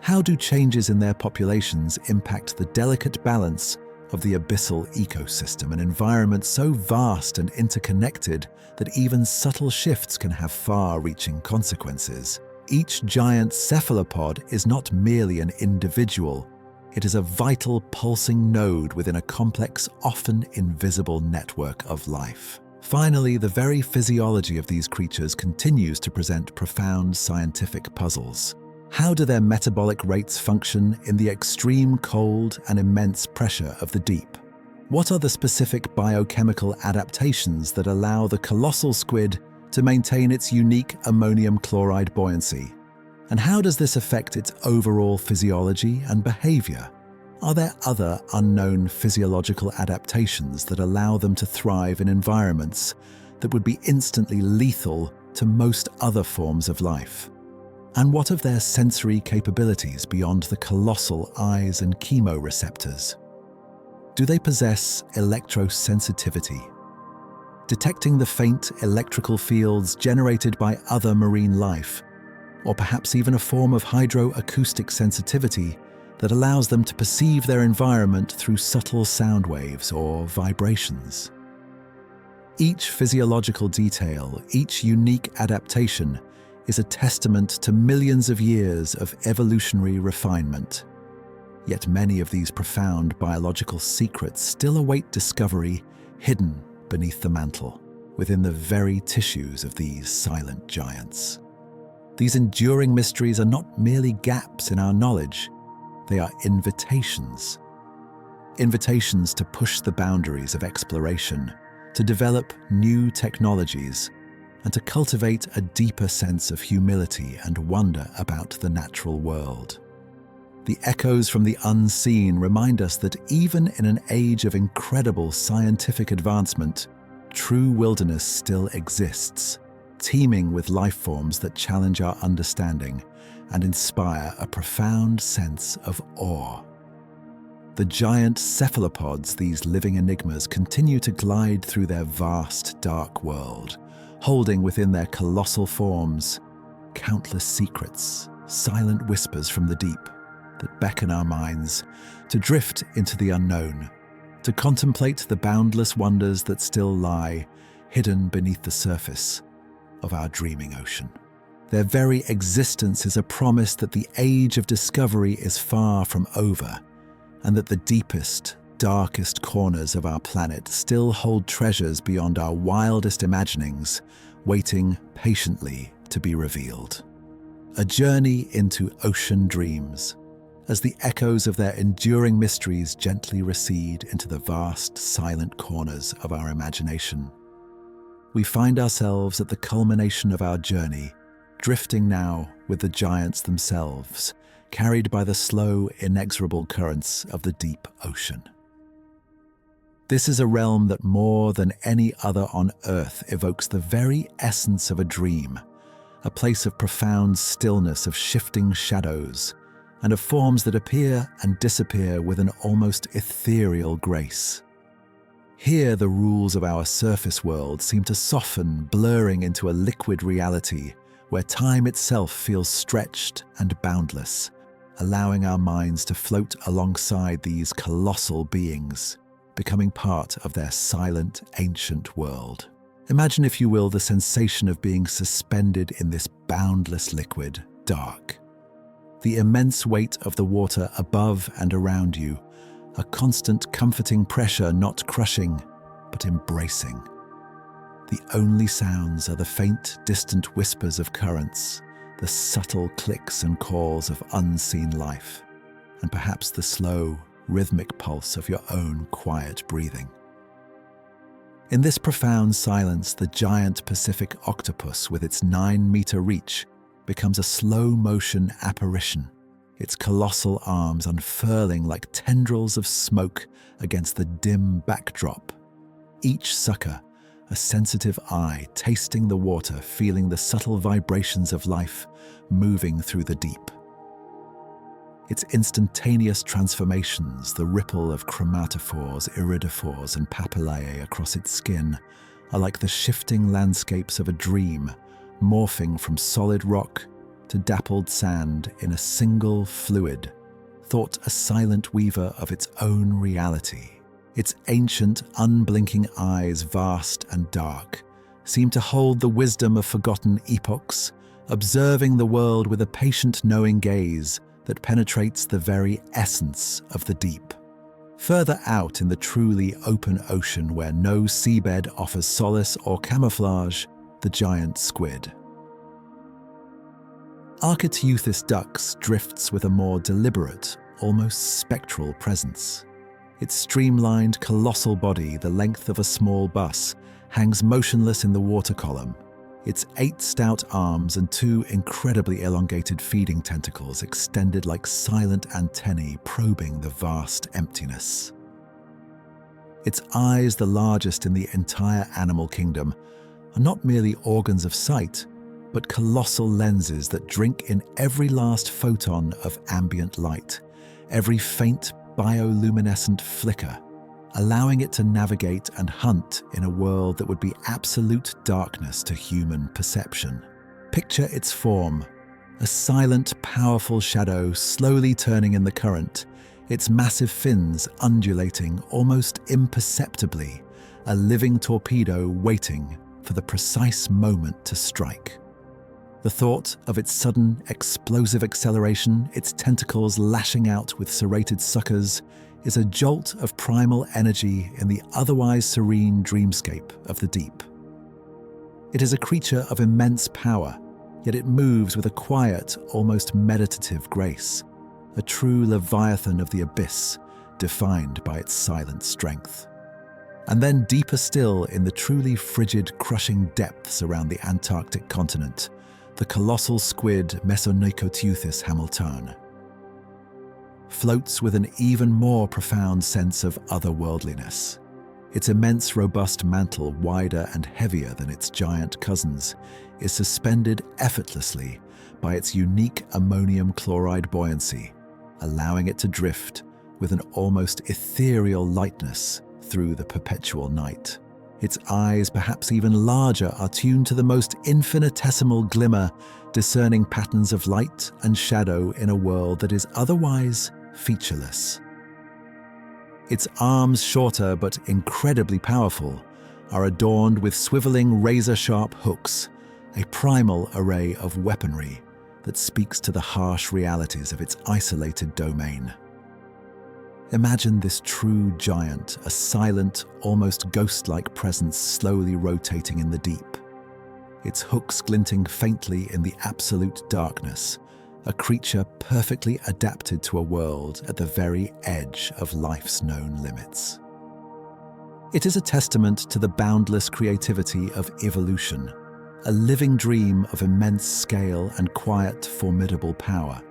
How do changes in their populations impact the delicate balance of the abyssal ecosystem, an environment so vast and interconnected that even subtle shifts can have far-reaching consequences? Each giant cephalopod is not merely an individual, it is a vital, pulsing node within a complex, often invisible network of life. Finally, the very physiology of these creatures continues to present profound scientific puzzles. How do their metabolic rates function in the extreme cold and immense pressure of the deep? What are the specific biochemical adaptations that allow the colossal squid to maintain its unique ammonium chloride buoyancy? And how does this affect its overall physiology and behavior? Are there other unknown physiological adaptations that allow them to thrive in environments that would be instantly lethal to most other forms of life? And what of their sensory capabilities beyond the colossal eyes and chemoreceptors? Do they possess electrosensitivity, detecting the faint electrical fields generated by other marine life, or perhaps even a form of hydroacoustic sensitivity that allows them to perceive their environment through subtle sound waves or vibrations? Each physiological detail, each unique adaptation, is a testament to millions of years of evolutionary refinement. Yet many of these profound biological secrets still await discovery, hidden beneath the mantle, within the very tissues of these silent giants. These enduring mysteries are not merely gaps in our knowledge, they are invitations. Invitations to push the boundaries of exploration, to develop new technologies, and to cultivate a deeper sense of humility and wonder about the natural world. The echoes from the unseen remind us that even in an age of incredible scientific advancement, true wilderness still exists, teeming with life forms that challenge our understanding and inspire a profound sense of awe. The giant cephalopods, these living enigmas, continue to glide through their vast, dark world, holding within their colossal forms countless secrets, silent whispers from the deep that beckon our minds to drift into the unknown, to contemplate the boundless wonders that still lie hidden beneath the surface of our dreaming ocean. Their very existence is a promise that the age of discovery is far from over, and that the deepest, darkest corners of our planet still hold treasures beyond our wildest imaginings, waiting patiently to be revealed. A journey into ocean dreams, as the echoes of their enduring mysteries gently recede into the vast, silent corners of our imagination. We find ourselves at the culmination of our journey, drifting now with the giants themselves, carried by the slow, inexorable currents of the deep ocean. This is a realm that more than any other on Earth evokes the very essence of a dream, a place of profound stillness, of shifting shadows, and of forms that appear and disappear with an almost ethereal grace. Here, the rules of our surface world seem to soften, blurring into a liquid reality where time itself feels stretched and boundless, allowing our minds to float alongside these colossal beings, becoming part of their silent, ancient world. Imagine, if you will, the sensation of being suspended in this boundless liquid, dark. The immense weight of the water above and around you, a constant comforting pressure, not crushing, but embracing. The only sounds are the faint, distant whispers of currents, the subtle clicks and calls of unseen life, and perhaps the slow, rhythmic pulse of your own quiet breathing. In this profound silence, the giant Pacific octopus, with its 9-meter reach, becomes a slow-motion apparition, its colossal arms unfurling like tendrils of smoke against the dim backdrop. Each sucker, a sensitive eye, tasting the water, feeling the subtle vibrations of life moving through the deep. Its instantaneous transformations, the ripple of chromatophores, iridophores, and papillae across its skin, are like the shifting landscapes of a dream, morphing from solid rock to dappled sand in a single fluid, thought a silent weaver of its own reality. Its ancient, unblinking eyes, vast and dark, seem to hold the wisdom of forgotten epochs, observing the world with a patient, knowing gaze that penetrates the very essence of the deep. Further out in the truly open ocean, where no seabed offers solace or camouflage, the giant squid. Architeuthis dux drifts with a more deliberate, almost spectral presence. Its streamlined, colossal body, the length of a small bus, hangs motionless in the water column, its 8 stout arms and 2 incredibly elongated feeding tentacles extended like silent antennae probing the vast emptiness. Its eyes, the largest in the entire animal kingdom, are not merely organs of sight, but colossal lenses that drink in every last photon of ambient light, every faint bioluminescent flicker, allowing it to navigate and hunt in a world that would be absolute darkness to human perception. Picture its form, a silent, powerful shadow slowly turning in the current, its massive fins undulating almost imperceptibly, a living torpedo waiting for the precise moment to strike. The thought of its sudden, explosive acceleration, its tentacles lashing out with serrated suckers, is a jolt of primal energy in the otherwise serene dreamscape of the deep. It is a creature of immense power, yet it moves with a quiet, almost meditative grace, a true leviathan of the abyss, defined by its silent strength. And then deeper still, in the truly frigid, crushing depths around the Antarctic continent, the colossal squid Mesonychoteuthis hamiltoni floats with an even more profound sense of otherworldliness. Its immense, robust mantle, wider and heavier than its giant cousins, is suspended effortlessly by its unique ammonium chloride buoyancy, allowing it to drift with an almost ethereal lightness through the perpetual night. Its eyes, perhaps even larger, are tuned to the most infinitesimal glimmer, discerning patterns of light and shadow in a world that is otherwise featureless. Its arms, shorter but incredibly powerful, are adorned with swiveling razor-sharp hooks, a primal array of weaponry that speaks to the harsh realities of its isolated domain. Imagine this true giant, a silent, almost ghost-like presence slowly rotating in the deep, its hooks glinting faintly in the absolute darkness, a creature perfectly adapted to a world at the very edge of life's known limits. It is a testament to the boundless creativity of evolution, a living dream of immense scale and quiet, formidable power.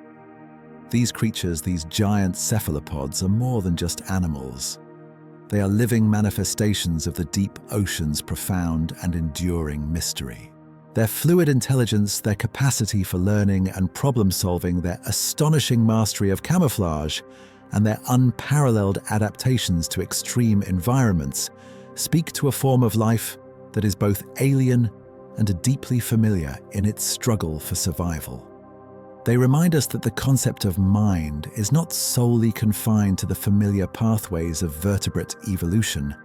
These creatures, these giant cephalopods, are more than just animals. They are living manifestations of the deep ocean's profound and enduring mystery. Their fluid intelligence, their capacity for learning and problem-solving, their astonishing mastery of camouflage, and their unparalleled adaptations to extreme environments speak to a form of life that is both alien and deeply familiar in its struggle for survival. They remind us that the concept of mind is not solely confined to the familiar pathways of vertebrate evolution,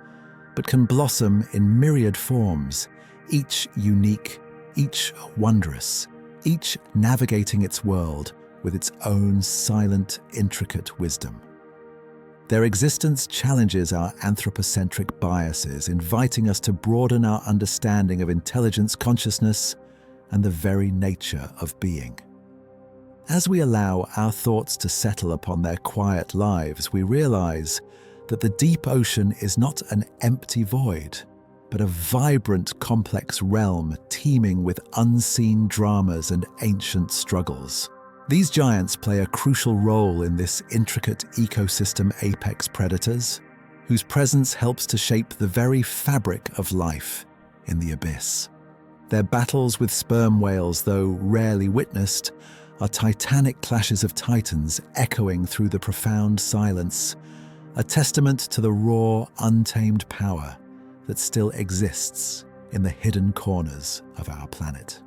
but can blossom in myriad forms, each unique, each wondrous, each navigating its world with its own silent, intricate wisdom. Their existence challenges our anthropocentric biases, inviting us to broaden our understanding of intelligence, consciousness, and the very nature of being. As we allow our thoughts to settle upon their quiet lives, we realize that the deep ocean is not an empty void, but a vibrant, complex realm teeming with unseen dramas and ancient struggles. These giants play a crucial role in this intricate ecosystem apex predators, whose presence helps to shape the very fabric of life in the abyss. Their battles with sperm whales, though rarely witnessed, are titanic clashes of titans echoing through the profound silence, a testament to the raw, untamed power that still exists in the hidden corners of our planet.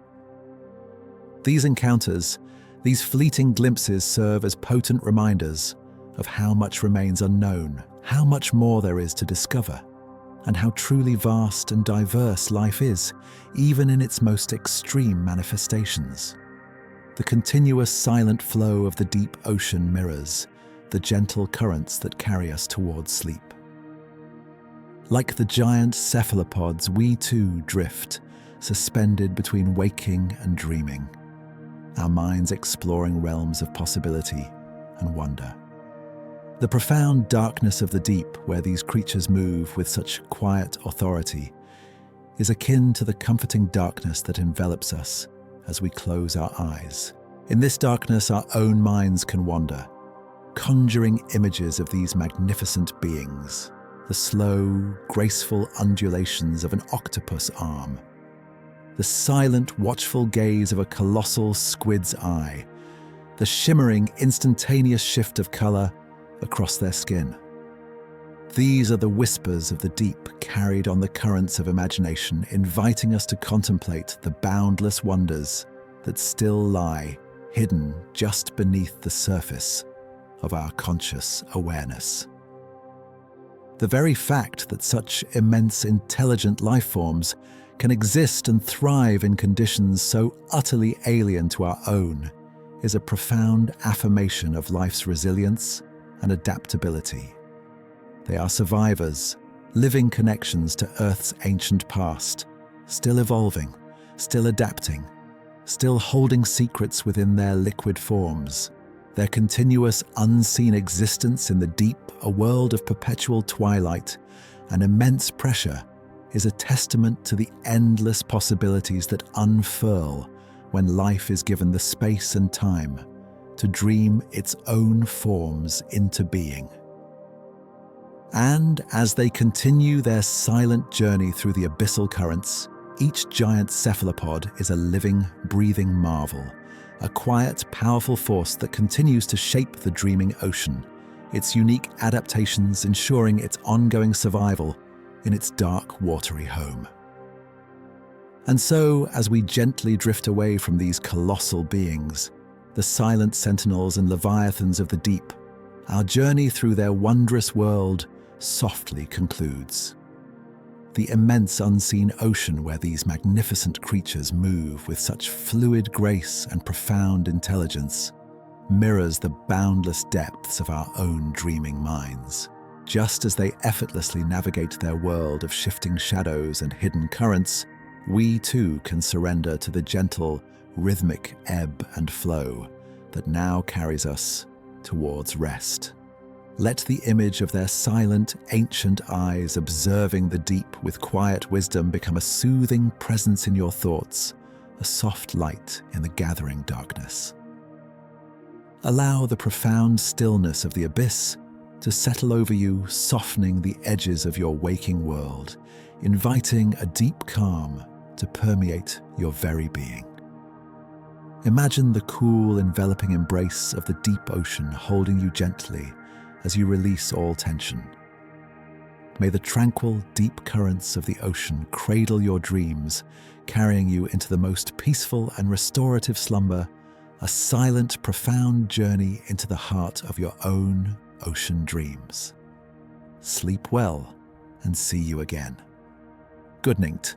These encounters, these fleeting glimpses serve as potent reminders of how much remains unknown, how much more there is to discover, and how truly vast and diverse life is, even in its most extreme manifestations. The continuous silent flow of the deep ocean mirrors the gentle currents that carry us towards sleep. Like the giant cephalopods, we too drift, suspended between waking and dreaming, our minds exploring realms of possibility and wonder. The profound darkness of the deep, where these creatures move with such quiet authority, is akin to the comforting darkness that envelops us as we close our eyes. In this darkness, our own minds can wander, conjuring images of these magnificent beings, the slow, graceful undulations of an octopus arm, the silent, watchful gaze of a colossal squid's eye, the shimmering, instantaneous shift of color across their skin. These are the whispers of the deep carried on the currents of imagination, inviting us to contemplate the boundless wonders that still lie hidden just beneath the surface of our conscious awareness. The very fact that such immense intelligent life forms can exist and thrive in conditions so utterly alien to our own is a profound affirmation of life's resilience and adaptability. They are survivors, living connections to Earth's ancient past, still evolving, still adapting, still holding secrets within their liquid forms. Their continuous unseen existence in the deep, a world of perpetual twilight and immense pressure, is a testament to the endless possibilities that unfurl when life is given the space and time to dream its own forms into being. And as they continue their silent journey through the abyssal currents, each giant cephalopod is a living, breathing marvel, a quiet, powerful force that continues to shape the dreaming ocean, its unique adaptations ensuring its ongoing survival in its dark, watery home. And so, as we gently drift away from these colossal beings, the silent sentinels and leviathans of the deep, our journey through their wondrous world softly concludes. The immense unseen ocean where these magnificent creatures move with such fluid grace and profound intelligence mirrors the boundless depths of our own dreaming minds. Just as they effortlessly navigate their world of shifting shadows and hidden currents, we too can surrender to the gentle, rhythmic ebb and flow that now carries us towards rest. Let the image of their silent, ancient eyes observing the deep with quiet wisdom become a soothing presence in your thoughts, a soft light in the gathering darkness. Allow the profound stillness of the abyss to settle over you, softening the edges of your waking world, inviting a deep calm to permeate your very being. Imagine the cool, enveloping embrace of the deep ocean holding you gently as you release all tension. May the tranquil, deep currents of the ocean cradle your dreams, carrying you into the most peaceful and restorative slumber, a silent, profound journey into the heart of your own ocean dreams. Sleep well and see you again. Good night.